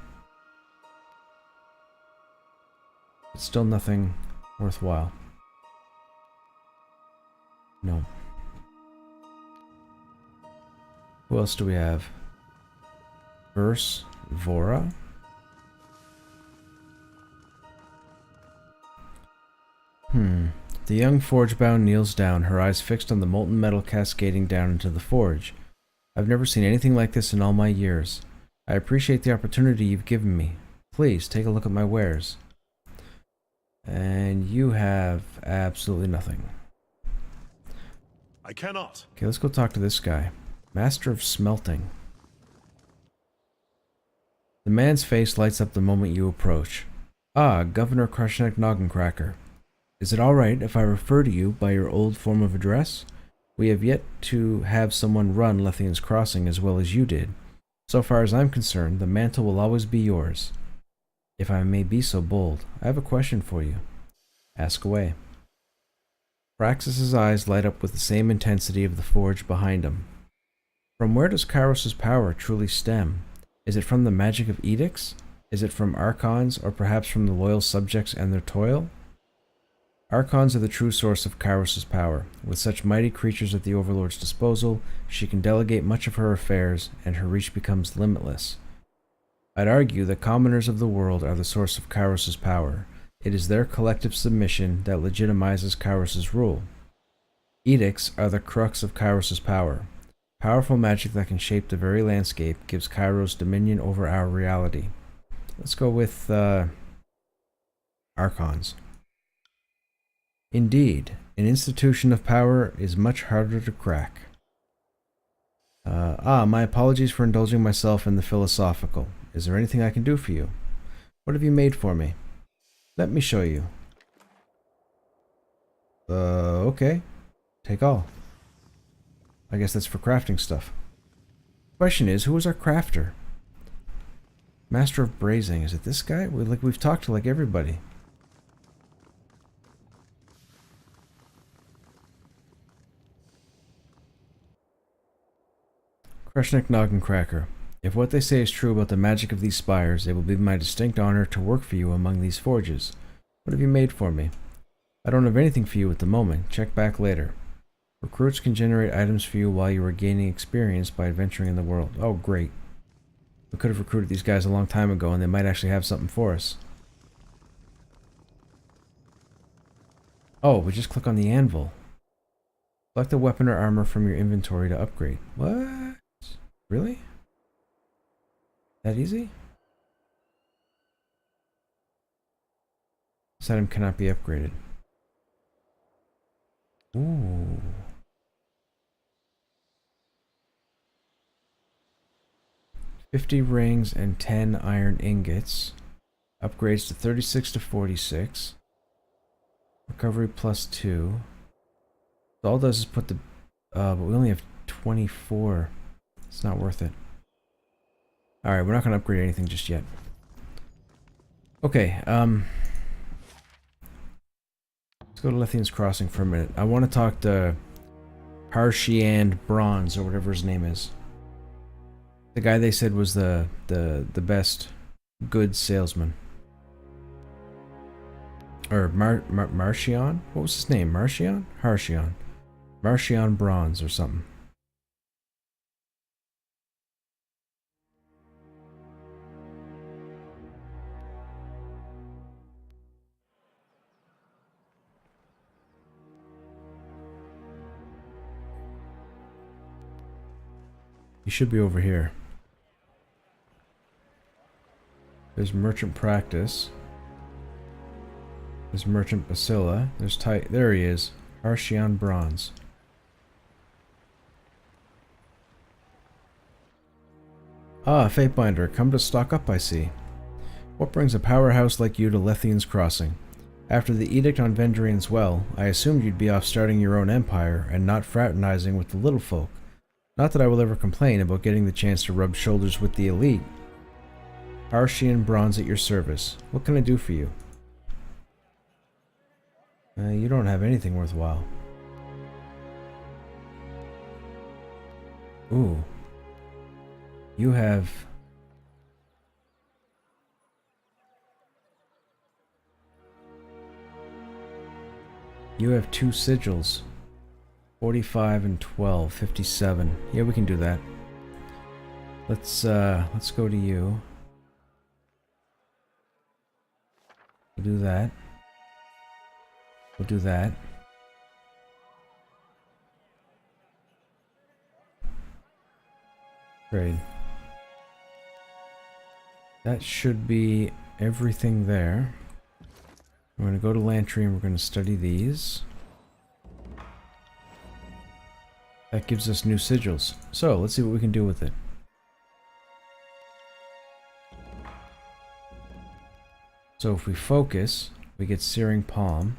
But still nothing worthwhile. No. Who else do we have? Verse Vora? The young forge-bound kneels down, her eyes fixed on the molten metal cascading down into the forge. I've never seen anything like this in all my years. I appreciate the opportunity you've given me. Please, take a look at my wares. And you have absolutely nothing. I cannot. Okay, let's go talk to this guy. Master of Smelting. The man's face lights up the moment you approach. Ah, Governor Krushnek Noggencracker. Is it alright if I refer to you by your old form of address? We have yet to have someone run Lethian's Crossing as well as you did. So far as I'm concerned, the mantle will always be yours. If I may be so bold, I have a question for you. Ask away. Praxis's eyes light up with the same intensity of the forge behind him. From where does Kairos' power truly stem? Is it from the magic of edicts? Is it from archons, or perhaps from the loyal subjects and their toil? Archons are the true source of Kairos' power. With such mighty creatures at the Overlord's disposal, she can delegate much of her affairs, and her reach becomes limitless. I'd argue that commoners of the world are the source of Kairos' power. It is their collective submission that legitimizes Kairos' rule. Edicts are the crux of Kairos' power. Powerful magic that can shape the very landscape gives Kairos dominion over our reality. Let's go with Archons. Indeed, an institution of power is much harder to crack. My apologies for indulging myself in the philosophical. Is there anything I can do for you? What have you made for me? Let me show you. Okay. Take all. I guess that's for crafting stuff. Question is, who is our crafter? Master of Brazing. Is it this guy? We've talked to like everybody. Krushnek Noggencracker. If what they say is true about the magic of these spires, it will be my distinct honor to work for you among these forges. What have you made for me? I don't have anything for you at the moment. Check back later. Recruits can generate items for you while you are gaining experience by adventuring in the world. Oh, great. We could have recruited these guys a long time ago, and they might actually have something for us. Oh, we just click on the anvil. Select a weapon or armor from your inventory to upgrade. What? Really? That easy? This item cannot be upgraded. Ooh. 50 rings and 10 iron ingots. Upgrades to 36 to 46. Recovery plus 2. So all it does is put the... but we only have 24. It's not worth it. Alright, we're not going to upgrade anything just yet. Okay, let's go to Lithian's Crossing for a minute. I want to talk to Harshiand Bronze, or whatever his name is. The guy they said was the best good salesman. Or Marcion? What was his name? Marcion? Harshion. Marcion Bronze or something. He should be over here. There's Merchant Practice. There's Merchant Basila. There's there he is. Harshion Bronze. Ah, Fatebinder, come to stock up, I see. What brings a powerhouse like you to Lethian's Crossing? After the edict on Vendrian's Well, I assumed you'd be off starting your own empire and not fraternizing with the little folk. Not that I will ever complain about getting the chance to rub shoulders with the elite. Harshion Bronze at your service. What can I do for you? You don't have anything worthwhile. Ooh. You have... You have 2 sigils. 45 and 12, 57. Yeah, we can do that. Let's go to you. We'll do that. We'll do that. Great. That should be everything there. We're going to go to Lantry and we're going to study these. That gives us new sigils. So, let's see what we can do with it. So if we focus, we get Searing Palm.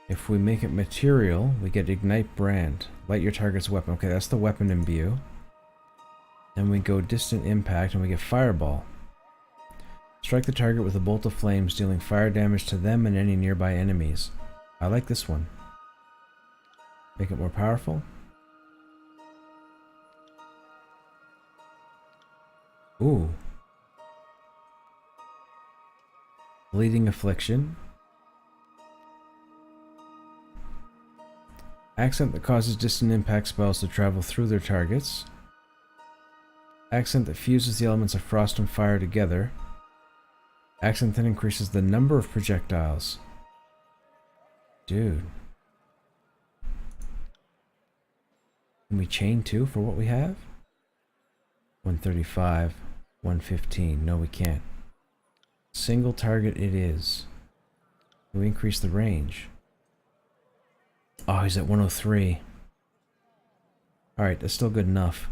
If we make it material, we get Ignite Brand. Light your target's weapon. Okay, that's the weapon imbue. Then we go Distant Impact and we get Fireball. Strike the target with a bolt of flames, dealing fire damage to them and any nearby enemies. I like this one. Make it more powerful. Ooh. Bleeding Affliction. Accent that causes distant impact spells to travel through their targets. Accent that fuses the elements of frost and fire together. Accent that increases the number of projectiles. Dude. Can we chain 2 for what we have? 135, 115. No, we can't. Single target it is. Can we increase the range? Oh, he's at 103. Alright, that's still good enough.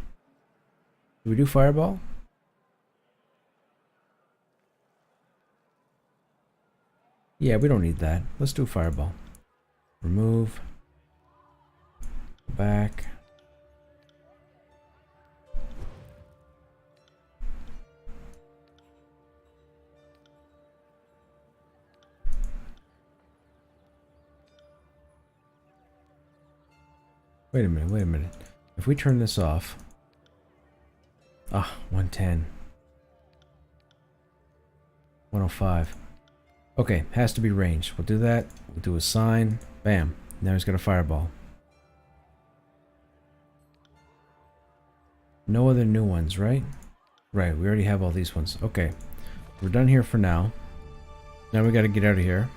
Do we do Fireball? Yeah, we don't need that. Let's do Fireball. Remove. Back. Wait a minute, wait a minute. If we turn this off... Ah, 110. 105. Okay, has to be ranged. We'll do that. We'll do a sign. Bam. Now he's got a fireball. No other new ones, right? Right, we already have all these ones. Okay. We're done here for now. Now we gotta get out of here.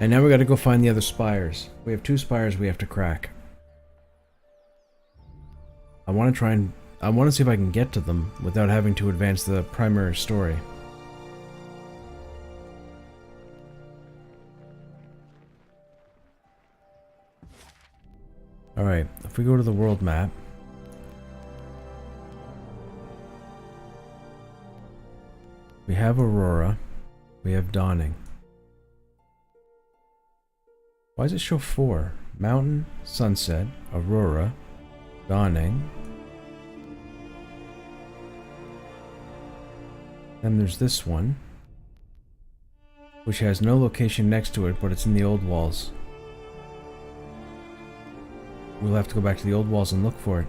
And now we gotta go find the other spires. We have 2 spires we have to crack. I want to see if I can get to them without having to advance the primary story. Alright, if we go to the world map. We have Aurora. We have Dawning. Why does it show 4? Mountain, Sunset, Aurora, Dawning. Then there's this one, which has no location next to it, but it's in the old walls. We'll have to go back to the old walls and look for it.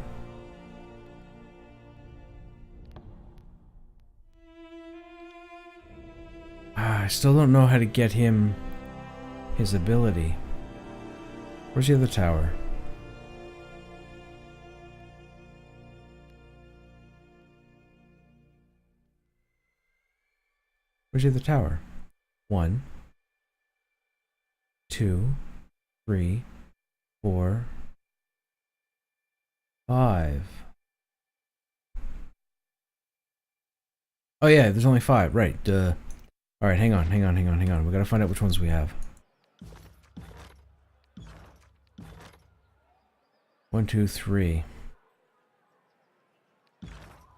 I still don't know how to get him his ability. Where's the other tower? Where's the other tower? 1, 2, 3, 4, 5. Oh yeah, there's only 5, right, duh. Alright, hang on. We gotta find out which ones we have. 1, 2, 3.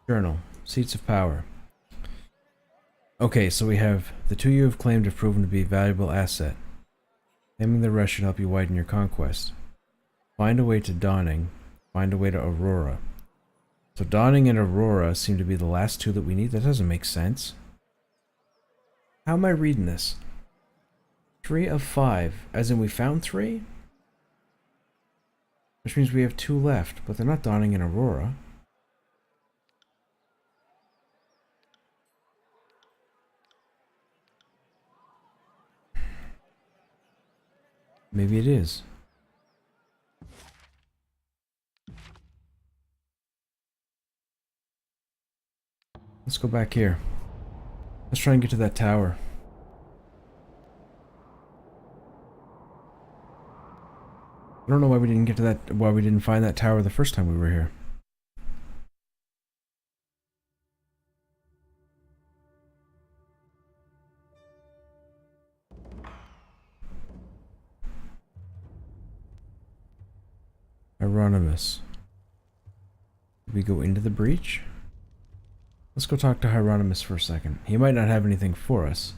Journal. Seats of Power. Okay, so we have the 2 you have claimed have proven to be a valuable asset. Naming the rest should help you widen your conquest. Find a way to Dawning. Find a way to Aurora. So Dawning and Aurora seem to be the last 2 that we need. That doesn't make sense. How am I reading this? 3 of 5. As in we found 3? Which means we have 2 left, but they're not Dawning and Aurora. Maybe it is. Let's go back here. Let's try and get to that tower. I don't know why we didn't get to that, why we didn't find that tower the first time we were here. Hieronymus. Did we go into the breach? Let's go talk to Hieronymus for a second. He might not have anything for us.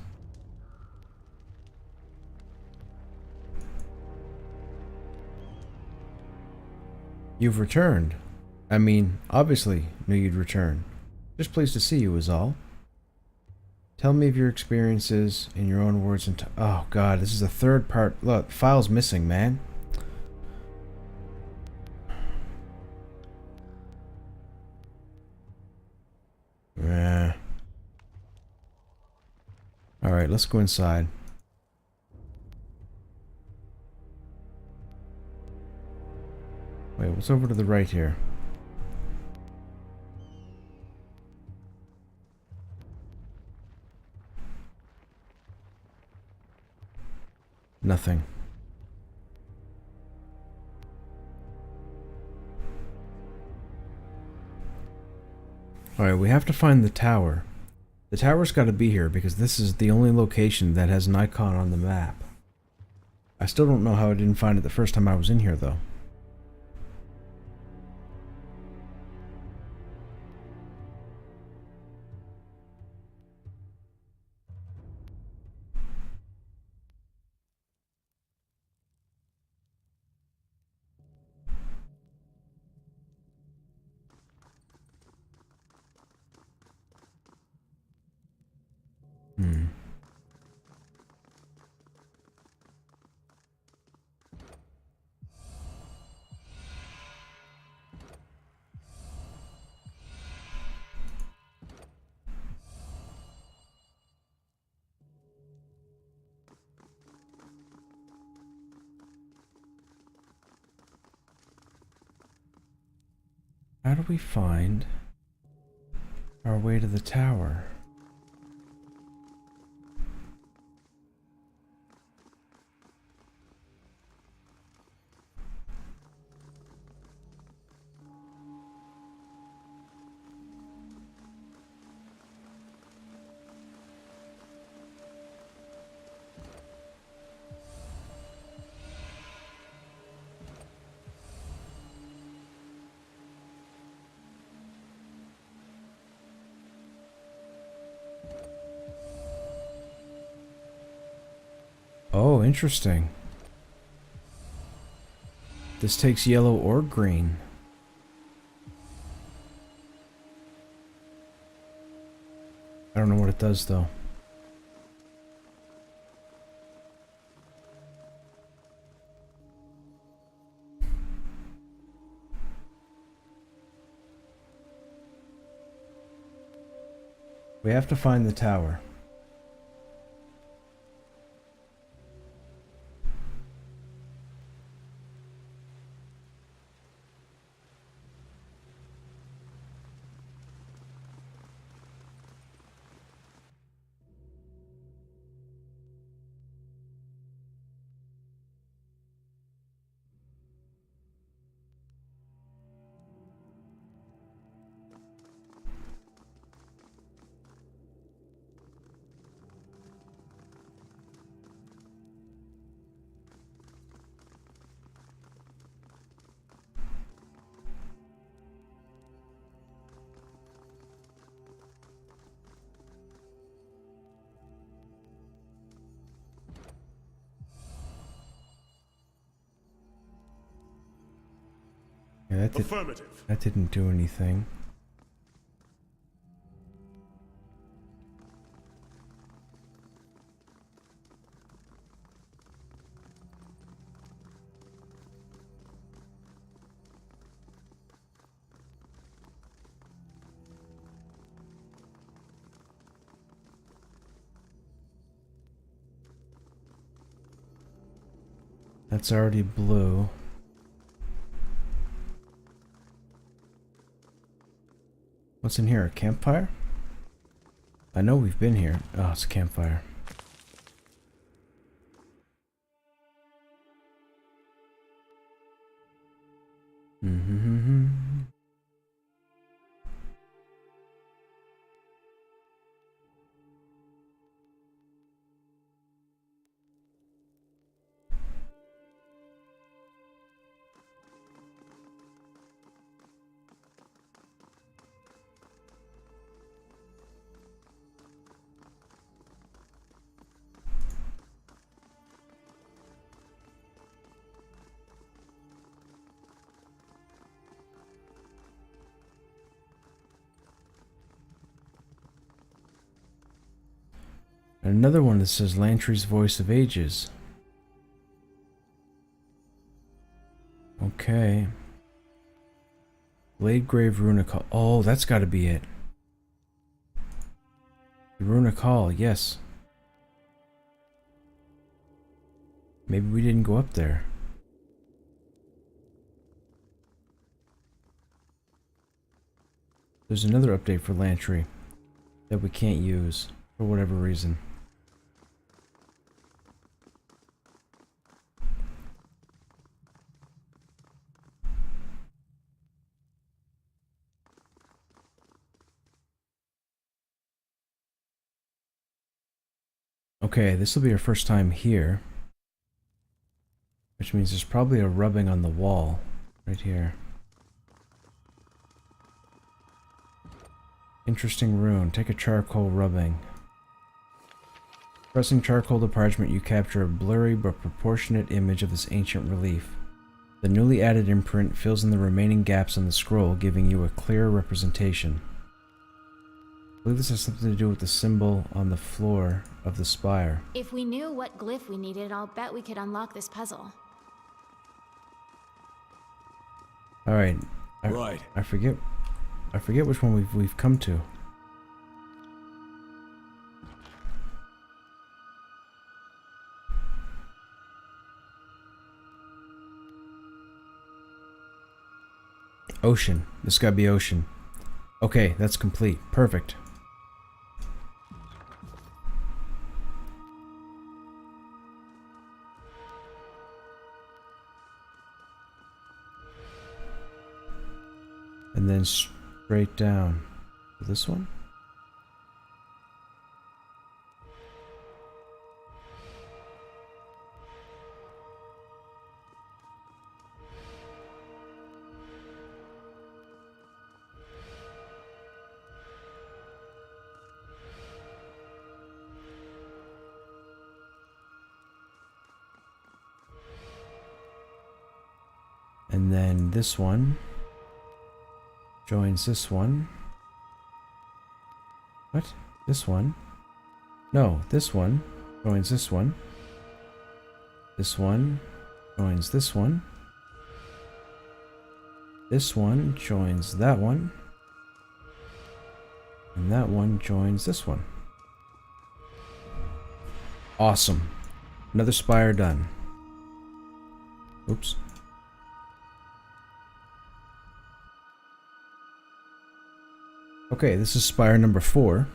You've returned. I mean, obviously knew you'd return. Just pleased to see you is all. Tell me of your experiences in your own words and oh god, this is the 3rd part. Look, file's missing, man. Alright, let's go inside. Wait, what's over to the right here? Nothing. Alright, we have to find the tower. The tower's got to be here because this is the only location that has an icon on the map. I still don't know how I didn't find it the first time I was in here, though. How do we find our way to the tower? Oh, interesting. This takes yellow or green. I don't know what it does though. We have to find the tower. Yeah, Affirmative. that didn't do anything. That's already blue. What's in here? A campfire? I know we've been here. Oh, it's a campfire. Mm-hmm. Another one that says Lantry's Voice of Ages. Okay. Blade Grave Runic Hall. Oh, that's gotta be it. Runic Hall, yes. Maybe we didn't go up there. There's another update for Lantry that we can't use for whatever reason. Okay, this will be our first time here. Which means there's probably a rubbing on the wall. Right here. Interesting rune. Take a charcoal rubbing. Pressing charcoal to parchment, you capture a blurry but proportionate image of this ancient relief. The newly added imprint fills in the remaining gaps on the scroll, giving you a clearer representation. I believe this has something to do with the symbol on the floor of the spire. If we knew what glyph we needed, I'll bet we could unlock this puzzle. Alright. Right. I forget which one we've come to. Ocean. This gotta be ocean. Okay, that's complete. Perfect. And then straight down. This one? And then this one joins this one. What? This one? No, this one joins this one. This one joins this one. This one joins that one. And that one joins this one. Awesome. Another spire done. Oops. Okay, this is spire number 4.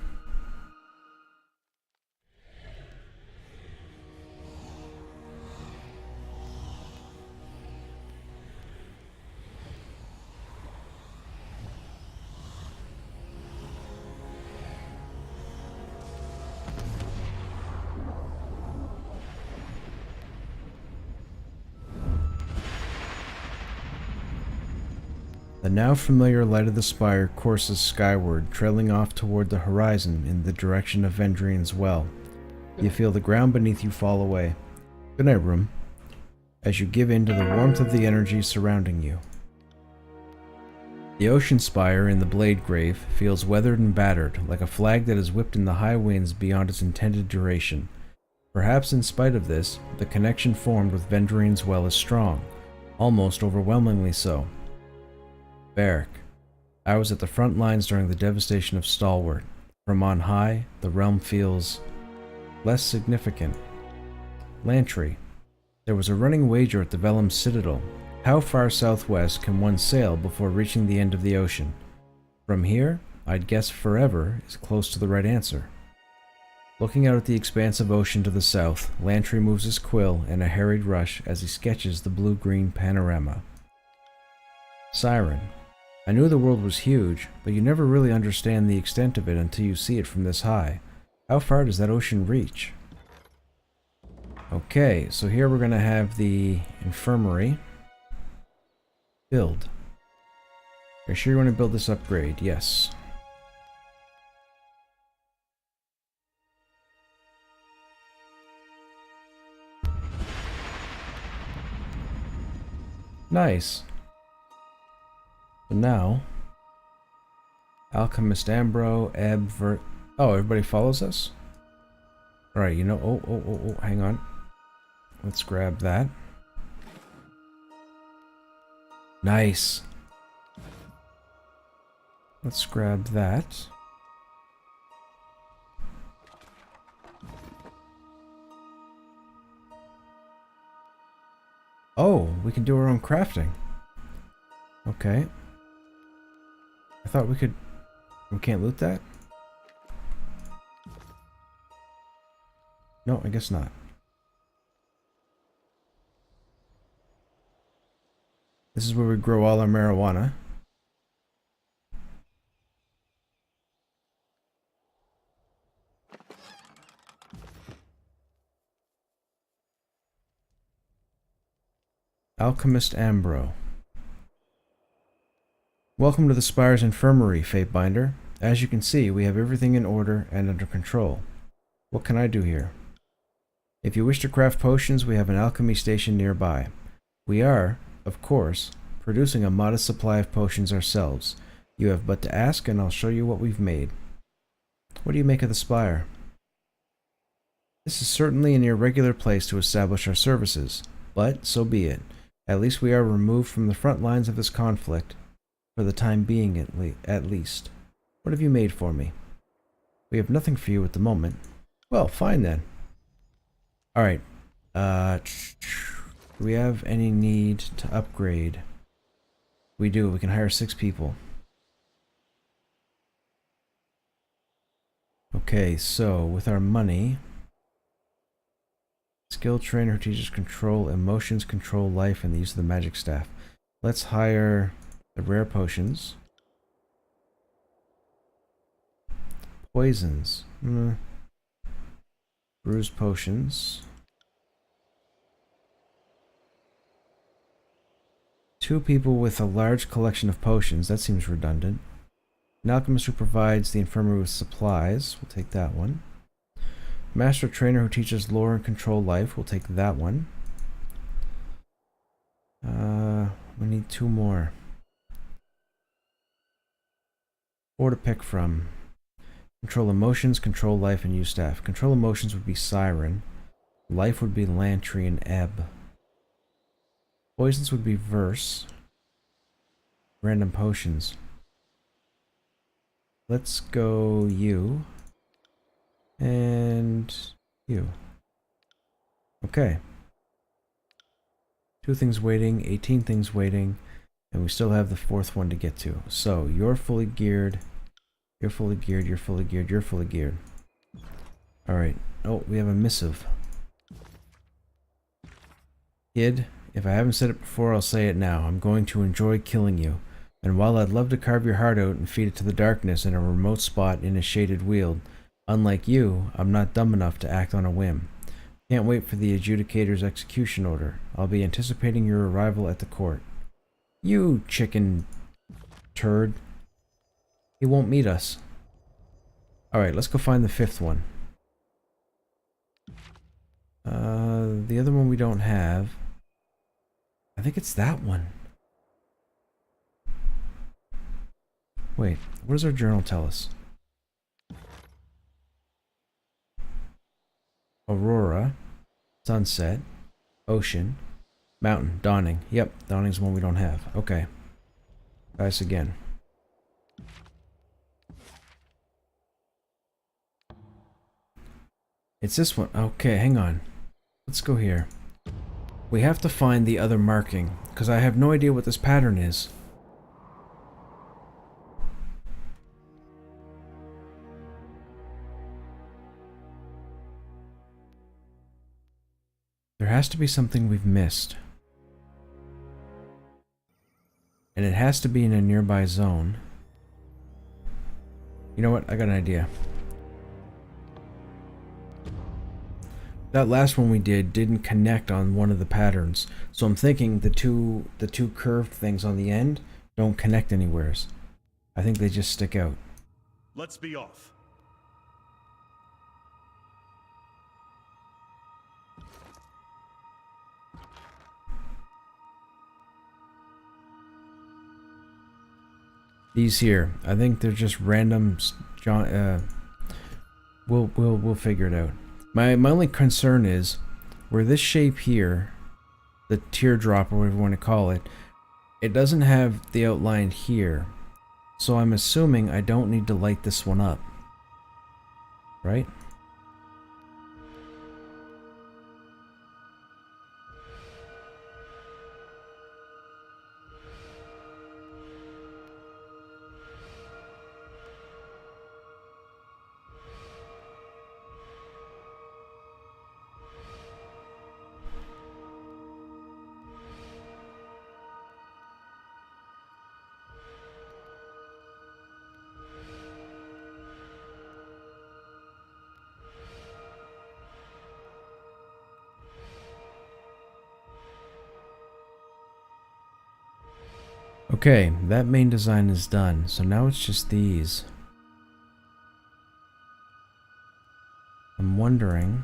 The now familiar light of the spire courses skyward, trailing off toward the horizon in the direction of Vendrian's well. You feel the ground beneath you fall away. Good night, room, as you give in to the warmth of the energy surrounding you. The ocean spire in the Blade Grave feels weathered and battered, like a flag that is whipped in the high winds beyond its intended duration. Perhaps in spite of this, the connection formed with Vendrian's well is strong, almost overwhelmingly so. Barrack. I was at the front lines during the devastation of Stalwart. From on high, the realm feels less significant. Lantry. There was a running wager at the Vellum Citadel. How far southwest can one sail before reaching the end of the ocean? From here, I'd guess forever is close to the right answer. Looking out at the expanse of ocean to the south, Lantry moves his quill in a harried rush as he sketches the blue-green panorama. Siren. I knew the world was huge, but you never really understand the extent of it until you see it from this high. How far does that ocean reach? Okay, so here we're going to have the infirmary. Build. Are you sure you want to build this upgrade? Yes. Nice. So now, Alchemist Ambro, Ebb, oh, everybody follows us? Alright, you know, oh, hang on. Let's grab that. Nice. Let's grab that. Oh, we can do our own crafting. Okay. I thought we could... We can't loot that? No, I guess not. This is where we grow all our marijuana. Alchemist Ambro. Welcome to the Spire's Infirmary, Fatebinder. As you can see, we have everything in order and under control. What can I do here? If you wish to craft potions, we have an alchemy station nearby. We are, of course, producing a modest supply of potions ourselves. You have but to ask and I'll show you what we've made. What do you make of the Spire? This is certainly an irregular place to establish our services, but so be it. At least we are removed from the front lines of this conflict. For the time being, at least. What have you made for me? We have nothing for you at the moment. Well, fine then. Alright. Do we have any need to upgrade? We do. We can hire 6 people. Okay, so with our money... Skill trainer who teaches control emotions, control life, and the use of the magic staff. Let's hire... the rare potions. Poisons. Bruise potions. 2 people with a large collection of potions. That seems redundant. An alchemist who provides the infirmary with supplies. We'll take that one. Master trainer who teaches lore and control life. We'll take that one. We need 2 more. 4 to pick from. Control emotions, control life, and use staff. Control emotions would be Siren. Life would be Lantry and Ebb. Poisons would be Verse. Random potions. Let's go you. And you. Okay. 2 things waiting, 18 things waiting, and we still have the 4th one to get to. So, you're fully geared, you're fully geared, you're fully geared, you're fully geared. Alright. Oh, we have a missive. Kid, if I haven't said it before, I'll say it now. I'm going to enjoy killing you. And while I'd love to carve your heart out and feed it to the darkness in a remote spot in a shaded weald, unlike you, I'm not dumb enough to act on a whim. Can't wait for the adjudicator's execution order. I'll be anticipating your arrival at the court. You chicken turd. He won't meet us. Alright, let's go find the 5th one. The other one we don't have. I think it's that one. Wait, what does our journal tell us? Aurora, sunset, ocean, mountain, dawning. Yep, dawning's one we don't have. Okay. Try this again. It's this one. Okay, hang on. Let's go here. We have to find the other marking, because I have no idea what this pattern is. There has to be something we've missed. And it has to be in a nearby zone. You know what? I got an idea. That last one we did didn't connect on one of the patterns. So I'm thinking the two curved things on the end don't connect anywheres. I think they just stick out. Let's be off. These here, I think they're just random. We'll figure it out. My only concern is where this shape here, the teardrop or whatever you want to call it, it doesn't have the outline here. So I'm assuming I don't need to light this one up. Right? Okay, that main design is done, so now it's just these. I'm wondering...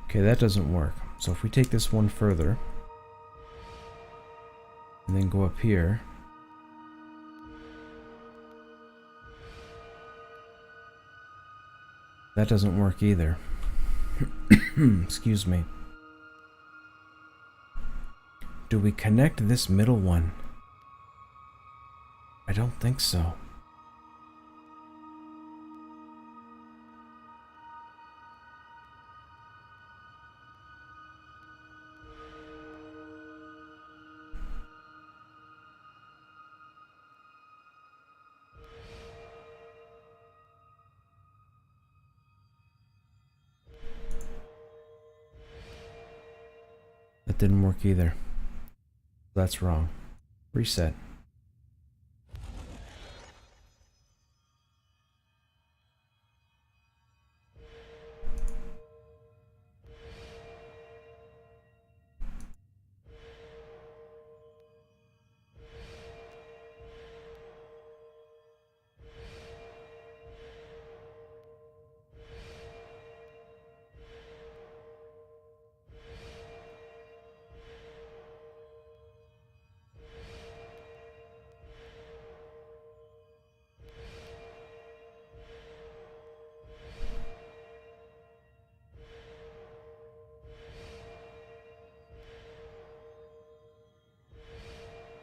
Okay, that doesn't work. So if we take this one further, and then go up here... That doesn't work either. Excuse me. Do we connect this middle one? I don't think so. That didn't work either. That's wrong. Reset.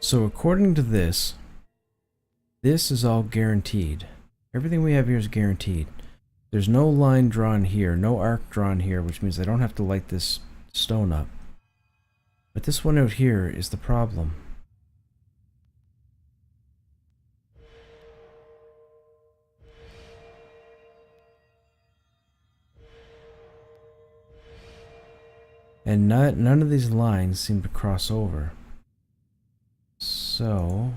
So according to this, this is all guaranteed. Everything we have here is guaranteed. There's no line drawn here, no arc drawn here, which means I don't have to light this stone up. But this one out here is the problem. And none of these lines seem to cross over. So...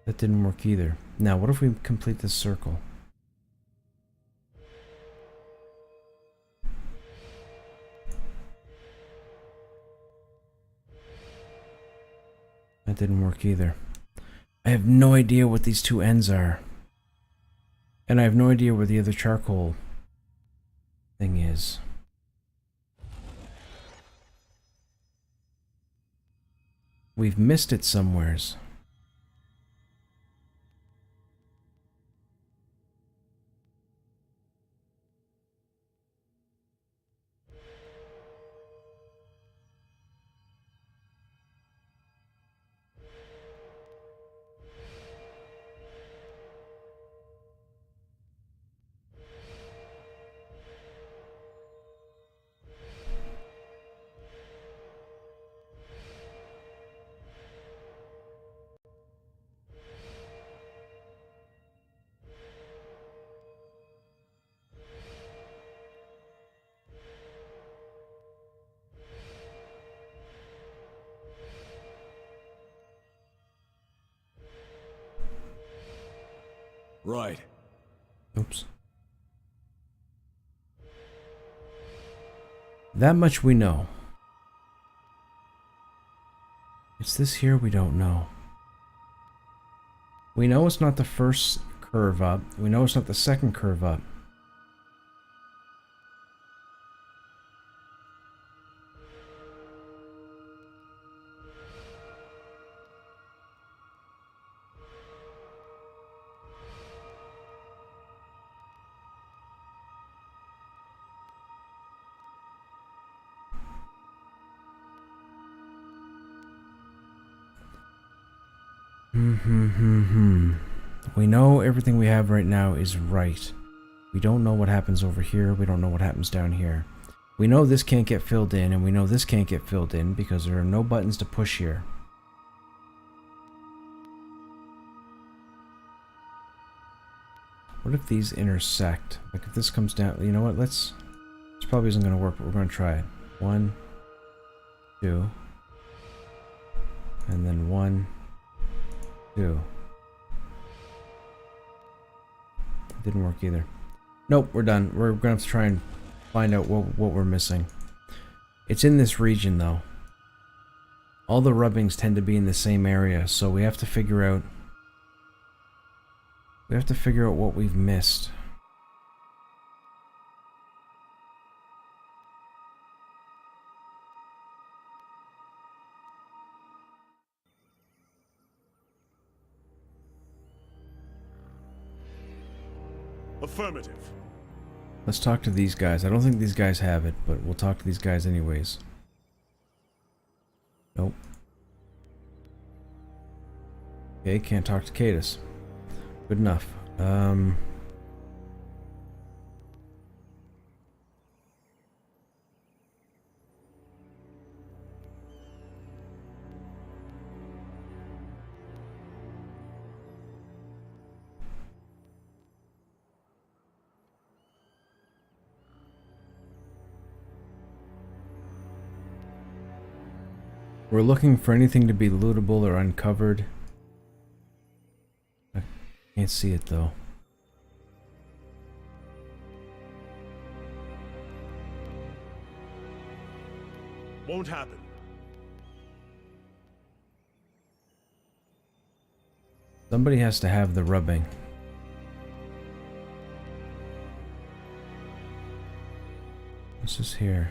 that didn't work either. Now, what if we complete this circle? That didn't work either. I have no idea what these two ends are. And I have no idea where the other charcoal thing is. We've missed it somewheres. Right. Oops. That much we know. It's this here we don't know. We know it's not the first curve up. We know it's not the second curve up. We know everything we have right now is right. We don't know what happens over here. We don't know what happens down here. We know this can't get filled in, and we know this can't get filled in because there are no buttons to push here. What if these intersect? Like if this comes down, you know what, this probably isn't going to work, but we're going to try it. 1, 2, and then 1, 2. Didn't work either. Nope, we're done. We're going to have to try and find out what we're missing. It's in this region though. All the rubbings tend to be in the same area, so we have to figure out what we've missed. Affirmative. Let's talk to these guys. I don't think these guys have it, but we'll talk to these guys anyways. Nope. Okay, can't talk to Cadus. Good enough. We're looking for anything to be lootable or uncovered. I can't see it though. Won't happen. Somebody has to have the rubbing. What's this here?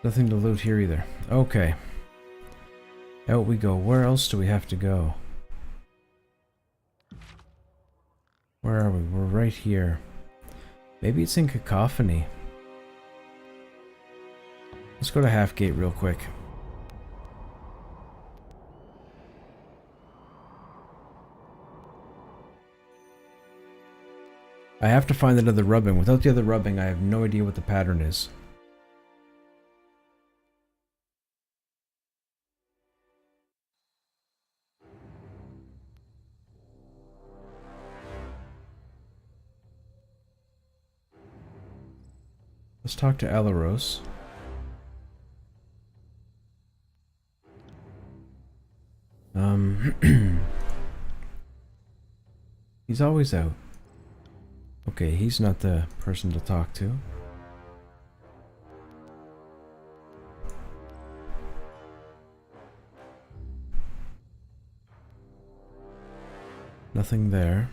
Nothing to loot here either. Okay. Out we go. Where else do we have to go? Where are we? We're right here. Maybe it's in Cacophony. Let's go to Halfgate real quick. I have to find another rubbing. Without the other rubbing, I have no idea what the pattern is. Let's talk to Alaros. He's always out. Okay, he's not the person to talk to. Nothing there.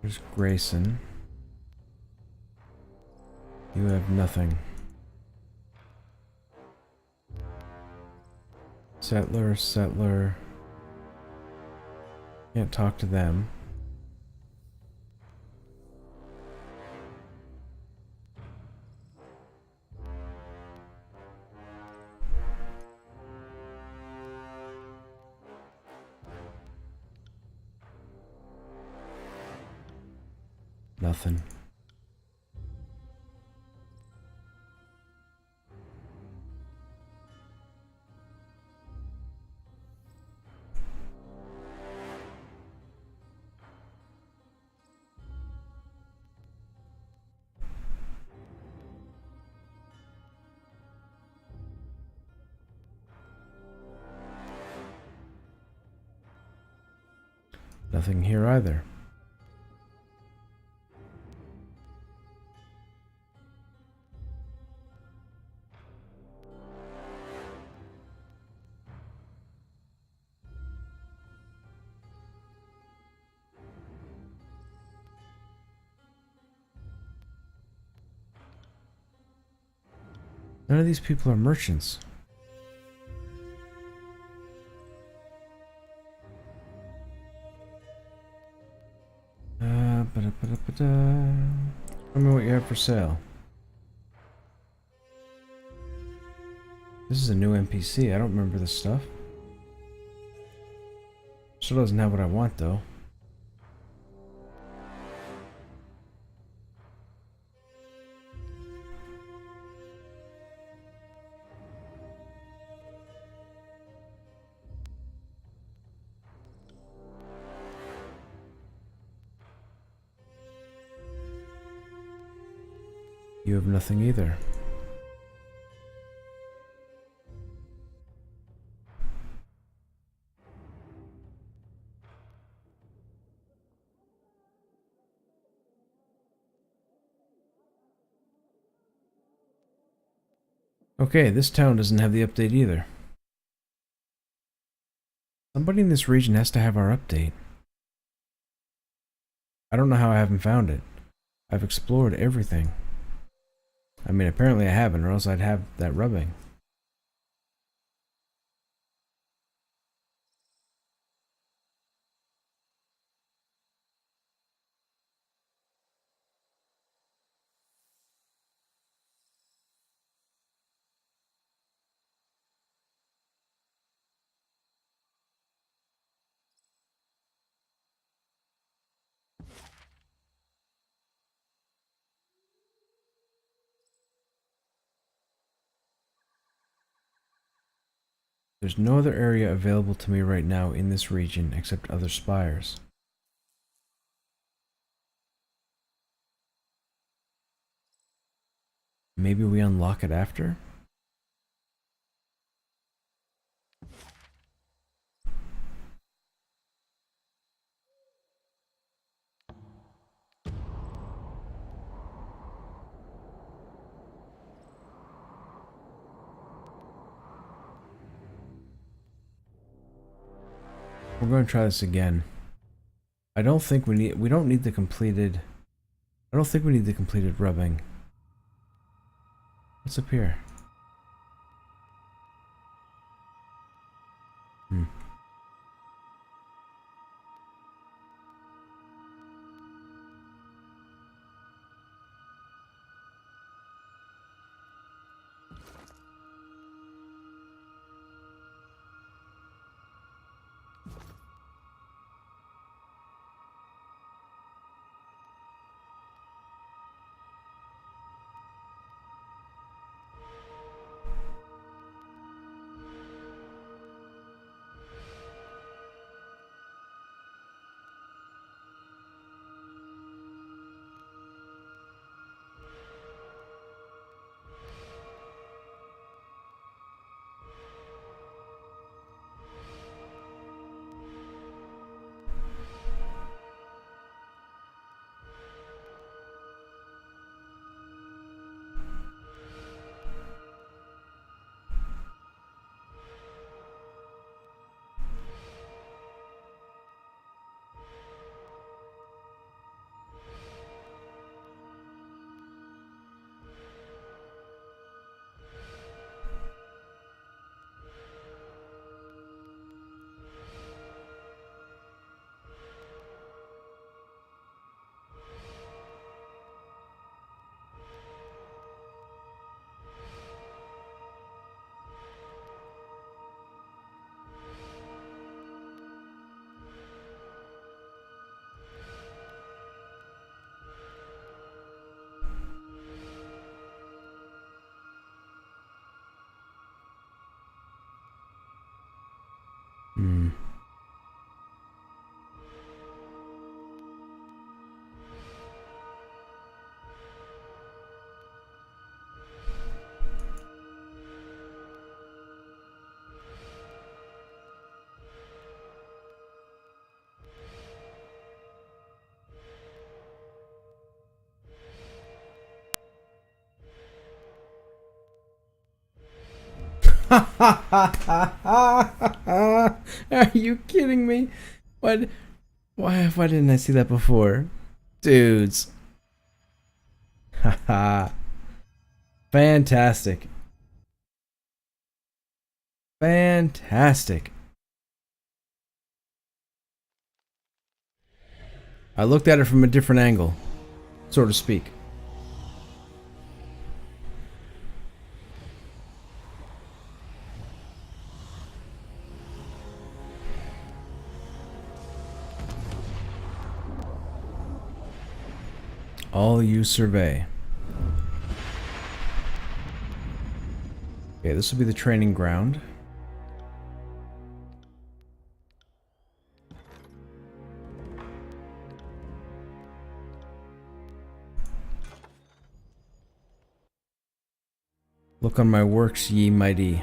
There's Grayson. You have nothing. Settler. Can't talk to them. Nothing. Nothing here either. None of these people are merchants. Tell me what you have for sale. This is a new NPC. I don't remember this stuff. Still doesn't have what I want though. You have nothing either. Okay, this town doesn't have the update either. Somebody in this region has to have our update. I don't know how I haven't found it. I've explored everything. I mean, apparently I haven't, or else I'd have that rubbing. There's no other area available to me right now in this region except other spires. maybe we unlock it after? We're going to try this again. I don't think we don't need the completed. I don't think we need the completed rubbing. What's up here? Are you kidding me? Why didn't I see that before? Dudes. Haha. Fantastic. Fantastic. I looked at it from a different angle, so to speak. All you survey. Okay, this will be the training ground. Look on my works, ye mighty.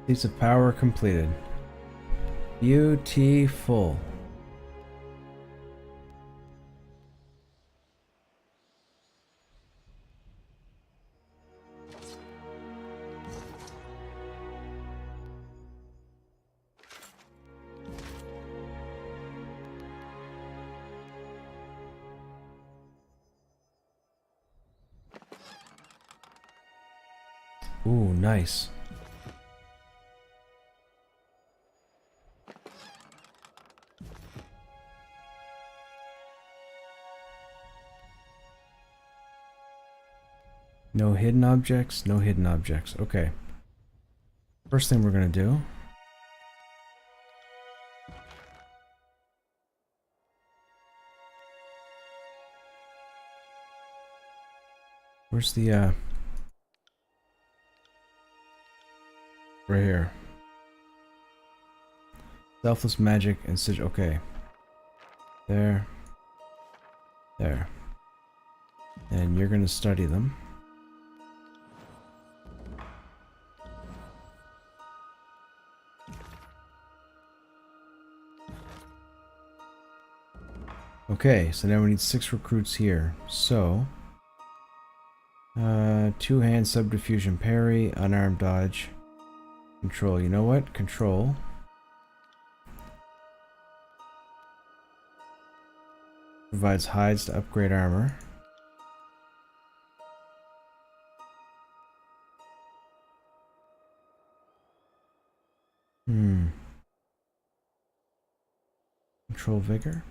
Piece of power completed. Beautiful. Ooh, nice. No hidden objects, no hidden objects. Okay. First thing we're gonna do. Where's the, right here. Selfless magic and sigil. Okay. There. There. And you're gonna study them. Okay, so now we need 6 recruits here. So, two-hand subdiffusion parry, unarmed dodge, control. You know what? Control. Provides hides to upgrade armor. Control vigor.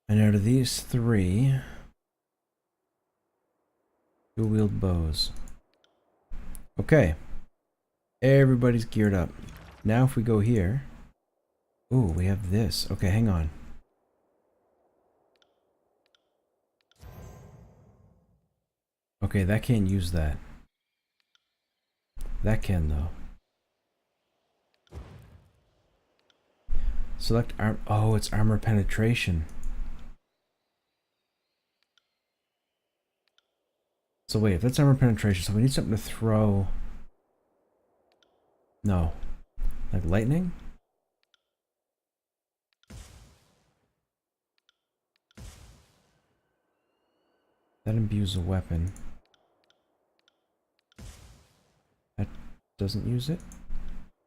And out of these 3, dual-wield bows. Okay. Everybody's geared up. Now if we go here... Ooh, we have this. Okay, hang on. Okay, that can't use that. That can, though. Select arm... Oh, it's armor penetration. So wait, if that's armor penetration, so we need something to throw... No. Like lightning? That imbues a weapon. That doesn't use it?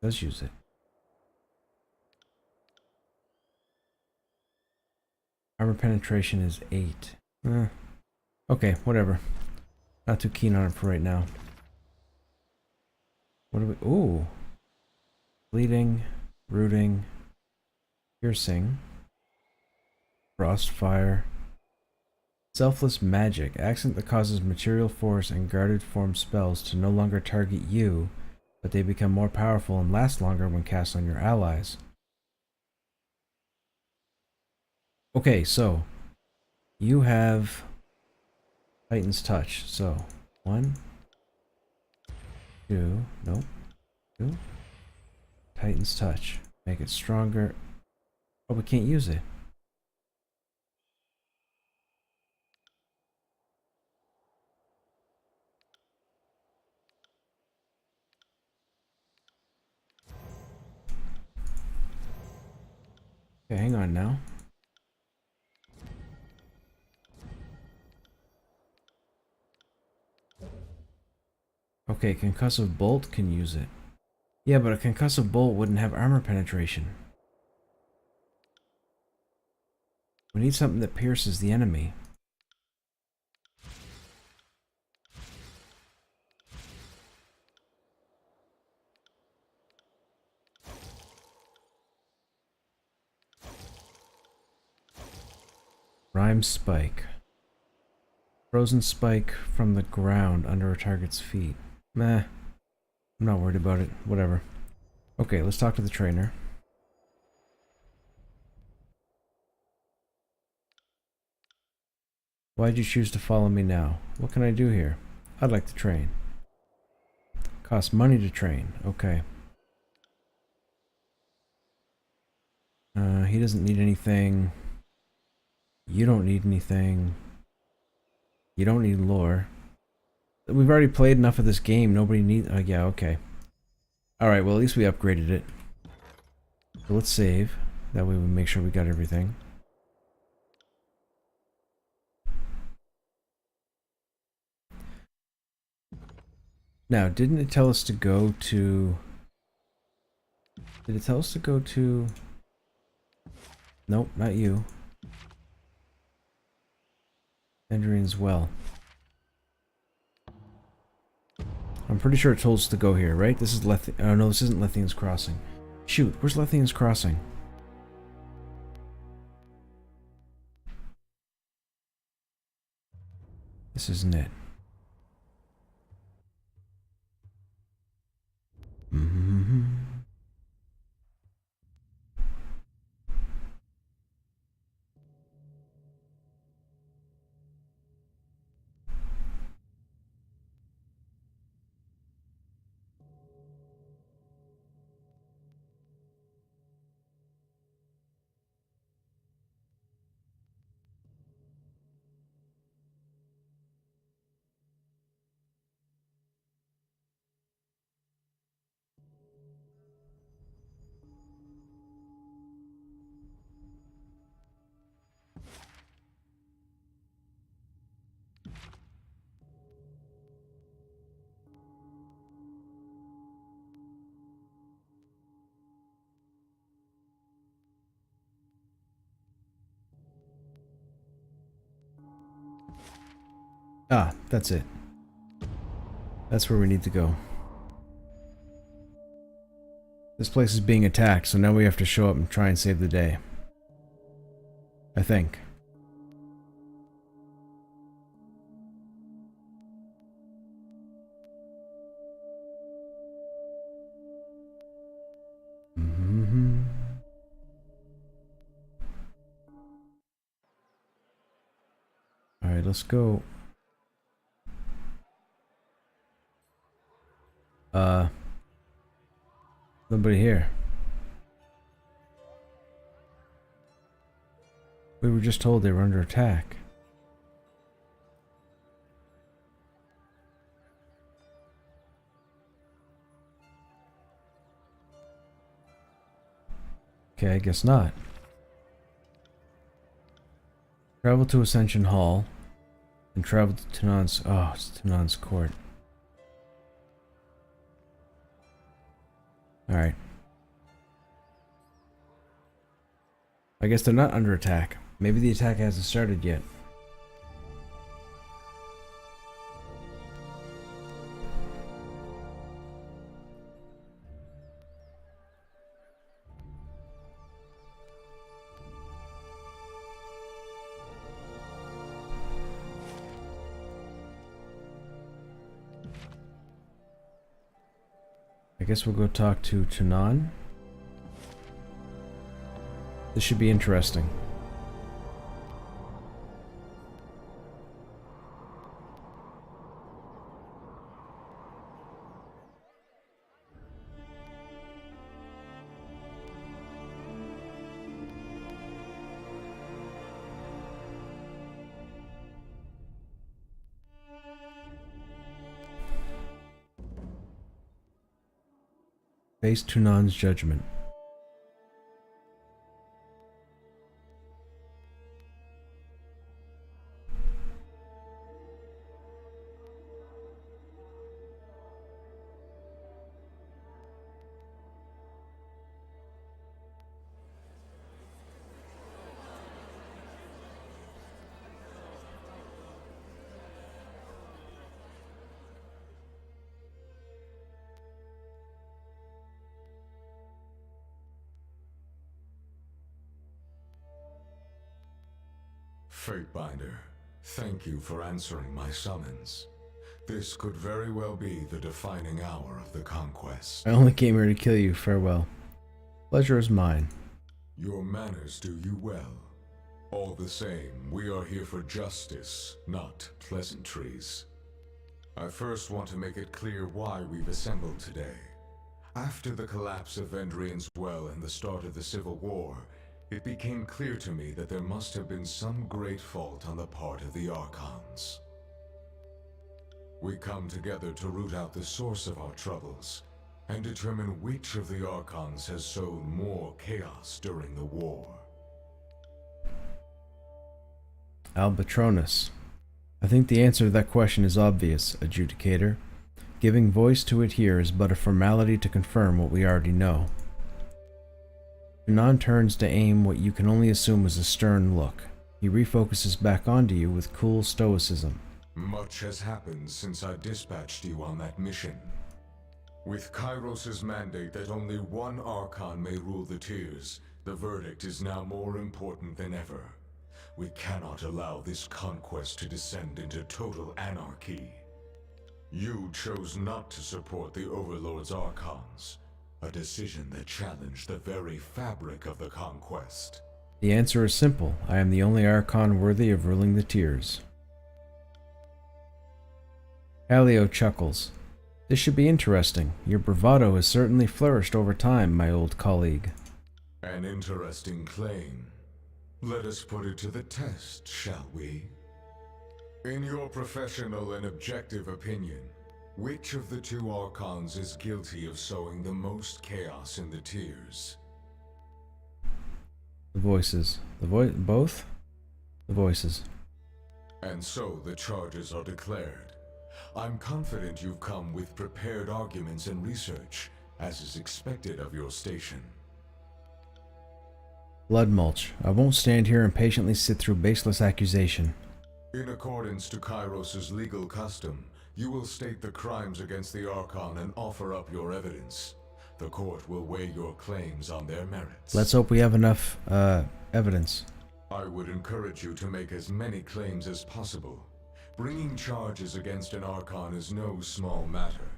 Does use it. Armor penetration is 8. Okay, whatever. Not too keen on it for right now. What do we... Ooh. Bleeding, rooting, piercing, frostfire, selfless magic, accent that causes material force and guarded form spells to no longer target you, but they become more powerful and last longer when cast on your allies. Okay, so you have Titan's Touch. So 1, 2, nope, 2. Titan's Touch. Make it stronger. Oh, we can't use it. Okay, hang on now. Okay, Concussive Bolt can use it. Yeah, but a Concussive Bolt wouldn't have armor penetration. We need something that pierces the enemy. Rhyme Spike. Frozen spike from the ground under a target's feet. Meh. I'm not worried about it. Whatever. Okay, let's talk to the trainer. Why'd you choose to follow me now? What can I do here? I'd like to train. Costs money to train. Okay. He doesn't need anything. You don't need anything. You don't need lore. We've already played enough of this game. Nobody needs... Oh, yeah, okay. Alright, well, at least we upgraded it. So let's save. That way we make sure we got everything. Now, didn't it tell us to go to... Did it tell us to go to... Nope, not you. Endrian's Well. I'm pretty sure it told us to go here, right? This is oh no, this isn't Lethian's Crossing. Shoot, where's Lethian's Crossing? This isn't it. Ah, that's it. That's where we need to go. This place is being attacked, so now we have to show up and try and save the day. I think. Alright, let's go. Nobody here. We were just told they were under attack. Okay, I guess not. Travel to Ascension Hall and travel to Tanan's. Oh, it's Tanan's court. Alright. I guess they're not under attack. Maybe the attack hasn't started yet. I guess we'll go talk to Tanan. This should be interesting. Face Tunan's judgment. Fatebinder, thank you for answering my summons. This could very well be the defining hour of the conquest. I only came here to kill you. Farewell. Pleasure is mine. Your manners do you well. All the same, we are here for justice, not pleasantries. I first want to make it clear why we've assembled today. After the collapse of Vendrian's Well and the start of the Civil War, it became clear to me that there must have been some great fault on the part of the Archons. We come together to root out the source of our troubles, and determine which of the Archons has sowed more chaos during the war. Albatronus. I think the answer to that question is obvious, Adjudicator. Giving voice to it here is but a formality to confirm what we already know. Tanan turns to aim what you can only assume is a stern look. He refocuses back onto you with cool stoicism. Much has happened since I dispatched you on that mission. With Kairos' mandate that only one Archon may rule the Tiers, the verdict is now more important than ever. We cannot allow this conquest to descend into total anarchy. You chose not to support the Overlord's Archons, a decision that challenged the very fabric of the conquest. The answer is simple. I am the only Archon worthy of ruling the Tiers. Alio chuckles. This should be interesting. Your bravado has certainly flourished over time, my old colleague. An interesting claim. Let us put it to the test, shall we? In your professional and objective opinion, which of the two Archons is guilty of sowing the most chaos in the Tiers? The voices. Both? The voices. And so the charges are declared. I'm confident you've come with prepared arguments and research, as is expected of your station. Blood mulch. I won't stand here and patiently sit through baseless accusation. In accordance to Kairos's legal custom, you will state the crimes against the Archon and offer up your evidence. The court will weigh your claims on their merits. Let's hope we have enough, evidence. I would encourage you to make as many claims as possible. Bringing charges against an Archon is no small matter.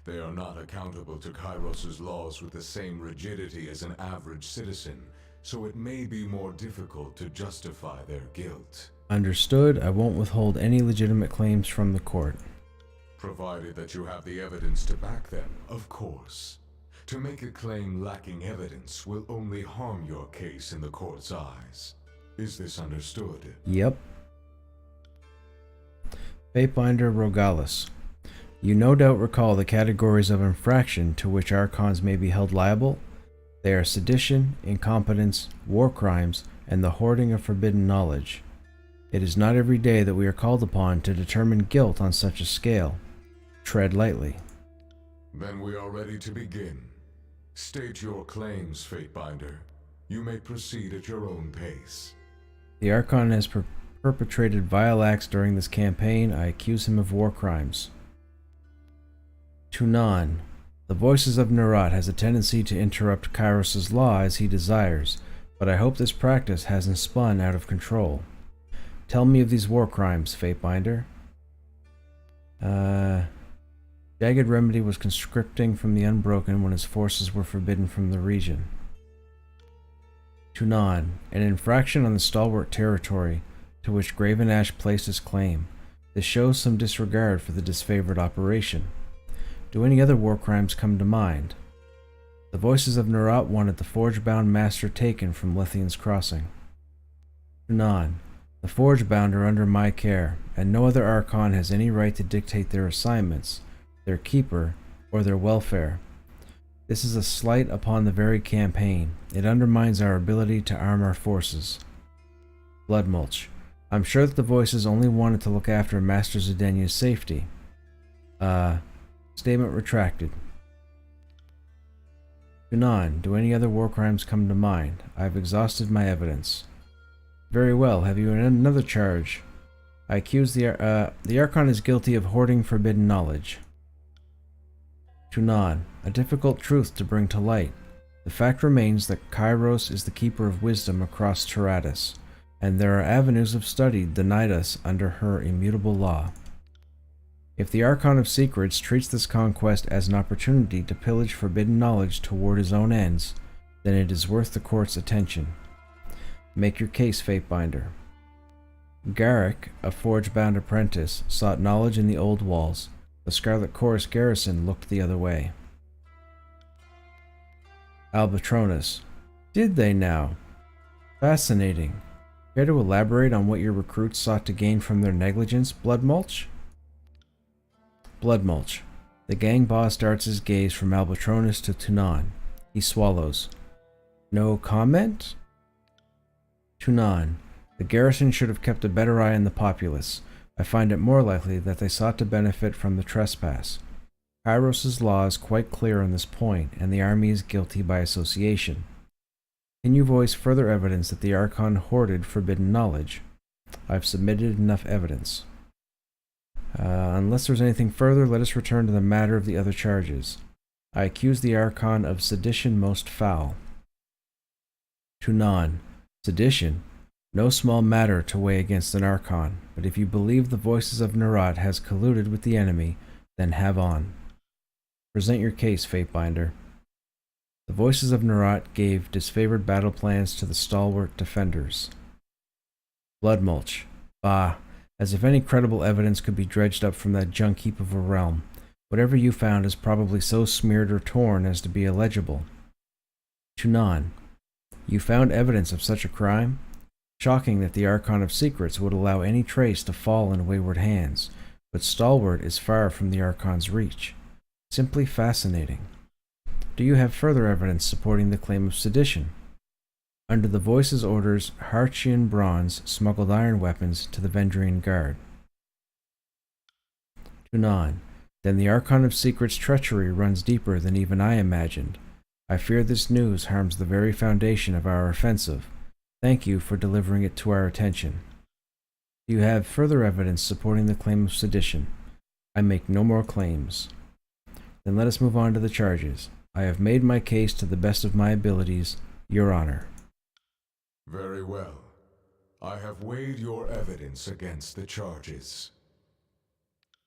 They are not accountable to Kairos's laws with the same rigidity as an average citizen, so it may be more difficult to justify their guilt. Understood. I won't withhold any legitimate claims from the court. Provided that you have the evidence to back them, of course. To make a claim lacking evidence will only harm your case in the court's eyes. Is this understood? Yep. Fatebinder Rogalis. You no doubt recall the categories of infraction to which Archons may be held liable. They are sedition, incompetence, war crimes, and the hoarding of forbidden knowledge. It is not every day that we are called upon to determine guilt on such a scale. Tread lightly. Then we are ready to begin. State your claims, Fatebinder. You may proceed at your own pace. The Archon has perpetrated vile acts during this campaign. I accuse him of war crimes. Tunan. The Voices of Nerat has a tendency to interrupt Kairos's law as he desires, but I hope this practice hasn't spun out of control. Tell me of these war crimes, Fatebinder. Jagged Remedy was conscripting from the Unbroken when his forces were forbidden from the region. Tunan, an infraction on the Stalwart territory to which Graven Ash placed his claim. This shows some disregard for the disfavored operation. Do any other war crimes come to mind? The Voices of Nerat wanted the Forge-bound Master taken from Lithian's Crossing. Tunan, the Forge-bound are under my care, and no other Archon has any right to dictate their assignments, their keeper, or their welfare. This is a slight upon the very campaign. It undermines our ability to arm our forces. Bloodmulch. I'm sure that the Voices only wanted to look after Master Zedenya's safety. Statement retracted. Tunan, do any other war crimes come to mind? I've exhausted my evidence. Very well, have you another charge? I accuse the Archon is guilty of hoarding forbidden knowledge. Tunan, a difficult truth to bring to light. The fact remains that Kairos is the keeper of wisdom across Tyradus, and there are avenues of study denied us under her immutable law. If the Archon of Secrets treats this conquest as an opportunity to pillage forbidden knowledge toward his own ends, then it is worth the court's attention. Make your case, Fatebinder. Garrick, a forge-bound apprentice, sought knowledge in the old walls. The Scarlet Chorus garrison looked the other way. Albatronus. Did they now? Fascinating. Care to elaborate on what your recruits sought to gain from their negligence, Bloodmulch? Bloodmulch. The gang boss darts his gaze from Albatronus to Tunan. He swallows. No comment? Tunan. The garrison should have kept a better eye on the populace. I find it more likely that they sought to benefit from the trespass. Kairos's law is quite clear on this point, and the army is guilty by association. Can you voice further evidence that the Archon hoarded forbidden knowledge? I've submitted enough evidence. Unless there's anything further, let us return to the matter of the other charges. I accuse the Archon of sedition most foul. Tunan. Sedition? No small matter to weigh against an Archon, but if you believe the Voices of Nerat has colluded with the enemy, then have on. Present your case, Fatebinder. The Voices of Nerat gave disfavored battle plans to the stalwart defenders. Bloodmulch. Bah, as if any credible evidence could be dredged up from that junk heap of a realm. Whatever you found is probably so smeared or torn as to be illegible. Tunan. You found evidence of such a crime? Shocking that the Archon of Secrets would allow any trace to fall in wayward hands, but Stalwart is far from the Archon's reach. Simply fascinating. Do you have further evidence supporting the claim of sedition? Under the Voice's orders, Harchian Bronze smuggled iron weapons to the Vendrian Guard. Tunon. Then the Archon of Secret's treachery runs deeper than even I imagined. I fear this news harms the very foundation of our offensive. Thank you for delivering it to our attention. You have further evidence supporting the claim of sedition. I make no more claims. Then let us move on to the charges. I have made my case to the best of my abilities, Your Honor. Very well. I have weighed your evidence against the charges.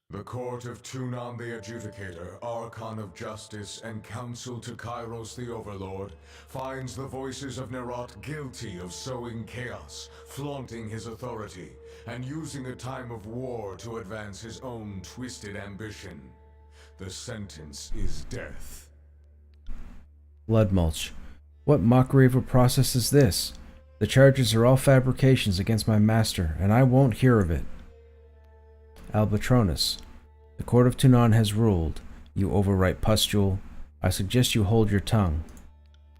The Court of Tunon the Adjudicator, Archon of Justice, and Counsel to Kairos the Overlord finds the Voices of Nerot guilty of sowing chaos, flaunting his authority, and using a time of war to advance his own twisted ambition. The sentence is death. Bloodmulch. What mockery of a process is this? The charges are all fabrications against my master, and I won't hear of it. Albatronus. The Court of Tunon has ruled. You overripe pustule. I suggest you hold your tongue.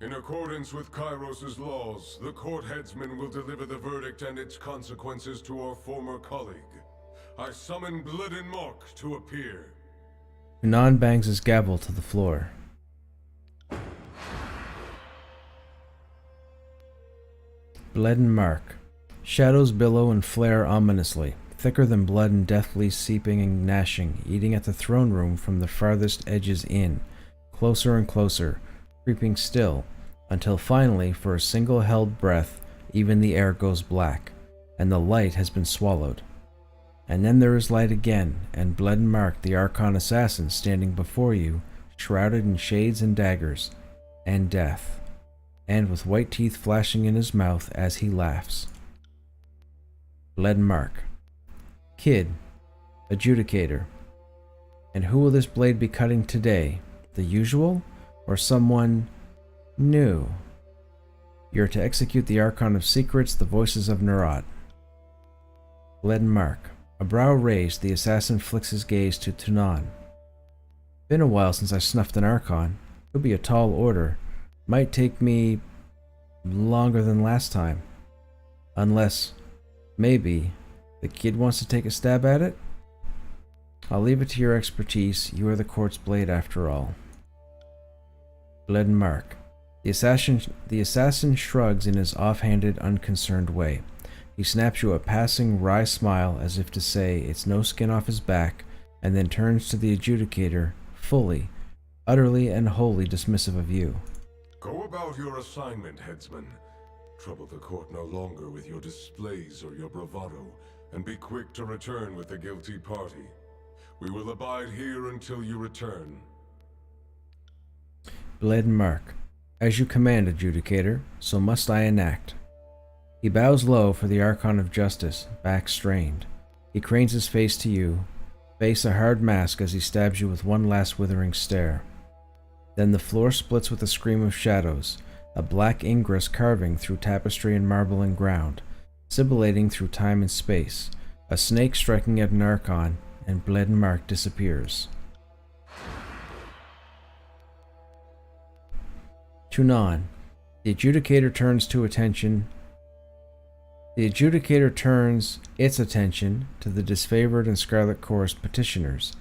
In accordance with Kairos' laws, the court headsman will deliver the verdict and its consequences to our former colleague. I summon Blood Mark to appear. Tunon bangs his gavel to the floor. Mark. Shadows billow and flare ominously, thicker than blood and deathly seeping and gnashing, eating at the throne room from the farthest edges in, closer and closer, creeping still, until finally, for a single held breath, even the air goes black, and the light has been swallowed. And then there is light again, and Mark, the Archon assassin, standing before you, shrouded in shades and daggers, and death, and with white teeth flashing in his mouth as he laughs. Mark. Kid. Adjudicator. And who will this blade be cutting today? The usual? Or someone new? You're to execute the Archon of Secrets, the Voices of Nerot. Mark. A brow raised, the assassin flicks his gaze to Tunon. Been a while since I snuffed an Archon. Could be a tall order. Might take me longer than last time. Unless, maybe, the kid wants to take a stab at it? I'll leave it to your expertise. You are the court's blade after all. Mark. The assassin shrugs in his offhanded, unconcerned way. He snaps you a passing, wry smile as if to say it's no skin off his back, and then turns to the adjudicator, fully, utterly and wholly dismissive of you. Go about your assignment, headsman. Trouble the court no longer with your displays or your bravado, and be quick to return with the guilty party. We will abide here until you return. Mark. As you command, adjudicator, so must I enact. He bows low for the Archon of Justice, back strained. He cranes his face to you, face a hard mask as he stabs you with one last withering stare. Then the floor splits with a scream of shadows, a black ingress carving through tapestry and marble and ground, sibilating through time and space, a snake striking at an Archon, and Mark disappears. Tunon. The adjudicator turns its attention to the disfavored and Scarlet Chorus petitioners.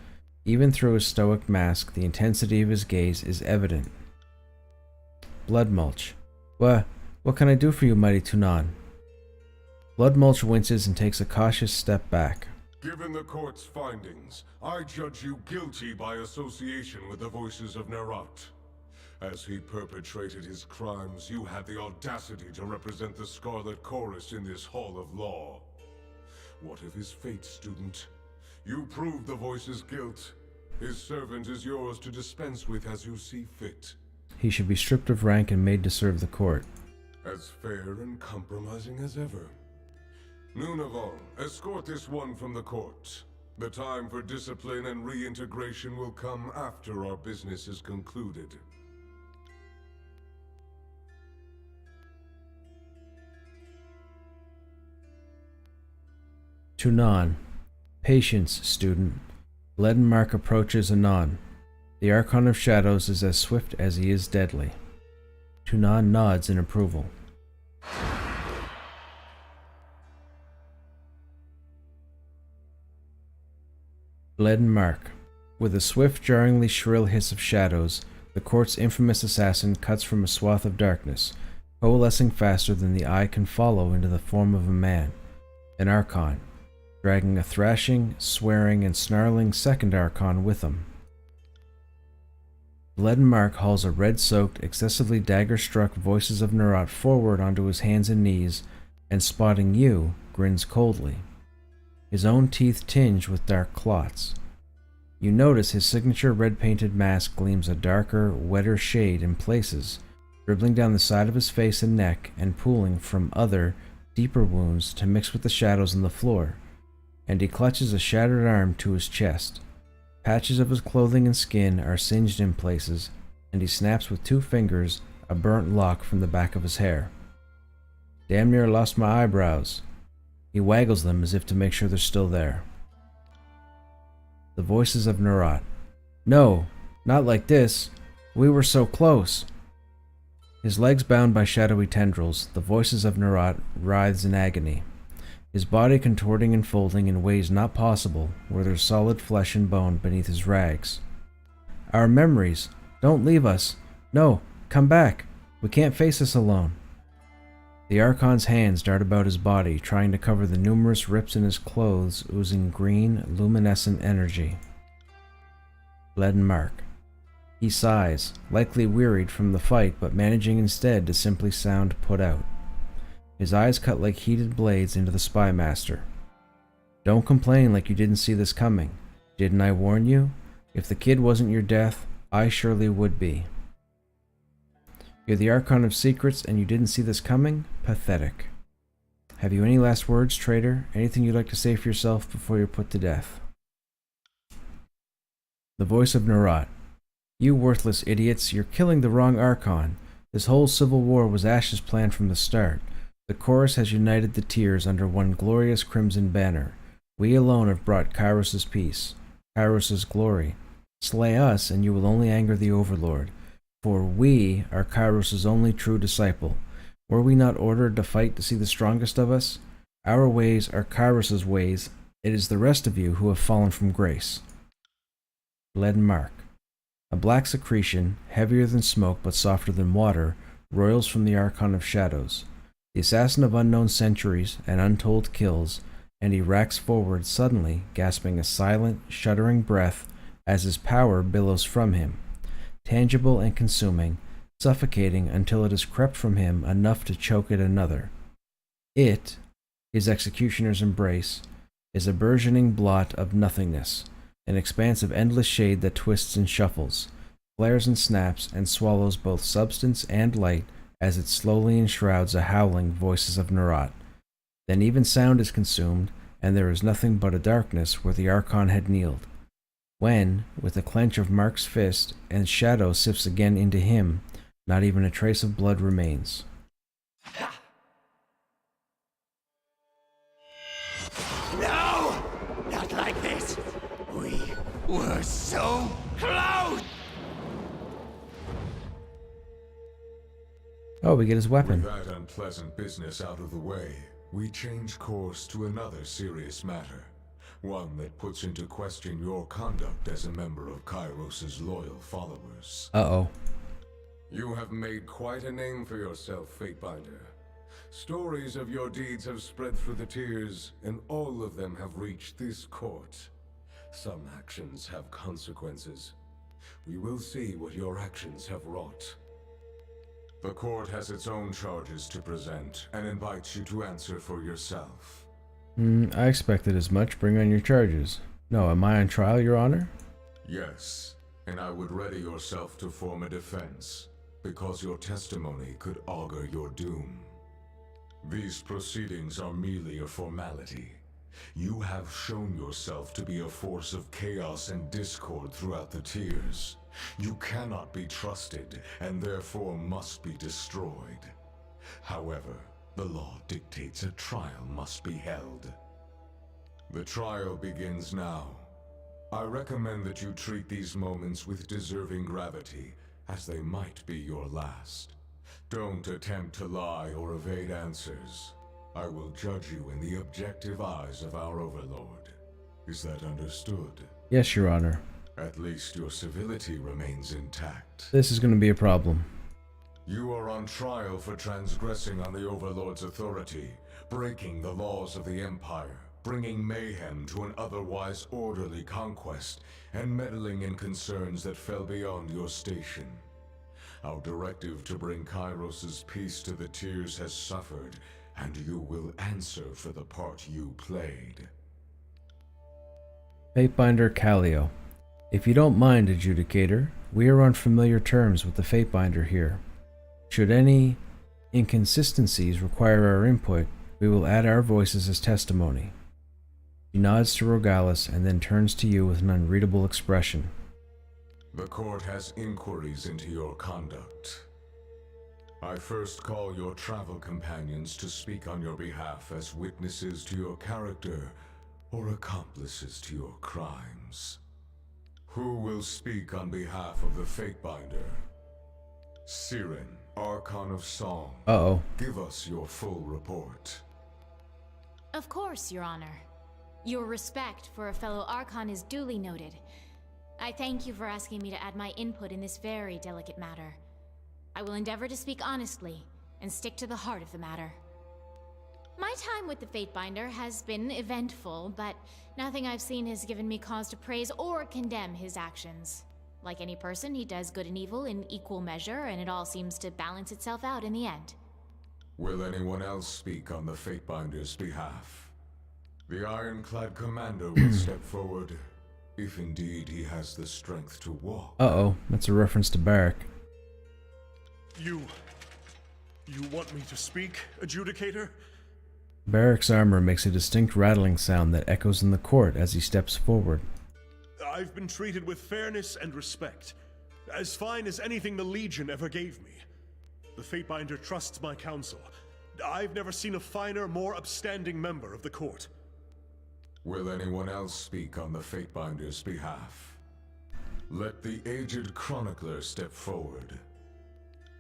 Even through his stoic mask, the intensity of his gaze is evident. Bloodmulch. What can I do for you, mighty Tunon? Bloodmulch winces and takes a cautious step back. Given the court's findings, I judge you guilty by association with the Voices of Nerot. As he perpetrated his crimes, you had the audacity to represent the Scarlet Chorus in this hall of law. What of his fate, student? You proved the Voice's guilt. His servant is yours to dispense with as you see fit. He should be stripped of rank and made to serve the court. As fair and compromising as ever. Nunaval, escort this one from the court. The time for discipline and reintegration will come after our business is concluded. Tunon. Patience, student. Mark approaches anon. The Archon of Shadows is as swift as he is deadly. Tunon nods in approval. Leaden Mark. With a swift, jarringly shrill hiss of shadows, the court's infamous assassin cuts from a swath of darkness, coalescing faster than the eye can follow into the form of a man, an Archon, dragging a thrashing, swearing, and snarling second Archon with him. Leaden Mark hauls a red-soaked, excessively dagger-struck Voices of Nerat forward onto his hands and knees, and spotting you, grins coldly. His own teeth tinge with dark clots. You notice his signature red-painted mask gleams a darker, wetter shade in places, dribbling down the side of his face and neck and pooling from other, deeper wounds to mix with the shadows on the floor, and he clutches a shattered arm to his chest. Patches of his clothing and skin are singed in places, and he snaps with 2 fingers a burnt lock from the back of his hair. Damn near lost my eyebrows. He waggles them as if to make sure they're still there. The Voices of Nerat. No, not like this. We were so close. His legs bound by shadowy tendrils, the Voices of Nerat writhes in agony, his body contorting and folding in ways not possible where there's solid flesh and bone beneath his rags. Our memories. Don't leave us. No, come back. We can't face this alone. The Archon's hands dart about his body, trying to cover the numerous rips in his clothes oozing green, luminescent energy. Leaden Mark. He sighs, likely wearied from the fight, but managing instead to simply sound put out. His eyes cut like heated blades into the Spy Master. Don't complain like you didn't see this coming. Didn't I warn you? If the kid wasn't your death, I surely would be. You're the Archon of Secrets and you didn't see this coming? Pathetic. Have you any last words, traitor? Anything you'd like to say for yourself before you're put to death? The Voice of Nerat. You worthless idiots, you're killing the wrong Archon. This whole civil war was Ash's plan from the start. The chorus has united the tiers under one glorious crimson banner. We alone have brought Kairos' peace, Kairos' glory. Slay us, and you will only anger the Overlord. For we are Kairos' only true disciple. Were we not ordered to fight to see the strongest of us? Our ways are Kairos' ways. It is the rest of you who have fallen from grace. Leaden Mark. A black secretion, heavier than smoke but softer than water, roils from the Archon of Shadows. The assassin of unknown centuries and untold kills, and he racks forward suddenly, gasping a silent, shuddering breath as his power billows from him, tangible and consuming, suffocating until it has crept from him enough to choke at another. It, his executioner's embrace, is a burgeoning blot of nothingness, an expanse of endless shade that twists and shuffles, flares and snaps, and swallows both substance and light as it slowly enshrouds a howling Voices of Nerat. Then even sound is consumed, and there is nothing but a darkness where the Archon had kneeled. When, with a clench of Mark's fist, and shadow sifts again into him, not even a trace of blood remains. No! Not like this! We were so close! Oh, we get his weapon. With that unpleasant business out of the way, we change course to another serious matter. One that puts into question your conduct as a member of Kairos' loyal followers. Uh-oh. You have made quite a name for yourself, Fatebinder. Stories of your deeds have spread through the tiers, and all of them have reached this court. Some actions have consequences. We will see what your actions have wrought. The court has its own charges to present, and invites you to answer for yourself. I expected as much. Bring on your charges. No, am I on trial, Your Honor? Yes, and I would ready yourself to form a defense, because your testimony could augur your doom. These proceedings are merely a formality. You have shown yourself to be a force of chaos and discord throughout the tiers. You cannot be trusted, and therefore must be destroyed. However, the law dictates a trial must be held. The trial begins now. I recommend that you treat these moments with deserving gravity, as they might be your last. Don't attempt to lie or evade answers. I will judge you in the objective eyes of our overlord. Is that understood? Yes, Your Honor. At least your civility remains intact. This is going to be a problem. You are on trial for transgressing on the Overlord's authority, breaking the laws of the Empire, bringing mayhem to an otherwise orderly conquest, and meddling in concerns that fell beyond your station. Our directive to bring Kairos' peace to the Tears has suffered, and you will answer for the part you played. Fatebinder Callio. If you don't mind, Adjudicator, we are on familiar terms with the Fatebinder here. Should any inconsistencies require our input, we will add our voices as testimony. He nods to Rogalis and then turns to you with an unreadable expression. The court has inquiries into your conduct. I first call your travel companions to speak on your behalf as witnesses to your character or accomplices to your crimes. Who will speak on behalf of the Fatebinder? Siren, Archon of Song. Uh-oh. Give us your full report. Of course, Your Honor. Your respect for a fellow Archon is duly noted. I thank you for asking me to add my input in this very delicate matter. I will endeavor to speak honestly and stick to the heart of the matter. My time with the Fatebinder has been eventful, but nothing I've seen has given me cause to praise or condemn his actions. Like any person, he does good and evil in equal measure, and it all seems to balance itself out in the end. Will anyone else speak on the Fatebinder's behalf? The Ironclad Commander will step forward, if indeed he has the strength to walk. Uh-oh, that's a reference to Barak. You want me to speak, Adjudicator? Barak's armor makes a distinct rattling sound that echoes in the court as he steps forward. I've been treated with fairness and respect, as fine as anything the Legion ever gave me. The Fatebinder trusts my counsel. I've never seen a finer, more upstanding member of the court. Will anyone else speak on the Fatebinder's behalf? Let the aged chronicler step forward.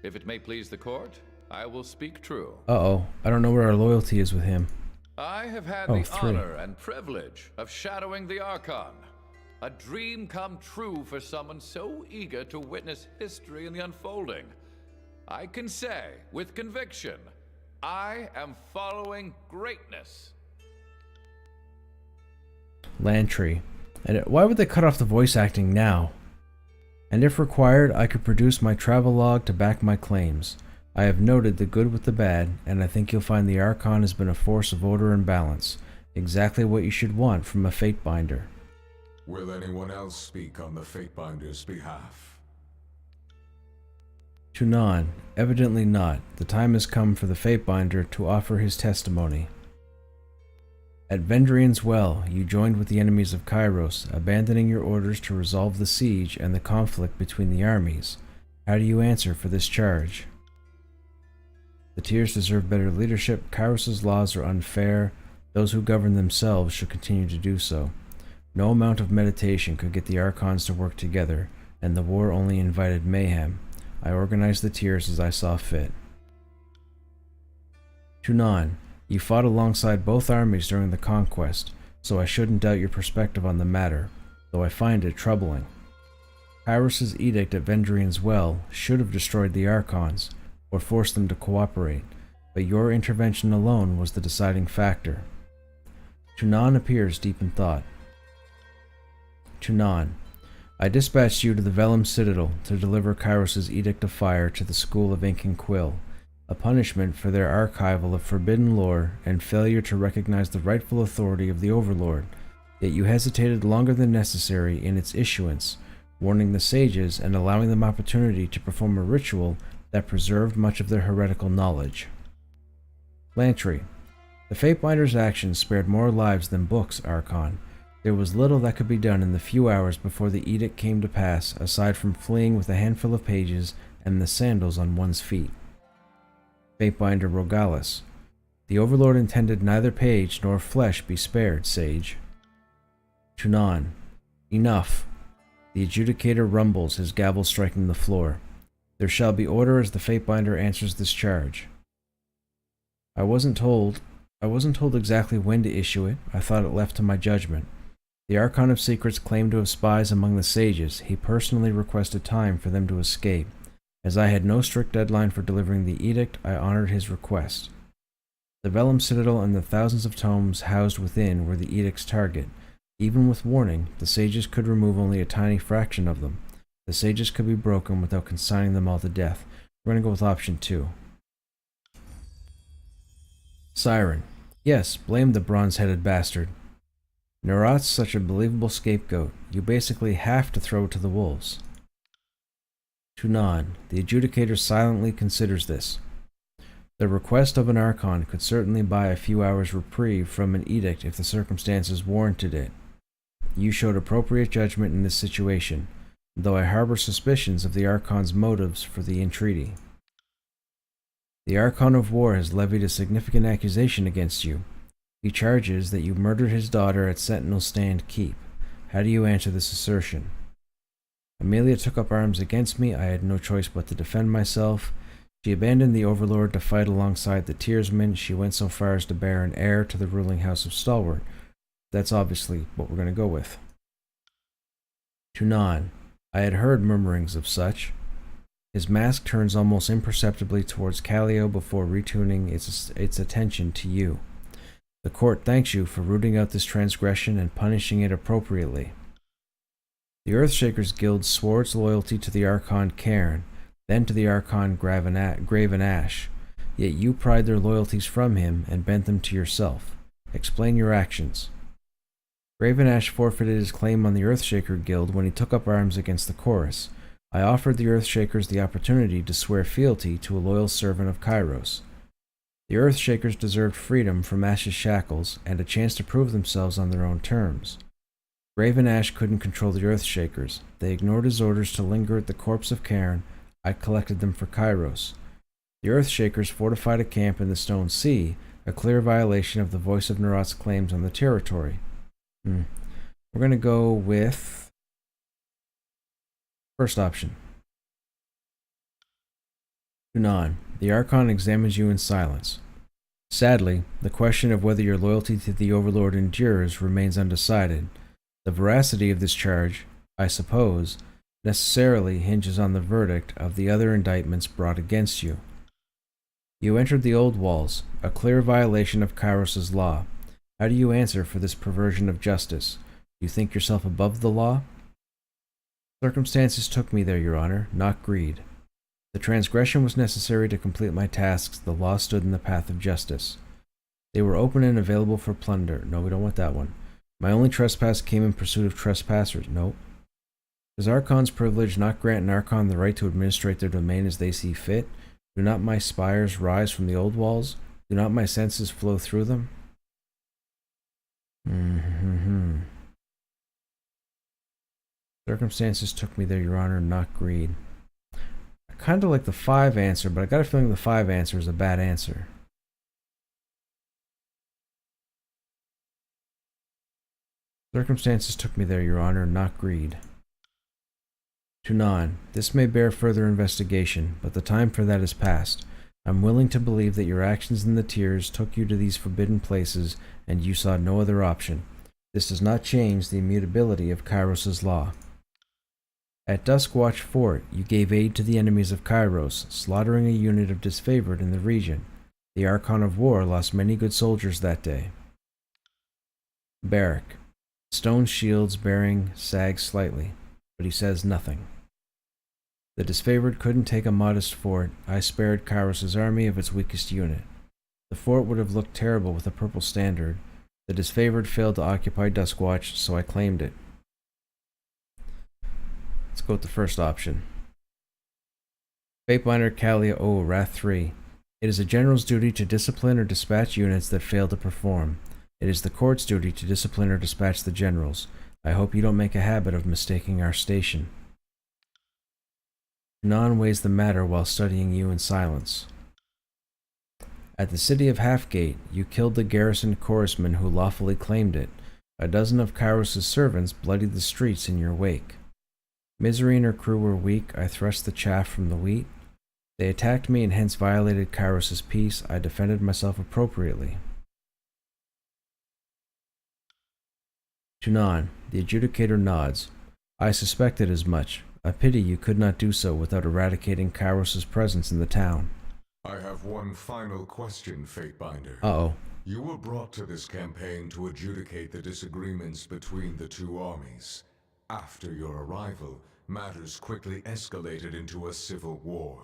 If it may please the court, I will speak true. Uh-oh, I don't know where our loyalty is with him. I have had Oh, the 3. honor and privilege of shadowing the Archon. A dream come true for someone so eager to witness history in the unfolding. I can say, with conviction, I am following greatness. Lantry. And why would they cut off the voice acting now? And if required, I could produce my travel log to back my claims. I have noted the good with the bad, and I think you'll find the Archon has been a force of order and balance. Exactly what you should want from a Fatebinder. Will anyone else speak on the Fatebinder's behalf? Tunan, evidently not. The time has come for the Fatebinder to offer his testimony. At Vendrian's Well, you joined with the enemies of Kairos, abandoning your orders to resolve the siege and the conflict between the armies. How do you answer for this charge? The Tears deserve better leadership. Kairos' laws are unfair. Those who govern themselves should continue to do so. No amount of meditation could get the Archons to work together, and the war only invited mayhem. I organized the Tears as I saw fit. Tunan, you fought alongside both armies during the conquest, so I shouldn't doubt your perspective on the matter, though I find it troubling. Kairos' edict at Vendrian's Well should have destroyed the Archons, or forced them to cooperate, but your intervention alone was the deciding factor. Tunan appears deep in thought. Tunan, I dispatched you to the Vellum Citadel to deliver Kairos' Edict of Fire to the School of Ink and Quill, a punishment for their archival of forbidden lore and failure to recognize the rightful authority of the Overlord, yet you hesitated longer than necessary in its issuance, warning the sages and allowing them opportunity to perform a ritual that preserved much of their heretical knowledge. Lantry, the Fatebinder's actions spared more lives than books, Archon. There was little that could be done in the few hours before the edict came to pass, aside from fleeing with a handful of pages and the sandals on one's feet. Fatebinder Rogalis, the Overlord intended neither page nor flesh be spared, Sage. Tunan, enough. The Adjudicator rumbles, his gavel striking the floor. There shall be order as the Fatebinder answers this charge. I wasn't told exactly when to issue it. I thought it left to my judgment. The Archon of Secrets claimed to have spies among the sages. He personally requested time for them to escape. As I had no strict deadline for delivering the edict, I honored his request. The Vellum Citadel and the thousands of tomes housed within were the edict's target. Even with warning, the sages could remove only a tiny fraction of them. The sages could be broken without consigning them all to death. We're going to go with option 2. Siren. Yes, blame the bronze-headed bastard. Nerat's such a believable scapegoat. You basically have to throw it to the wolves. Tunan. The adjudicator silently considers this. The request of an Archon could certainly buy a few hours reprieve from an edict if the circumstances warranted it. You showed appropriate judgment in this situation, though I harbor suspicions of the Archon's motives for the entreaty. The Archon of War has levied a significant accusation against you. He charges that you murdered his daughter at Sentinel Stand Keep. How do you answer this assertion? Amelia took up arms against me. I had no choice but to defend myself. She abandoned the Overlord to fight alongside the Tearsmen. She went so far as to bear an heir to the ruling house of Stalwart. That's obviously what we're going to go with. Tunan. I had heard murmurings of such. His mask turns almost imperceptibly towards Callio before retuning its attention to you. The court thanks you for rooting out this transgression and punishing it appropriately. The Earthshakers Guild swore its loyalty to the Archon Cairn, then to the Archon Graven Ash, yet you pried their loyalties from him and bent them to yourself. Explain your actions. Graven Ash forfeited his claim on the Earthshaker Guild when he took up arms against the Chorus. I offered the Earthshakers the opportunity to swear fealty to a loyal servant of Kairos. The Earthshakers deserved freedom from Ash's shackles and a chance to prove themselves on their own terms. Graven Ash couldn't control the Earthshakers. They ignored his orders to linger at the corpse of Cairn. I collected them for Kairos. The Earthshakers fortified a camp in the Stone Sea, a clear violation of the Voice of Nerat's claims on the territory. We're going to go with first option. Tunan. The Archon examines you in silence. Sadly, the question of whether your loyalty to the Overlord endures remains undecided. The veracity of this charge, I suppose, necessarily hinges on the verdict of the other indictments brought against you. You entered the Old Walls, a clear violation of Kairos' law. How do you answer for this perversion of justice? Do you think yourself above the law? Circumstances took me there, Your Honor, not greed. The transgression was necessary to complete my tasks. The law stood in the path of justice. They were open and available for plunder. No, we don't want that one. My only trespass came in pursuit of trespassers. Nope. Does Archon's privilege not grant an Archon the right to administrate their domain as they see fit? Do not my spires rise from the Old Walls? Do not my senses flow through them? Circumstances took me there, Your Honor, not greed. I kind of like the 5 answer, but I got a feeling the 5 answer is a bad answer. Circumstances took me there, Your Honor, not greed. Tunan. This may bear further investigation, but the time for that is past. I'm willing to believe that your actions in the Tears took you to these forbidden places, and you saw no other option. This does not change the immutability of Kairos' law. At Duskwatch Fort, you gave aid to the enemies of Kairos, slaughtering a unit of disfavored in the region. The Archon of War lost many good soldiers that day. Barrack. Stone shield's bearing sags slightly, but he says nothing. The disfavored couldn't take a modest fort. I spared Kairos' army of its weakest unit. The fort would have looked terrible with a purple standard. The disfavored failed to occupy Duskwatch, so I claimed it. Let's go with the first option. Fatebinder Callio Wrath 3. It is a general's duty to discipline or dispatch units that fail to perform. It is the court's duty to discipline or dispatch the generals. I hope you don't make a habit of mistaking our station. Tunan weighs the matter while studying you in silence. At the city of Halfgate, you killed the garrison chorusman who lawfully claimed it. A dozen of Kairos' servants bloodied the streets in your wake. Misery and her crew were weak. I thrust the chaff from the wheat. They attacked me and hence violated Kairos' peace. I defended myself appropriately. Tunan, the adjudicator nods. I suspected as much. I pity you could not do so without eradicating Kairos' presence in the town. I have one final question, Fatebinder. Uh-oh. You were brought to this campaign to adjudicate the disagreements between the two armies. After your arrival, matters quickly escalated into a civil war.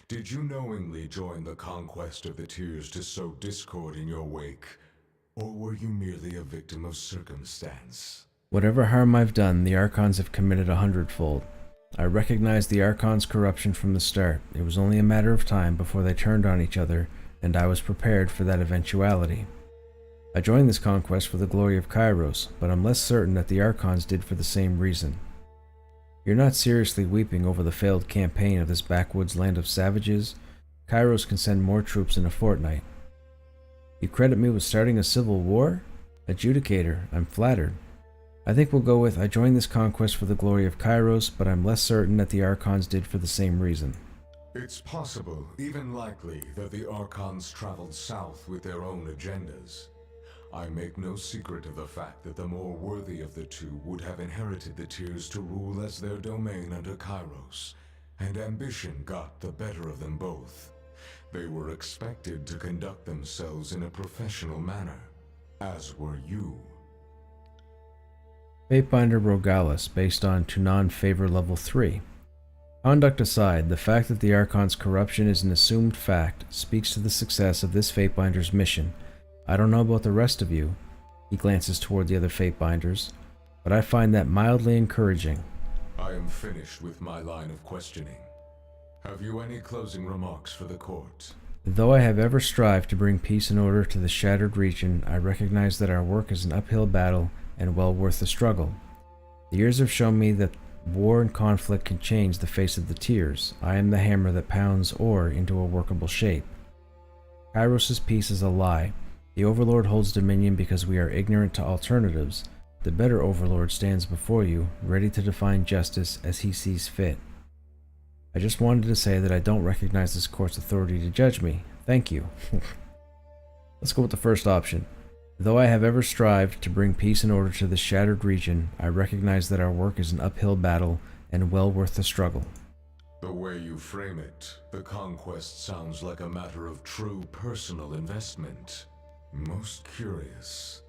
Did you knowingly join the conquest of the Tears to sow discord in your wake, or were you merely a victim of circumstance? Whatever harm I've done, the Archons have committed 100-fold. I recognized the Archons' corruption from the start. It was only a matter of time before they turned on each other, and I was prepared for that eventuality. I joined this conquest for the glory of Kairos, but I'm less certain that the Archons did for the same reason. You're not seriously weeping over the failed campaign of this backwoods land of savages? Kairos can send more troops in a fortnight. You credit me with starting a civil war? Adjudicator, I'm flattered. I think we'll go with I joined this conquest for the glory of Kairos, but I'm less certain that the Archons did for the same reason. It's possible, even likely, that the Archons traveled south with their own agendas. I make no secret of the fact that the more worthy of the two would have inherited the Tears to rule as their domain under Kairos, and ambition got the better of them both. They were expected to conduct themselves in a professional manner, as were you. Fatebinder Rogalis, based on Tunan Favor Level 3. Conduct aside, the fact that the Archon's corruption is an assumed fact speaks to the success of this Fatebinder's mission. I don't know about the rest of you, he glances toward the other Fatebinders, but I find that mildly encouraging. I am finished with my line of questioning. Have you any closing remarks for the court? Though I have ever strived to bring peace and order to the shattered region, I recognize that our work is an uphill battle and well worth the struggle. The years have shown me that war and conflict can change the face of the Tears. I am the hammer that pounds ore into a workable shape. Kairos' peace is a lie. The Overlord holds dominion because we are ignorant to alternatives. The better Overlord stands before you, ready to define justice as he sees fit. I just wanted to say that I don't recognize this court's authority to judge me. Thank you. Let's go with the first option. Though I have ever strived to bring peace and order to this shattered region, I recognize that our work is an uphill battle and well worth the struggle. The way you frame it, the conquest sounds like a matter of true personal investment. Most curious.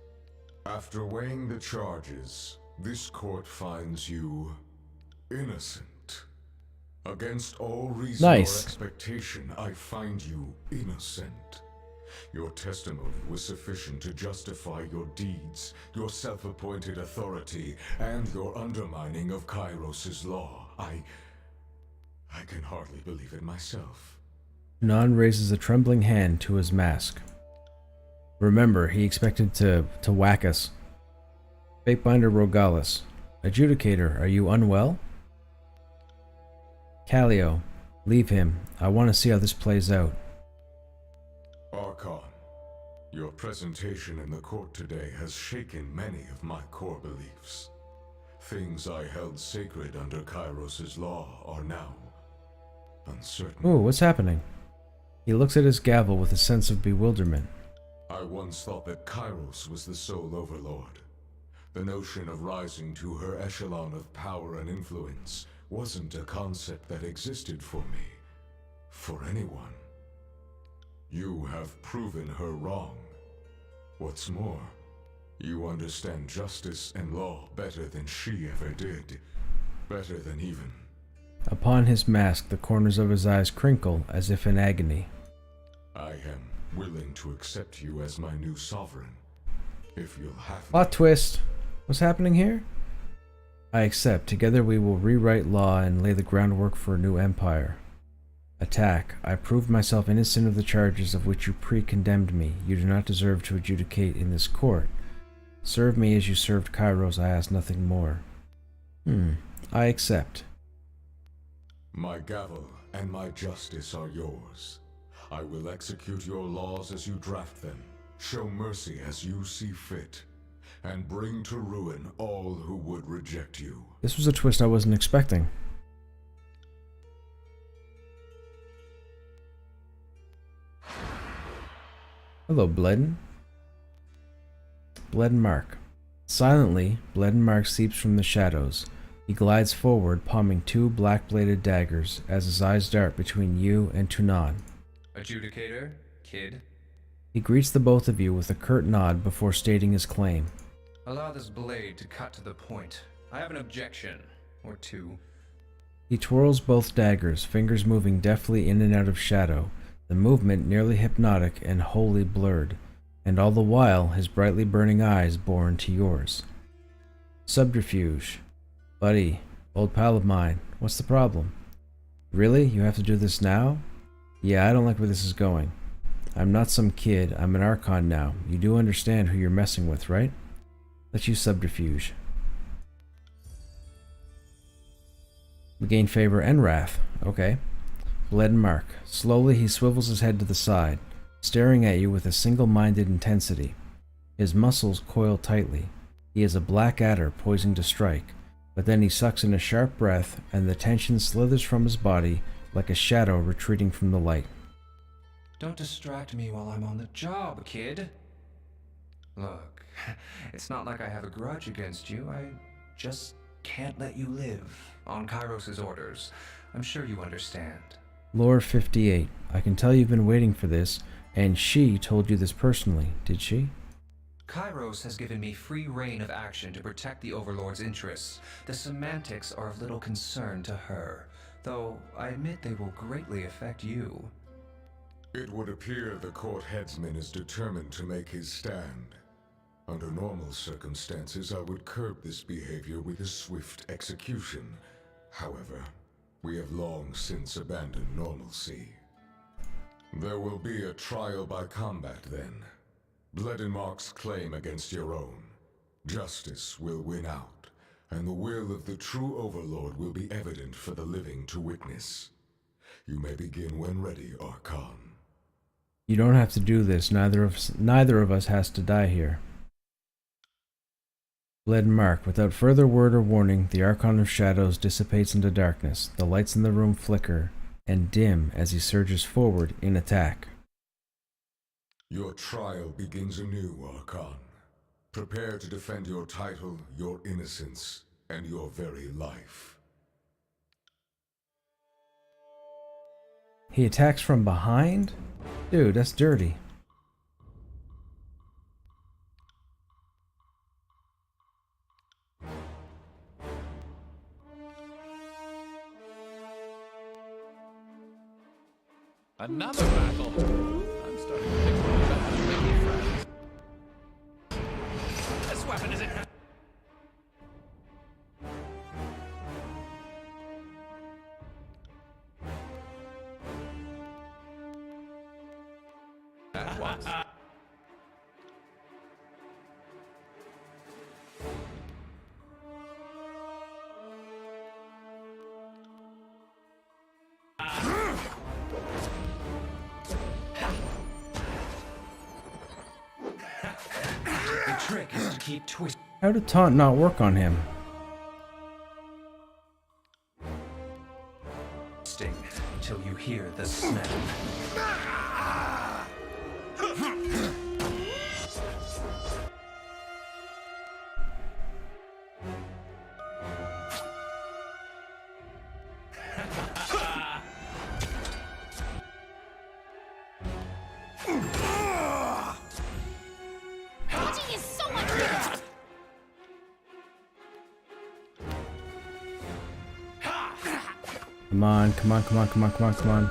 After weighing the charges, this court finds you innocent. Against all reason or expectation, I find you innocent. Your testimony was sufficient to justify your deeds, your self-appointed authority, and your undermining of Kairos' law. I can hardly believe it myself. Non raises a trembling hand to his mask. Remember, he expected to whack us. Fatebinder Rogalis. Adjudicator, are you unwell? Callio, leave him. I want to see how this plays out. Archon, your presentation in the court today has shaken many of my core beliefs. Things I held sacred under Kairos' law are now uncertain. Ooh, what's happening? He looks at his gavel with a sense of bewilderment. I once thought that Kairos was the sole overlord. The notion of rising to her echelon of power and influence wasn't a concept that existed for me, for anyone. You have proven her wrong. What's more, you understand justice and law better than she ever did. Better than even. Upon his mask, the corners of his eyes crinkle as if in agony. I am willing to accept you as my new sovereign, if you'll have me. Plot twist. What's happening here? I accept. Together we will rewrite law and lay the groundwork for a new empire. Attack. I proved myself innocent of the charges of which you pre-condemned me. You do not deserve to adjudicate in this court. Serve me as you served Kairos. I ask nothing more. I accept. My gavel and my justice are yours. I will execute your laws as you draft them, show mercy as you see fit, and bring to ruin all who would reject you. This was a twist I wasn't expecting. Hello, Bledden. Bledden Mark. Silently, Bledden Mark seeps from the shadows. He glides forward, palming two black-bladed daggers as his eyes dart between you and Tunan. Adjudicator, kid. He greets the both of you with a curt nod before stating his claim. Allow this blade to cut to the point. I have an objection, or two. He twirls both daggers, fingers moving deftly in and out of shadow, the movement nearly hypnotic and wholly blurred, and all the while his brightly burning eyes bore into yours. Subterfuge. Buddy, old pal of mine, what's the problem? Really? You have to do this now? Yeah, I don't like where this is going. I'm not some kid, I'm an Archon now. You do understand who you're messing with, right? Let's use subterfuge. We gain favor and wrath. Okay. Bledden Mark. Slowly he swivels his head to the side, staring at you with a single-minded intensity. His muscles coil tightly. He is a black adder poising to strike, but then he sucks in a sharp breath and the tension slithers from his body like a shadow retreating from the light. Don't distract me while I'm on the job, kid. Look, it's not like I have a grudge against you. I just can't let you live on Kairos' orders. I'm sure you understand. Lore 58. I can tell you've been waiting for this, and she told you this personally, did she? Kairos has given me free reign of action to protect the Overlord's interests. The semantics are of little concern to her, though I admit they will greatly affect you. It would appear the court headsman is determined to make his stand. Under normal circumstances, I would curb this behavior with a swift execution. However, we have long since abandoned normalcy. There will be a trial by combat then. Bleddenmark's claim against your own. Justice will win out, and the will of the true Overlord will be evident for the living to witness. You may begin when ready, Archon. You don't have to do this. Neither of us has to die here. Bledden Mark. Without further word or warning, the Archon of Shadows dissipates into darkness. The lights in the room flicker and dim as he surges forward in attack. Your trial begins anew, Archon. Prepare to defend your title, your innocence, and your very life. He attacks from behind? Dude, that's dirty. Another battle? I'm starting to think we're bad at making friends. This weapon isn't... At once. The trick is to keep twisting. How did taunt not work on him? Until you hear the snap. Dodging is so much better! Come on, come on, come on, come on, come on, come on.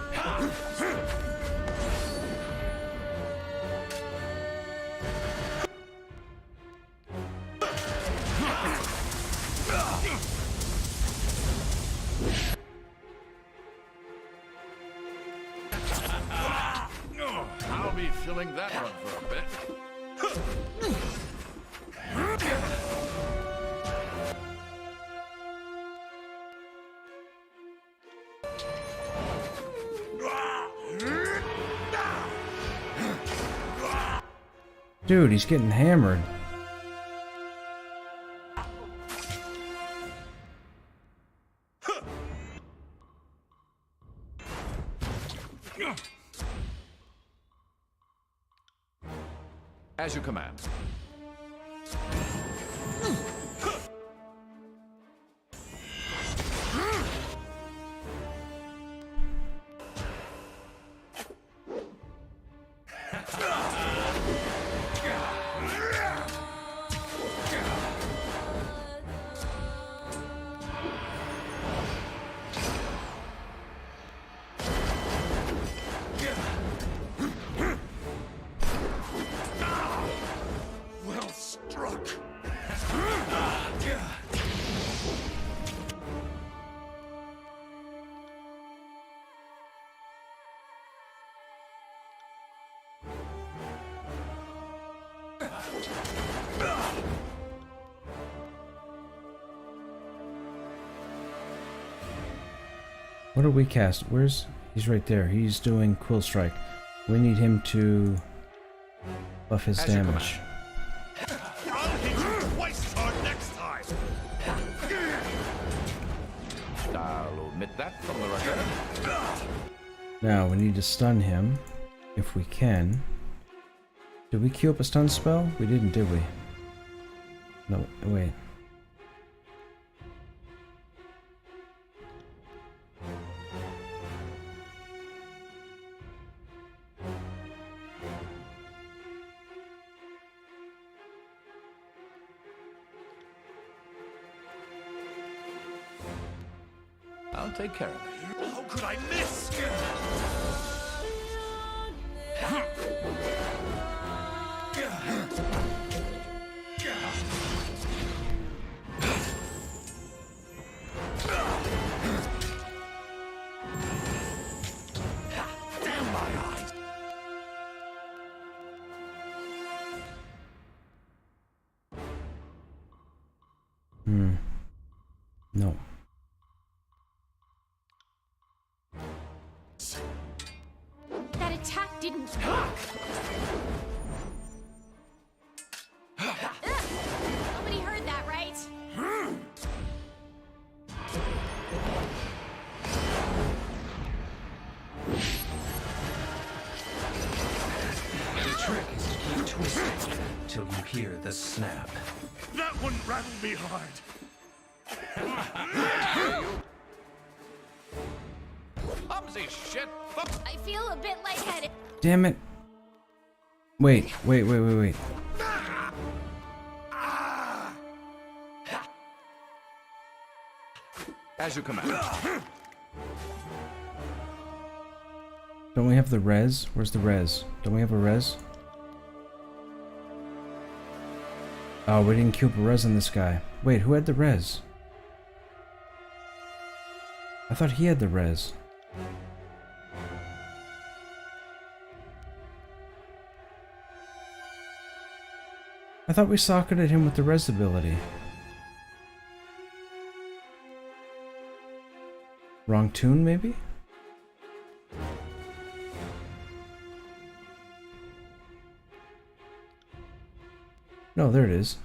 I'll be filling that one for a bit. Dude, he's getting hammered. As you command. Well struck. What do we cast? Where's... He's right there. He's doing Quill Strike. We need him to buff his As you damage. I'll hit you twice as hard next time. I'll omit that from the record. Now, we need to stun him, if we can. Did we queue up a stun spell? We didn't, did we? No, wait. I'll take care of it. How could I miss? Damn my eyes. No. That attack didn't. Nobody heard that, right? The trick is to keep twisting till you hear the snap. That one rattled me hard. Clumsy shit. I feel a bit lightheaded. Damn it. Wait. As you command. Don't we have the res? Where's the res? Don't we have a res? Oh, we didn't queue up a res on this guy. Wait, who had the res? I thought he had the res. I thought we socketed him with the res ability. Wrong tune, maybe? No, there it is.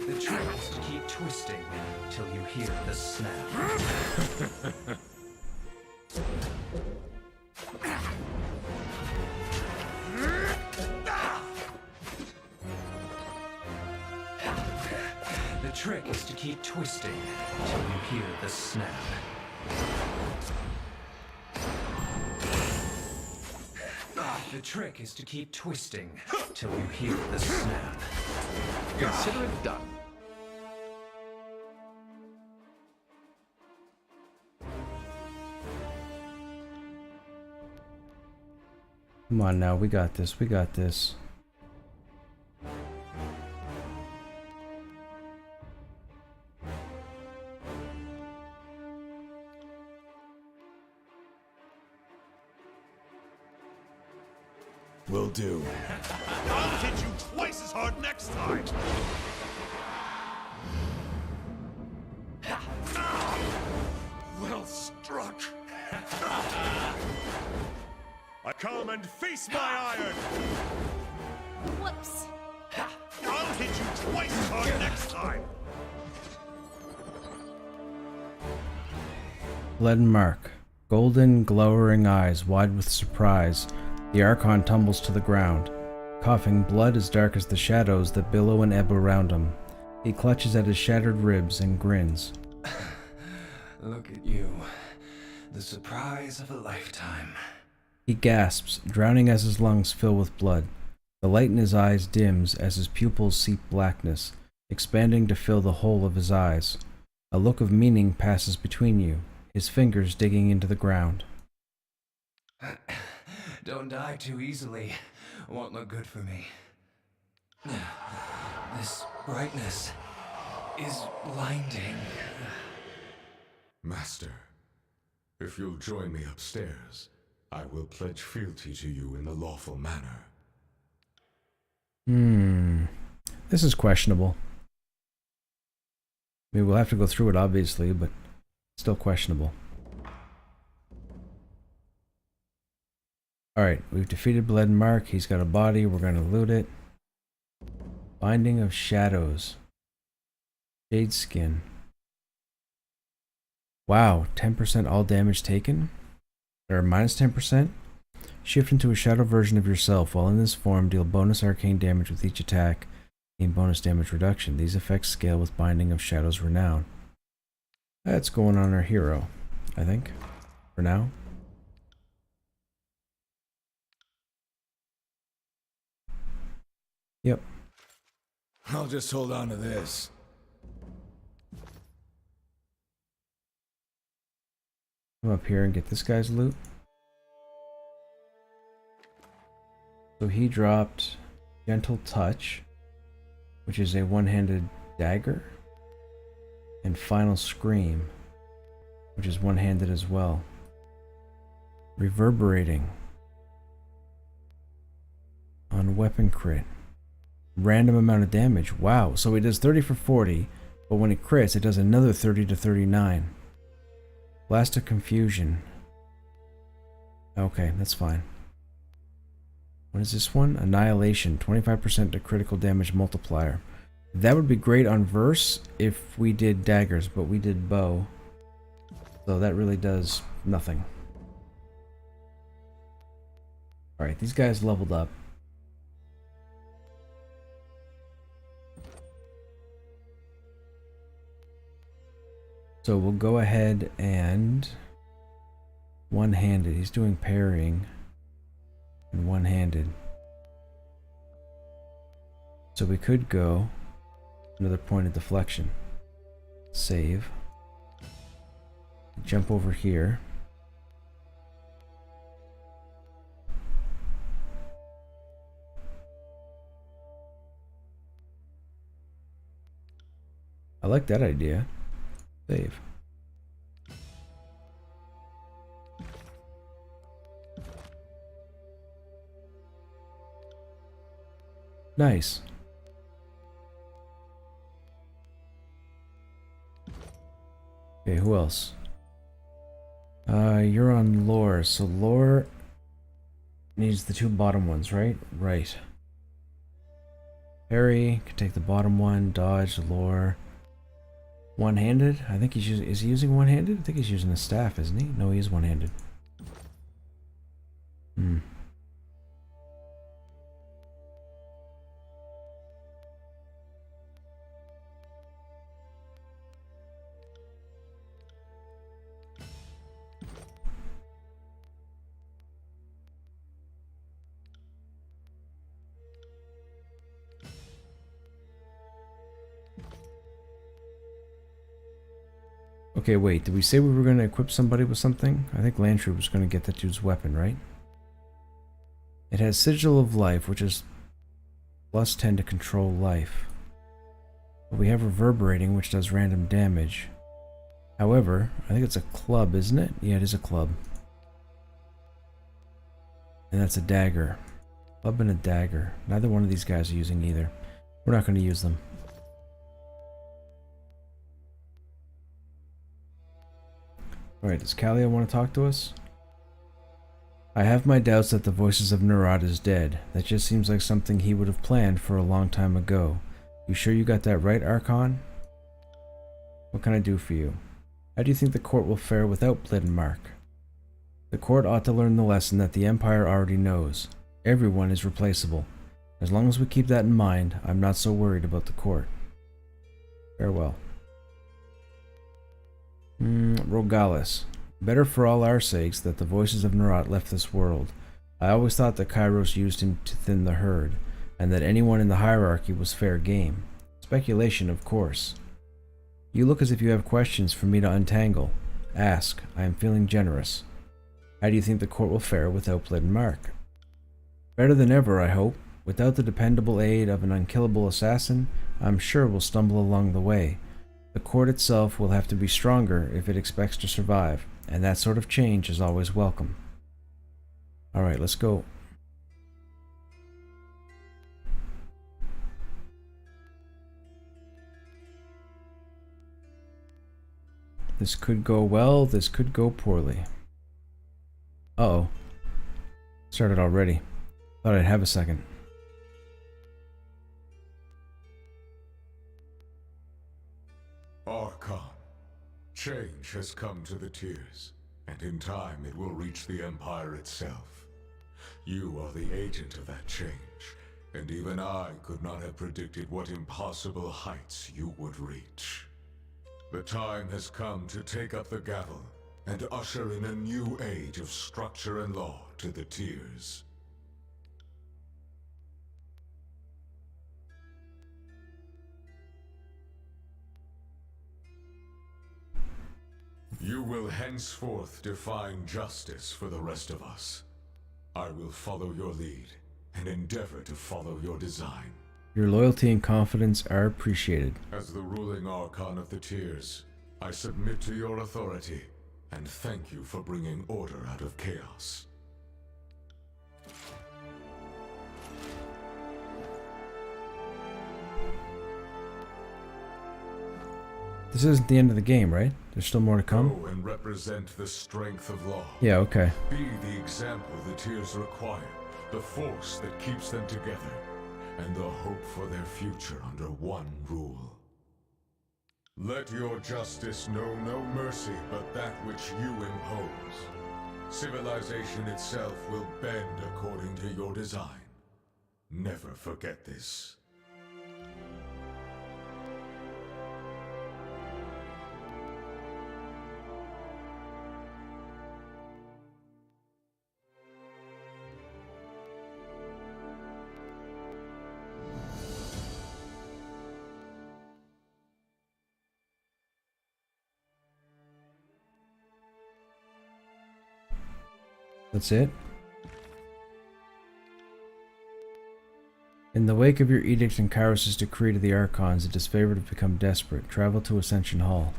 The trick is to keep twisting till you hear the snap. The trick is to keep twisting till you hear the snap. The trick is to keep twisting till you hear the snap. Consider it done. Come on now, we got this, we got this. Will do. I'll hit you twice as hard next time. and face my iron! Whoops. I'll hit you twice as hard next time! Leaden mark. Golden, glowering eyes wide with surprise. The Archon tumbles to the ground, coughing blood as dark as the shadows that billow and ebb around him. He clutches at his shattered ribs and grins. Look at you. The surprise of a lifetime. He gasps, drowning as his lungs fill with blood. The light in his eyes dims as his pupils seep blackness, expanding to fill the whole of his eyes. A look of meaning passes between you, his fingers digging into the ground. Don't die too easily. Won't look good for me. This brightness is blinding. Master, if you'll join me upstairs, I will pledge fealty to you in the lawful manner. This is questionable. I mean, we'll have to go through it, obviously, but still questionable. Alright, we've defeated Leaden Mark. He's got a body. We're going to loot it. Binding of Shadows. Jade Skin. Wow, 10% all damage taken? Or minus 10%? Shift into a shadow version of yourself. While in this form, deal bonus arcane damage with each attack. Gain bonus damage reduction. These effects scale with Binding of Shadows Renown. That's going on our hero, I think. For now. Yep. I'll just hold on to this. Come up here and get this guy's loot. So he dropped Gentle Touch, which is a one-handed dagger, and Final Scream, which is one-handed as well. Reverberating on weapon crit. Random amount of damage. Wow, so he does 30 for 40, but when it crits, it does another 30 to 39. Blast of Confusion. Okay, that's fine. What is this one? Annihilation. 25% to critical damage multiplier. That would be great on verse if we did daggers, but we did bow. So that really does nothing. Alright, these guys leveled up. So we'll go ahead and one-handed. He's doing parrying and one-handed. So we could go another point of deflection. Save. Jump over here. I like that idea. Save. Nice. Okay, who else? You're on lore, so lore needs the two bottom ones, right? Right. Harry can take the bottom one, dodge, lore. One-handed? I think he's using... Is he using one-handed? I think he's using a staff, isn't he? No, he is one-handed. Okay, wait, did we say we were going to equip somebody with something? I think Landry was going to get that dude's weapon, right? It has Sigil of Life, which is plus 10 to control life. But we have Reverberating, which does random damage. However, I think it's a club, isn't it? Yeah, it is a club. And that's a dagger. Club and a dagger. Neither one of these guys are using either. We're not going to use them. Alright, does Kalia want to talk to us? I have my doubts that the Voices of Nerat is dead. That just seems like something he would have planned for a long time ago. You sure you got that right, Archon? What can I do for you? How do you think the court will fare without Blittenmark? The court ought to learn the lesson that the Empire already knows. Everyone is replaceable. As long as we keep that in mind, I'm not so worried about the court. Farewell. Rogalis. Better for all our sakes that the Voices of Nerat left this world. I always thought that Kairos used him to thin the herd, and that anyone in the hierarchy was fair game. Speculation, of course. You look as if you have questions for me to untangle. Ask. I am feeling generous. How do you think the court will fare without Blittenmark? Better than ever, I hope. Without the dependable aid of an unkillable assassin, I'm sure we'll stumble along the way. The court itself will have to be stronger if it expects to survive, and that sort of change is always welcome. Alright, let's go. This could go well, this could go poorly. Uh-oh. Started already. Thought I'd have a second. Archon, change has come to the Tears, and in time it will reach the Empire itself. You are the agent of that change, and even I could not have predicted what impossible heights you would reach. The time has come to take up the gavel and usher in a new age of structure and law to the Tears. You will henceforth define justice for the rest of us. I will follow your lead and endeavor to follow your design. Your loyalty and confidence are appreciated. As the ruling Archon of the Tears, I submit to your authority and thank you for bringing order out of chaos. This isn't the end of the game, right? There's still more to come? Go and represent the strength of law. Yeah, okay. Be the example the Tears require, the force that keeps them together, and the hope for their future under one rule. Let your justice know no mercy but that which you impose. Civilization itself will bend according to your design. Never forget this. That's it? In the wake of your edict and Kairos' decree to the Archons, it is favored to become desperate. Travel to Ascension Hall.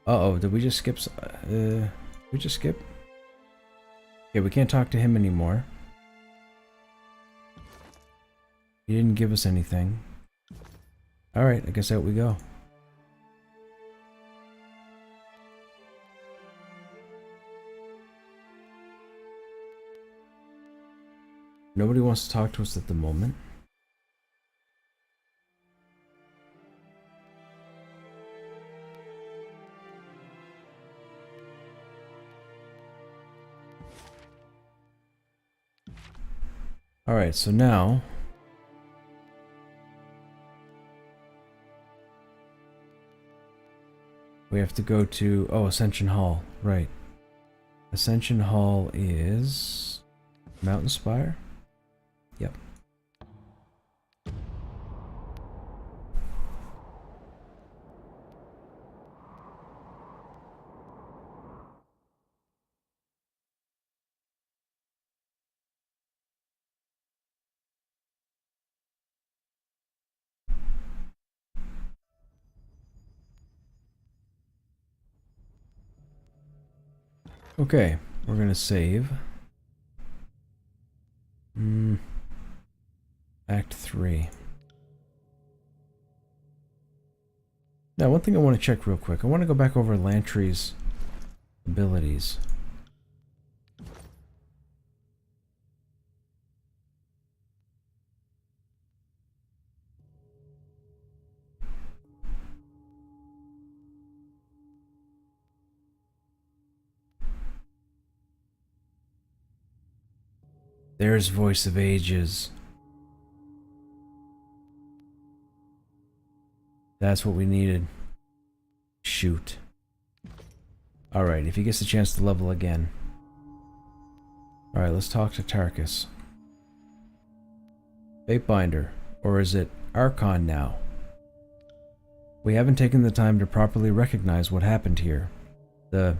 Uh-oh, did we just skip? We just skip? Yeah, we can't talk to him anymore. He didn't give us anything. Alright, I guess out we go. Nobody wants to talk to us at the moment. Alright, so now we have to go to, oh, Ascension Hall, right. Ascension Hall is Mountain Spire? Yep. Okay, we're gonna save. Act 3. Now, one thing I want to check real quick. I want to go back over Lantry's abilities. There's Voice of Ages. That's what we needed. Shoot. Alright, if he gets a chance to level again. Alright, let's talk to Tarkus. Fatebinder, or is it Archon now? We haven't taken the time to properly recognize what happened here. The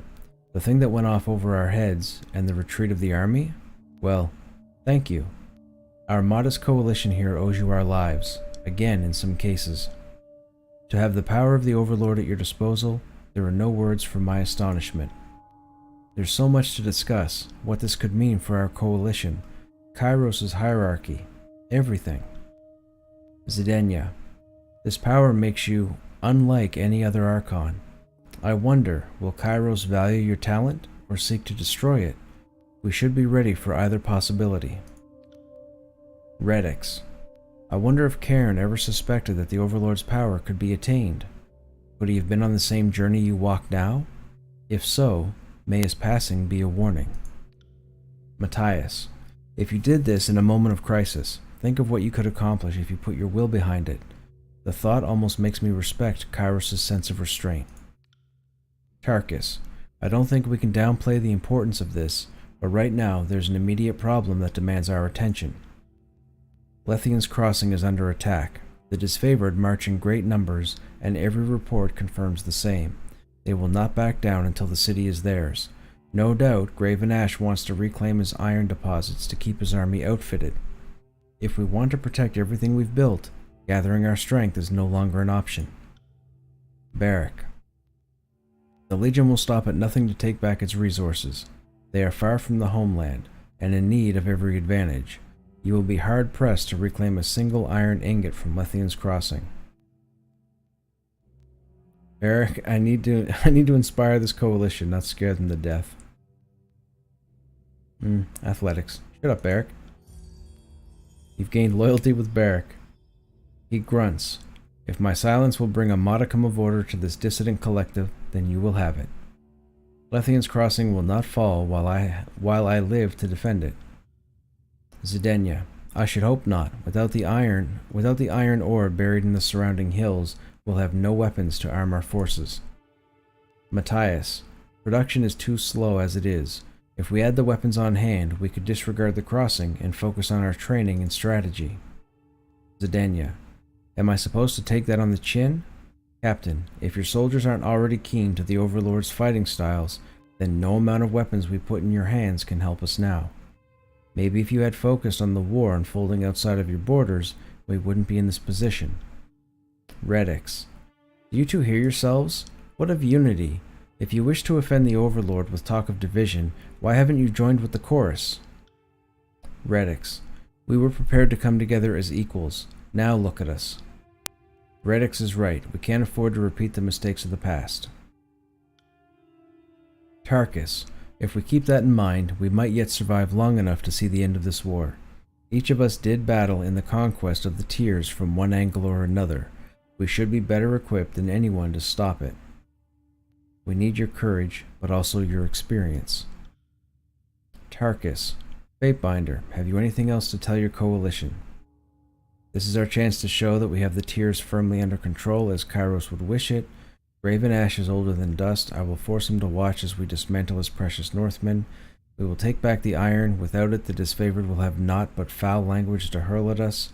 thing that went off over our heads and the retreat of the army? Well, thank you. Our modest coalition here owes you our lives, again in some cases. To have the power of the Overlord at your disposal, there are no words for my astonishment. There's so much to discuss, what this could mean for our coalition, Kairos' hierarchy, everything. Zidania, this power makes you unlike any other Archon. I wonder, will Kairos value your talent, or seek to destroy it? We should be ready for either possibility. Redix, I wonder if Cairn ever suspected that the Overlord's power could be attained. Could he have been on the same journey you walk now? If so, may his passing be a warning. Matthias, if you did this in a moment of crisis, think of what you could accomplish if you put your will behind it. The thought almost makes me respect Kairos' sense of restraint. Tarkus, I don't think we can downplay the importance of this, but right now there's an immediate problem that demands our attention. Lethian's Crossing is under attack. The disfavored march in great numbers, and every report confirms the same. They will not back down until the city is theirs. No doubt, Graven Ash wants to reclaim his iron deposits to keep his army outfitted. If we want to protect everything we've built, gathering our strength is no longer an option. Barrack. The Legion will stop at nothing to take back its resources. They are far from the homeland, and in need of every advantage. You will be hard-pressed to reclaim a single iron ingot from Lethian's Crossing. Barrack, I need to inspire this coalition, not scare them to death. Athletics. Shut up, Barrack. You've gained loyalty with Barrack. He grunts. If my silence will bring a modicum of order to this dissident collective, then you will have it. Lethian's Crossing will not fall while I live to defend it. Zidania, I should hope not. Without the iron ore buried in the surrounding hills, we'll have no weapons to arm our forces. Matthias, production is too slow as it is. If we had the weapons on hand, we could disregard the crossing and focus on our training and strategy. Zidania, am I supposed to take that on the chin? Captain, if your soldiers aren't already keen to the Overlord's fighting styles, then no amount of weapons we put in your hands can help us now. Maybe if you had focused on the war unfolding outside of your borders, we wouldn't be in this position. Redix, do you two hear yourselves? What of unity? If you wish to offend the Overlord with talk of division, why haven't you joined with the chorus? Redix, we were prepared to come together as equals. Now look at us. Redix is right. We can't afford to repeat the mistakes of the past. Tarkus, if we keep that in mind, we might yet survive long enough to see the end of this war. Each of us did battle in the conquest of the Tears from one angle or another. We should be better equipped than anyone to stop it. We need your courage, but also your experience. Tarkus, Fatebinder, have you anything else to tell your coalition? This is our chance to show that we have the Tears firmly under control as Kairos would wish it. Graven Ash is older than dust. I will force him to watch as we dismantle his precious Northmen. We will take back the iron. Without it, the disfavored will have naught but foul language to hurl at us.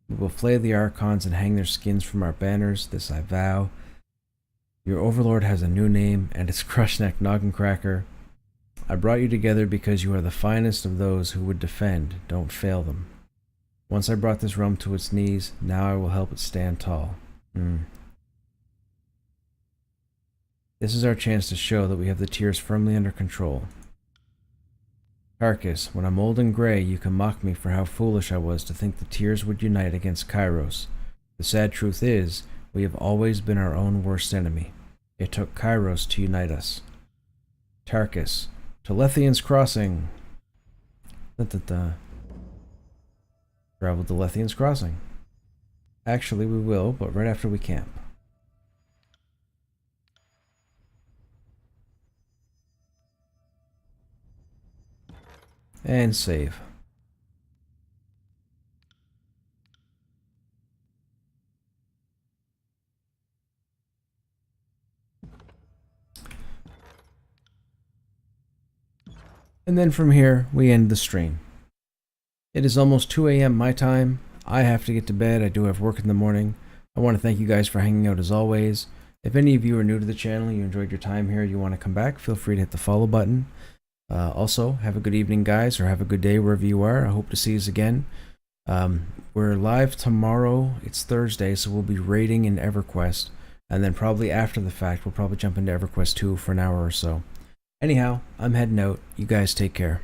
We will flay the Archons and hang their skins from our banners. This I vow. Your Overlord has a new name, and it's Krushnek Noggencracker. I brought you together because you are the finest of those who would defend. Don't fail them. Once I brought this realm to its knees, now I will help it stand tall. This is our chance to show that we have the Tears firmly under control. Tarkus, when I'm old and gray, you can mock me for how foolish I was to think the Tears would unite against Kairos. The sad truth is, we have always been our own worst enemy. It took Kairos to unite us. Tarkus, to Lethian's Crossing! Travel to Lethian's Crossing. Actually, we will, but right after we camp. And save. And then from here, we end the stream. It is almost 2 a.m. my time. I have to get to bed. I do have work in the morning. I want to thank you guys for hanging out as always. If any of you are new to the channel, you enjoyed your time here, you want to come back, feel free to hit the follow button. Also, have a good evening, guys, or have a good day wherever you are. I hope to see you again. We're live tomorrow. It's Thursday, so we'll be raiding in EverQuest. And then probably after the fact, we'll probably jump into EverQuest 2 for an hour or so. Anyhow, I'm heading out. You guys take care.